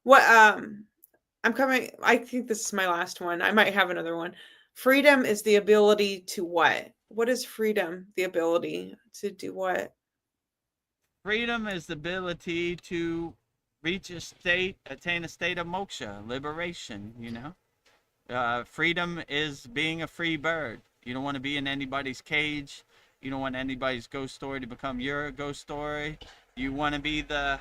What I think this is my last one. I might have another one. Freedom is the ability to what? What is freedom? The ability to do what? Freedom is the ability to attain a state of moksha, liberation, you know? Freedom is being a free bird. You don't want to be in anybody's cage. You don't want anybody's ghost story to become your ghost story. You want to be the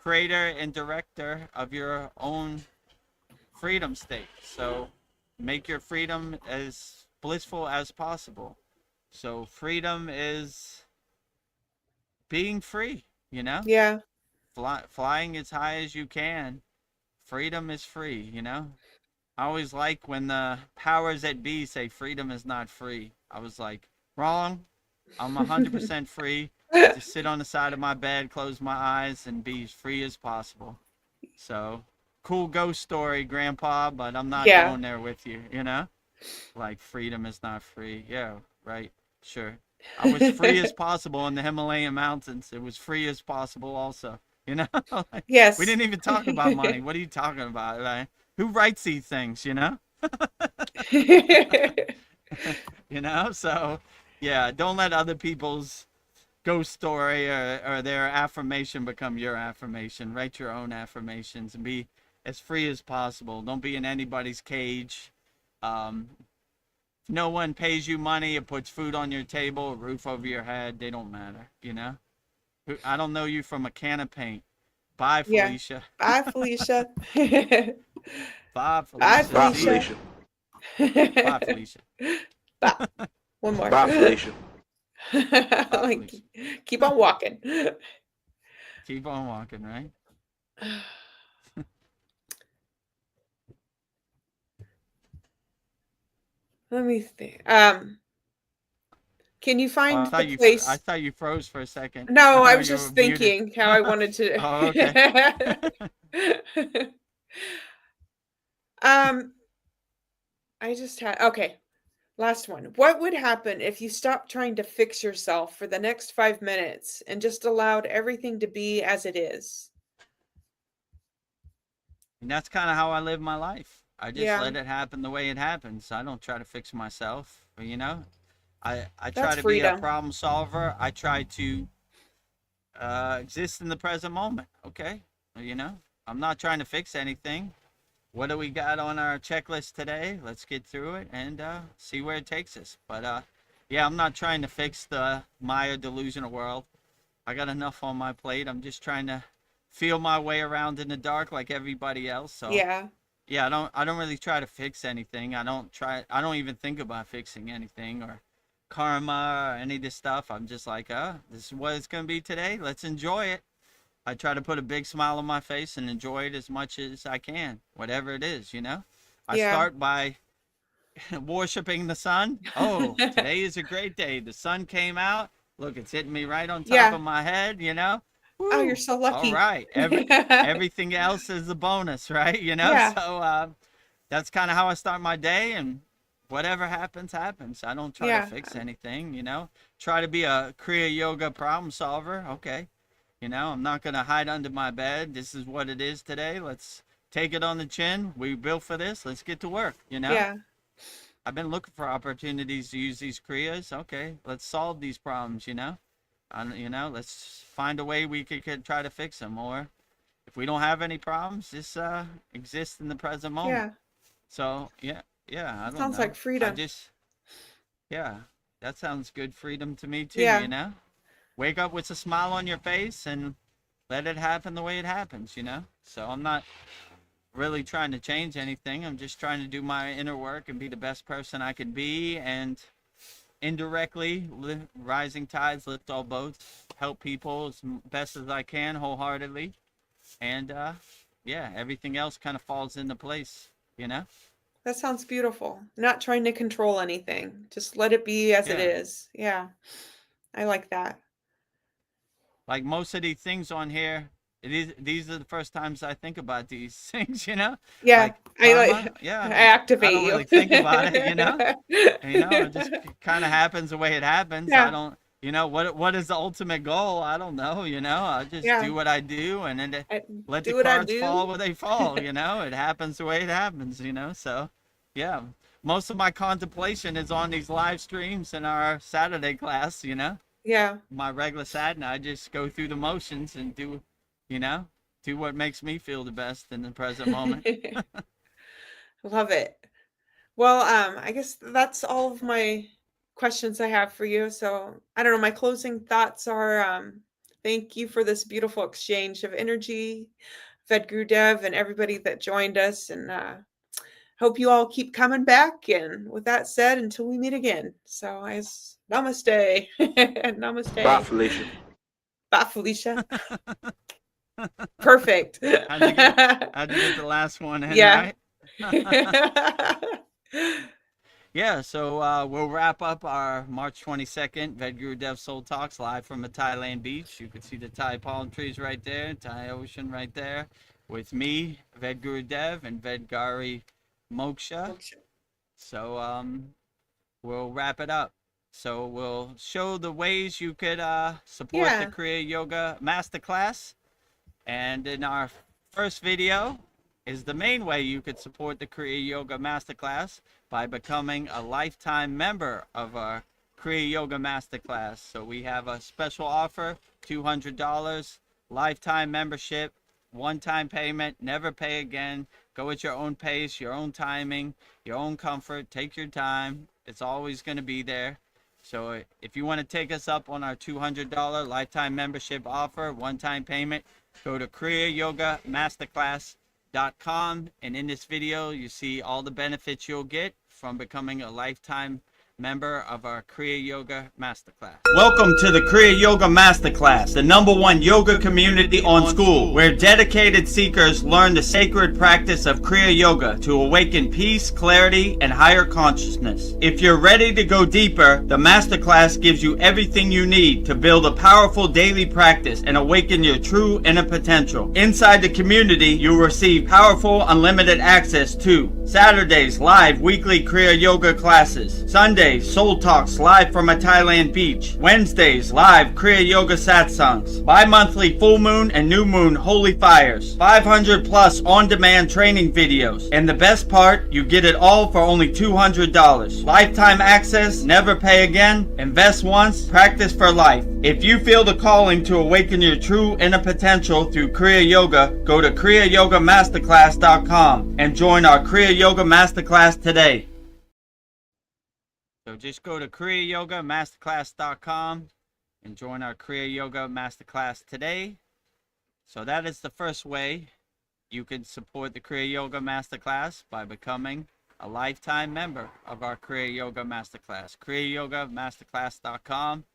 creator and director of your own freedom state. So make your freedom as blissful as possible. So freedom is being free, you know? Yeah. Flying as high as you can. Freedom is free, you know? I always like when the powers that be say freedom is not free. I was like, wrong. I'm 100% free. Just sit on the side of my bed, close my eyes, and be as free as possible. So, cool ghost story, Grandpa, but I'm not Yeah. going there with you, you know? Like, freedom is not free. Yeah, right. Sure. I was free as possible in the Himalayan mountains. It was free as possible also. You know? Like, Yes. we didn't even talk about money. What are you talking about? Like, who writes these things, you know? You know? So, yeah, don't let other people's ghost story or their affirmation become your affirmation. Write your own affirmations and be as free as possible. Don't be in anybody's cage. If no one pays you money, it puts food on your table, a roof over your head, they don't matter, you know? I don't know you from a can of paint. Bye, Yeah. Felicia. Bye, Felicia. Bye, Felicia. Bye, Bye, See ya. Felicia. Bye, Felicia. Bye. One more. Bye, Felicia. Like, Felicia. keep on walking. Keep on walking, right? Let me think. Can you Oh, find the I place? thought you froze for a second. No, I Oh, was you just were muted. thinking how I wanted to. Oh, okay. Um, I just had okay. Last one. What would happen if you stopped trying to fix yourself for the next 5 minutes and just allowed everything to be as it is? And that's kind of how I live my life. I just Yeah, let it happen the way it happens. I don't try to fix myself, you know? I try that's to be a freedom. problem solver. I try to exist in the present moment, okay? You know? I'm not trying to fix anything. What do we got on our checklist today? Let's get through it and see where it takes us. But yeah, I'm not trying to fix the Maya delusional world. I got enough on my plate. I'm just trying to feel my way around in the dark like everybody else. So Yeah, yeah, I don't really try to fix anything. I don't even think about fixing anything or karma or any of this stuff. I'm just like, this is what it's gonna be today. Let's enjoy it. I try to put a big smile on my face and enjoy it as much as I can, whatever it is, you know? I yeah. start by worshiping the sun. Oh, today is a great day. The sun came out. Look, it's hitting me right on top Yeah. of my head, you know? Oh, you're Woo! so All lucky. right. Everything else is a bonus, right? You know? Yeah, So that's kind of how I start my day, and whatever happens, happens. I don't try to yeah, fix anything, you know? Try to be a Kriya Yoga problem solver. Okay. You know, I'm not going to hide under my bed. This is what it is today. Let's take it on the chin. We built for this. Let's get to work, you know? yeah, I've been looking for opportunities to use these Kriyas. Okay, let's solve these problems, you know? You know, let's find a way we could try to fix them. Or if we don't have any problems, just exist in the present moment. yeah. So, yeah, I don't Sounds know. like freedom. Yeah, that sounds good freedom to me too, Yeah, you know? Wake up with a smile on your face and let it happen the way it happens, you know? So I'm not really trying to change anything. I'm just trying to do my inner work and be the best person I can be, and indirectly, rising tides lift all boats, help people as best as I can wholeheartedly. And yeah, everything else kind of falls into place, you know? that sounds beautiful. Not trying to control anything. Just let it be as it Yeah. is. Yeah, I like that. Like most of these things on here, these are the first times I think about these things, you know? Yeah, Like I karma, like I yeah, I activate don't you. really think about it, you know? You know, it just kind of happens the way it happens. I Yeah, don't, you know, what is the ultimate goal? I don't know, you know? I just yeah. do what I do, and then I let the do what I cards fall do. where they fall, you know? It happens the way it happens, you know? So, yeah. Most of my contemplation is on these live streams in our Saturday class, you know? Yeah. my regular sadhana. I just go through the motions and do, you know, do what makes me feel the best in the present moment. Love it. Well, I guess that's all of my questions I have for you. So I don't know. My closing thoughts are thank you for this beautiful exchange of energy, Vedagurudev, and everybody that joined us. And hope you all keep coming back. And with that said, until we meet again. So namaste. Namaste. Bye, Felicia. Bye, Felicia. Perfect. How'd you get the last one in, Yeah. right? Yeah, so we'll wrap up our March 22nd Vedagurudev Soul Talks live from a Thailand beach. You can see the Thai palm trees right there, Thai ocean right there, with me, Vedagurudev, and Vedgari Moksha. So we'll wrap it up. So we'll show the ways you could support the Kriya Yoga Masterclass. And in our first video is the main way you could support the Kriya Yoga Masterclass by becoming a lifetime member of our Kriya Yoga Masterclass. So we have a special offer, $200, lifetime membership, one-time payment, never pay again. Go at your own pace, your own timing, your own comfort. Take your time. It's always going to be there. So if you want to take us up on our $200 lifetime membership offer, one-time payment, go to kriyayogashop.com, and in this video you see all the benefits you'll get from becoming a lifetime member of our Kriya Yoga Masterclass. Welcome to the Kriya Yoga Masterclass, the #1 yoga community on SKOOL, where dedicated seekers learn the sacred practice of Kriya Yoga to awaken peace, clarity, and higher consciousness. If you're ready to go deeper, the Masterclass gives you everything you need to build a powerful daily practice and awaken your true inner potential. Inside the community, you'll receive powerful, unlimited access to Saturdays, live weekly Kriya Yoga classes, Sundays, Soul Talks live from a Thailand beach, Wednesdays, live Kriya Yoga satsangs, bi-monthly full moon and new moon holy fires, 500 plus on-demand training videos, and the best part, you get it all for only $200. Lifetime access, never pay again, invest once, practice for life. If you feel the calling to awaken your true inner potential through Kriya Yoga, go to kriyayogamasterclass.com and join our Kriya Yoga Masterclass today. So just go to kriyayogamasterclass.com and join our Kriya Yoga Masterclass today. So that is the first way you can support the Kriya Yoga Masterclass, by becoming a lifetime member of our Kriya Yoga Masterclass. kriyayogamasterclass.com.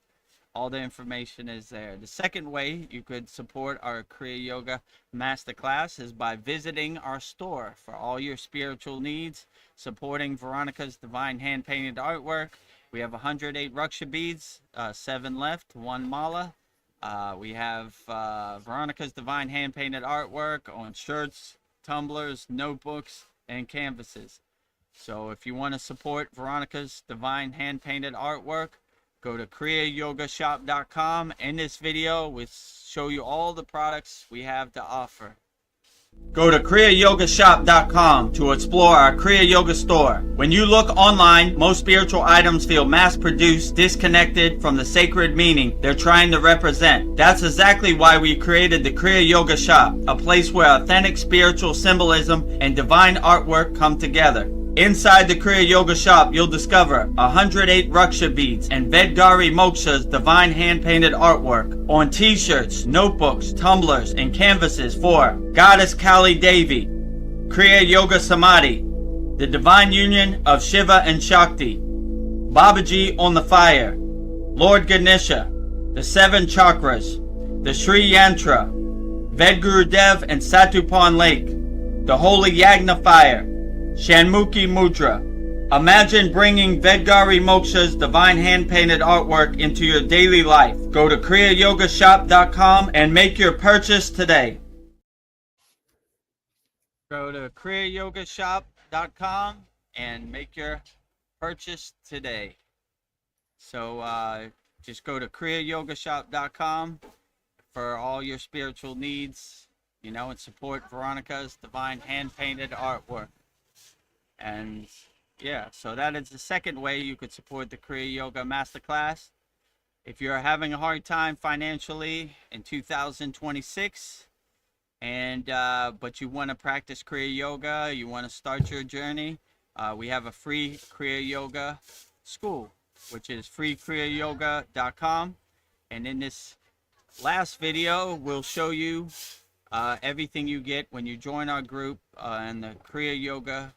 All the information is there. The second way you could support our Kriya Yoga Masterclass is by visiting our store for all your spiritual needs, supporting Veronica's divine hand-painted artwork. We have 108 Raksha beads, 7 left, 1 mala. We have Veronica's divine hand-painted artwork on shirts, tumblers, notebooks, and canvases. So if you want to support Veronica's divine hand-painted artwork, go to kriyayogashop.com. In this video, we show you all the products we have to offer. Go to kriyayogashop.com to explore our Kriya Yoga store. When you look online, most spiritual items feel mass-produced, disconnected from the sacred meaning they're trying to represent. That's exactly why we created the Kriya Yoga shop, a place where authentic spiritual symbolism and divine artwork come together. Inside the Kriya Yoga shop, you'll discover 108 Raksha beads and Vedgari Moksha's divine hand-painted artwork on t-shirts, notebooks, tumblers, and canvases for Goddess Kali Devi, Kriya Yoga Samadhi, the divine union of Shiva and Shakti, Babaji on the fire, Lord Ganesha, the 7 chakras, the Sri Yantra, Vedagurudev and Satupan Lake, the Holy Yagna fire, Shanmukhi Mudra. Imagine bringing Vedgari Moksha's divine hand-painted artwork into your daily life. Go to kriyayogashop.com and make your purchase today. Go to kriyayogashop.com and make your purchase today. So just go to kriyayogashop.com for all your spiritual needs, and support Veronica's divine hand-painted artwork. And yeah, so that is the second way you could support the Kriya Yoga Masterclass, If you're having a hard time financially in 2026, and but you want to practice Kriya Yoga, you want to start your journey, we have a free Kriya Yoga school, which is kriyayogashop.com. And in this last video, we'll show you everything you get when you join our group in the Kriya Yoga,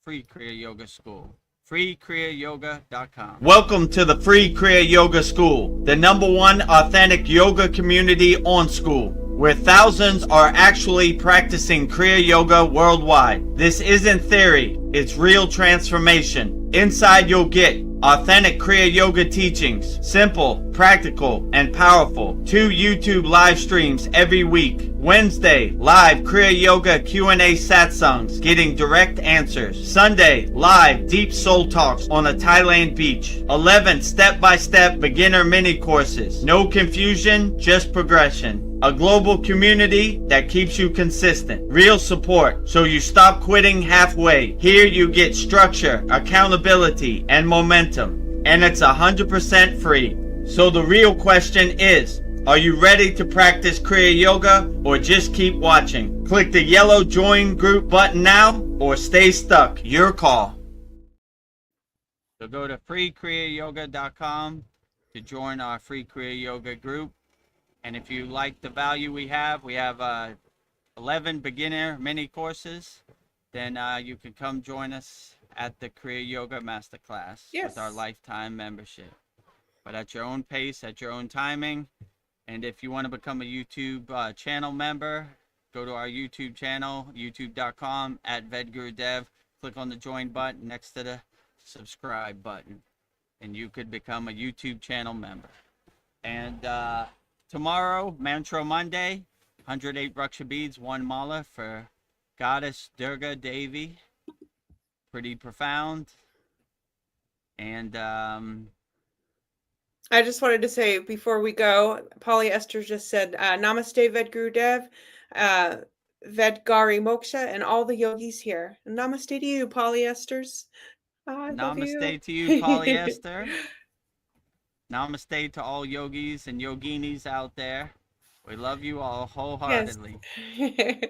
free Kriya Yoga school. freekriyayogashop.com. Welcome to the Free Kriya Yoga School, the #1 authentic yoga community on School, where thousands are actually practicing Kriya Yoga worldwide. This isn't theory, it's real transformation. Inside you'll get authentic Kriya Yoga teachings, simple, practical, and powerful. 2 YouTube live streams every week. Wednesday, live Kriya Yoga Q&A satsangs, getting direct answers. Sunday, live deep soul talks on a Thailand beach. 11 step-by-step beginner mini courses. No confusion, just progression. A global community that keeps you consistent. Real support, so you stop quitting halfway. Here you get structure, accountability, and momentum. And it's 100% free. So the real question is, are you ready to practice Kriya Yoga or just keep watching? Click the yellow join group button now or stay stuck. Your call. So go to freekriyayoga.com to join our free Kriya Yoga group. And if you like the value we have 11 beginner mini courses, then you can come join us at the Kriya Yoga Masterclass with our lifetime membership. But at your own pace, at your own timing. And if you want to become a YouTube channel member, go to our YouTube channel, youtube.com @Vedagurudev. Click on the join button next to the subscribe button, and you could become a YouTube channel member. And tomorrow, Mantra Monday, 108 Raksha beads, 1 mala for Goddess Durga Devi. Pretty profound. And I just wanted to say before we go, Polyester just said, Namaste Vedagurudev, Vedgari Moksha, and all the yogis here. Namaste to you, Polyesters. I love you. Namaste to you, Polyester. Namaste to all yogis and yoginis out there. We love you all wholeheartedly. Yes.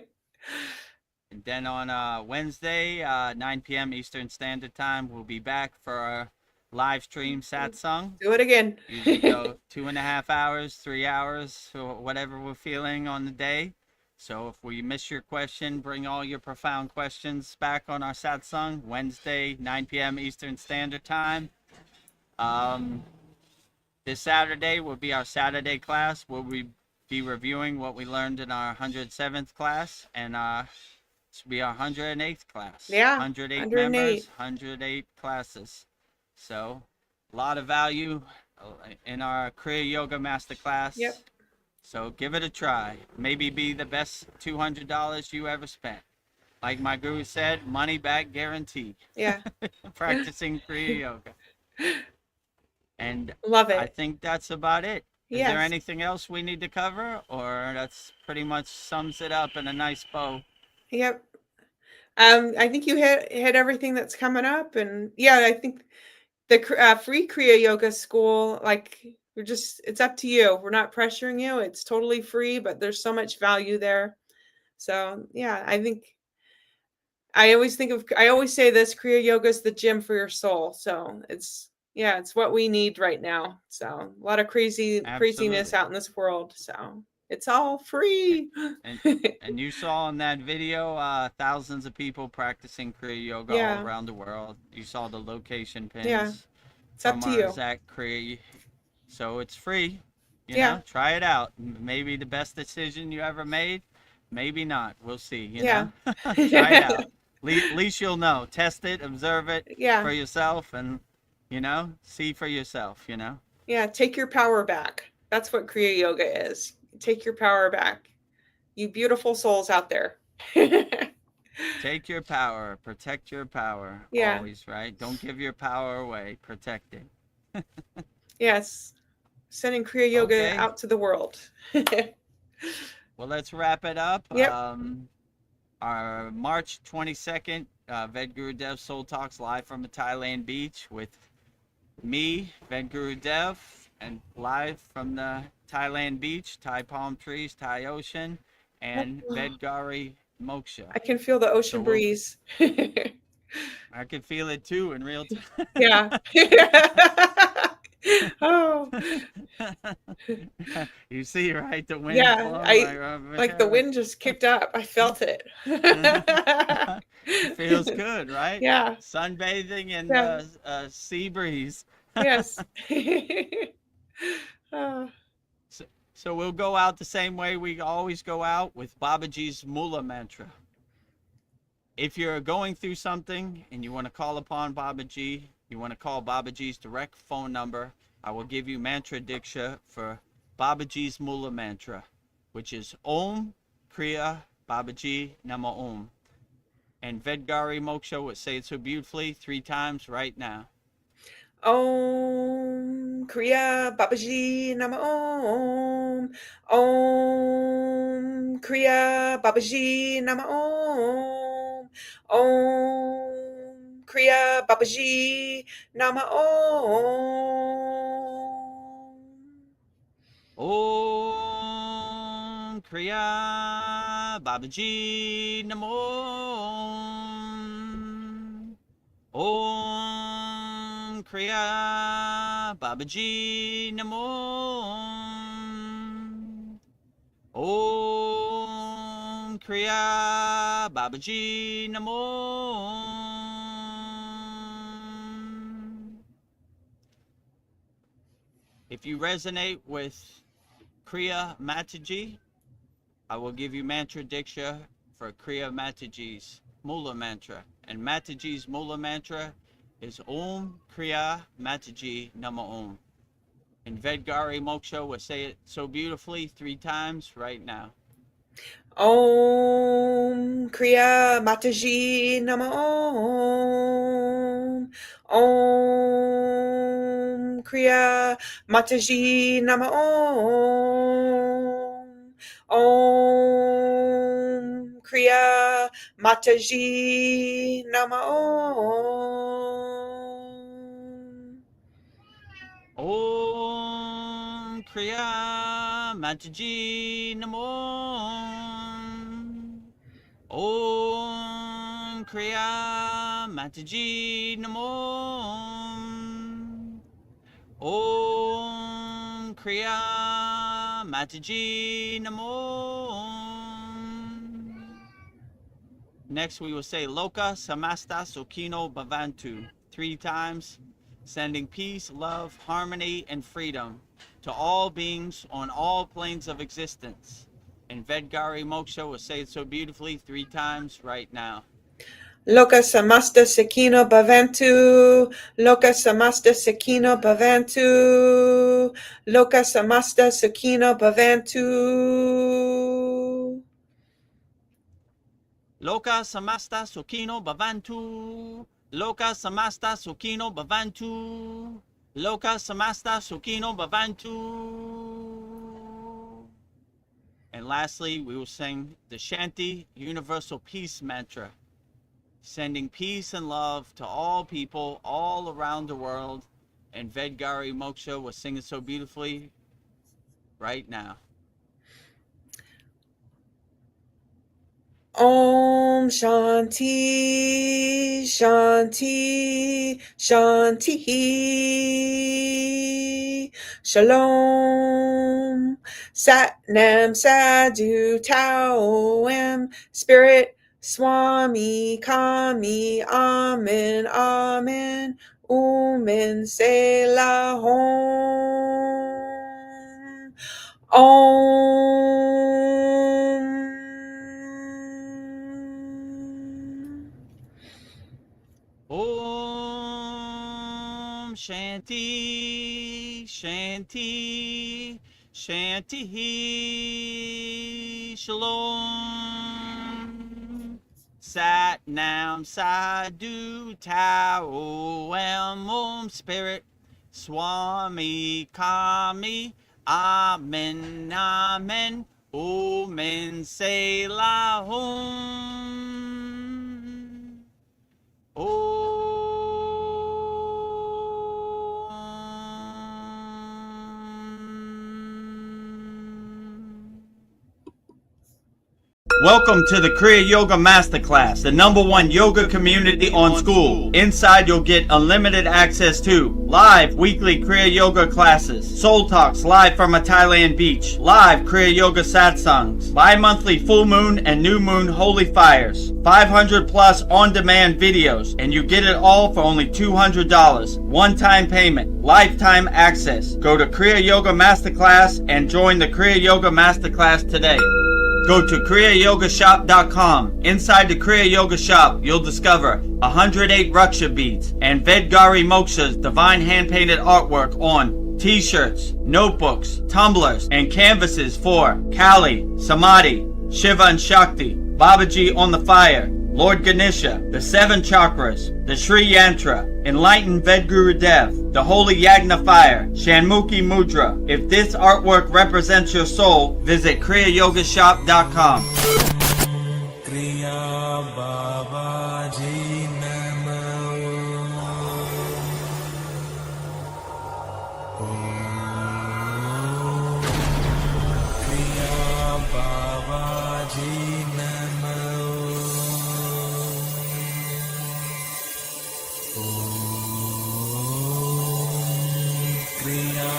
And then on Wednesday, 9 p.m. Eastern Standard Time, we'll be back for our live stream satsang. Do it again. Usually go 2.5 hours, 3 hours, or whatever we're feeling on the day. So if we miss your question, bring all your profound questions back on our satsang. Wednesday, 9 p.m. Eastern Standard Time. This Saturday will be our Saturday class, where we be reviewing what we learned in our 107th class, and this will be our 108th class. Yeah, 108 members, 108 classes. So a lot of value in our Kriya Yoga Masterclass. Yep. So give it a try. Maybe be the best $200 you ever spent. Like my guru said, money back guarantee. Yeah. Practicing Kriya Yoga. And love it. I think that's about it. Is Yes. there anything else we need to cover, or that's pretty much sums it up in a nice bow? Yep. I think you hit everything that's coming up, and yeah, I think the free Kriya Yoga school, like it's up to you. We're not pressuring you. It's totally free, but there's so much value there. So yeah, I think I always say this: Kriya Yoga is the gym for your soul. So it's what we need right now. So a lot of craziness Absolutely. out in this world. So it's all free. And you saw in that video thousands of people practicing Kriya Yoga all around the world. You saw the location pins. Yeah. It's up to you. Zach Kriya. So it's free. You know, try it out. Maybe the best decision you ever made. Maybe not. We'll see. You know? Try it out. At least you'll know. Test it, observe it for yourself, and see for yourself. Yeah, take your power back. That's what Kriya Yoga is. Take your power back. You beautiful souls out there. Take your power. Protect your power. Yeah. Always, right? Don't give your power away. Protect it. Yes. Sending Kriya Yoga out to the world. Well, let's wrap it up. Yep. Our March 22nd, Vedagurudev Soul Talks live from a Thailand beach with me, Vedagurudev, and live from the Thailand beach, Thai palm trees, Thai ocean, and Vedgari Moksha. I can feel the ocean we'll- breeze. I can feel it too in real time. Yeah. Oh, You see, right? The wind yeah. blowing I like the wind just kicked up. I felt it. It feels good, right? Yeah. Sunbathing in Yeah. the sea breeze. Yes. Oh. So we'll go out the same way we always go out, with Babaji's Mula mantra. If you're going through something and you want to call upon Babaji, you want to call Babaji's direct phone number, I will give you mantra diksha for Babaji's Mula mantra, which is Om Kriya Babaji Nama Om. And Vedgari Moksha would say it so beautifully 3 times right now. Om Kriya Babaji Nama Om. Om Kriya Babaji Nama Om. Om Kriya Babaji Nama Om. Om Kriya Babaji Namo Om Kriya Babaji Namo Om Kriya Babaji Namo. If you resonate with Kriya Mataji, I will give you mantra diksha for Kriya Mataji's Mula mantra. And Mataji's Mula mantra is Om Kriya Mataji Nama Om. And Vedgari Moksha will say it so beautifully 3 times right now. Om Kriya Mataji Nama Om. Om Kriya Mataji Nama Om. Om Kriya Mataji Nama Om. Om Kriya Mataji Namo Om Kriya Mataji Namo Om Kriya Mataji Namo. Next we will say Loka Samasta Sukino Bhavantu 3 times, sending peace, love, harmony, and freedom to all beings on all planes of existence. And Vedgari Moksha will say it so beautifully 3 times right now. Loka samasta sakino bhavantu. Loka samasta sakino bhavantu. Loka samasta sakino bhavantu. Loka Samasta Sukino Bhavantu. Loka Samasta Sukino Bhavantu. Loka Samasta Sukino Bhavantu. And lastly, we will sing the Shanti Universal Peace Mantra, sending peace and love to all people all around the world. And Vedgari Moksha will sing it so beautifully right now. Om Shanti Shanti Shanti Shalom Sat Nam Sadhu Tao Am Spirit Swami Kami Amen Amen Umen Selah Om Om Shanti Shanti Shanti Shalom Sat Nam Sadhu Tao Am Om Spirit Swami Kami Amen Amen Omen Selah Om Welcome to the Kriya Yoga Masterclass, the #1 yoga community on SKOOL. Inside you'll get unlimited access to live weekly Kriya Yoga classes, soul talks live from a Thailand beach, live Kriya Yoga satsangs, bi-monthly full moon and new moon holy fires, 500 plus on-demand videos, and you get it all for only $200. One-time payment, lifetime access. Go to Kriya Yoga Masterclass and join the Kriya Yoga Masterclass today. Go to kriyayogashop.com. Inside the Kriya Yoga Shop, you'll discover 108 Raksha beads and Vedagurudev divine hand-painted artwork on t-shirts, notebooks, tumblers, and canvases for Kali, Samadhi, Shiva and Shakti, Babaji on the fire, Lord Ganesha, the 7 chakras, the Sri Yantra, enlightened Vedagurudev, the holy Yagna fire, Shanmukhi Mudra. If this artwork represents your soul, visit kriyayogashop.com. Kriya Babaji Namo. Kriya Babaji Namo. Kriya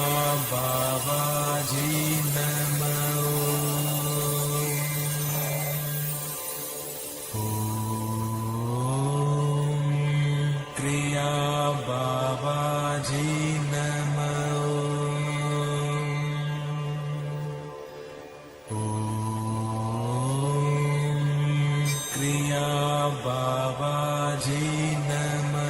Babaji Namo. Kriya Babaji Namo. Kriya Babaji Namo.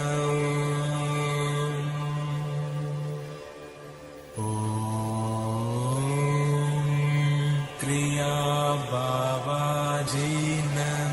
Kriya Babaji Namo.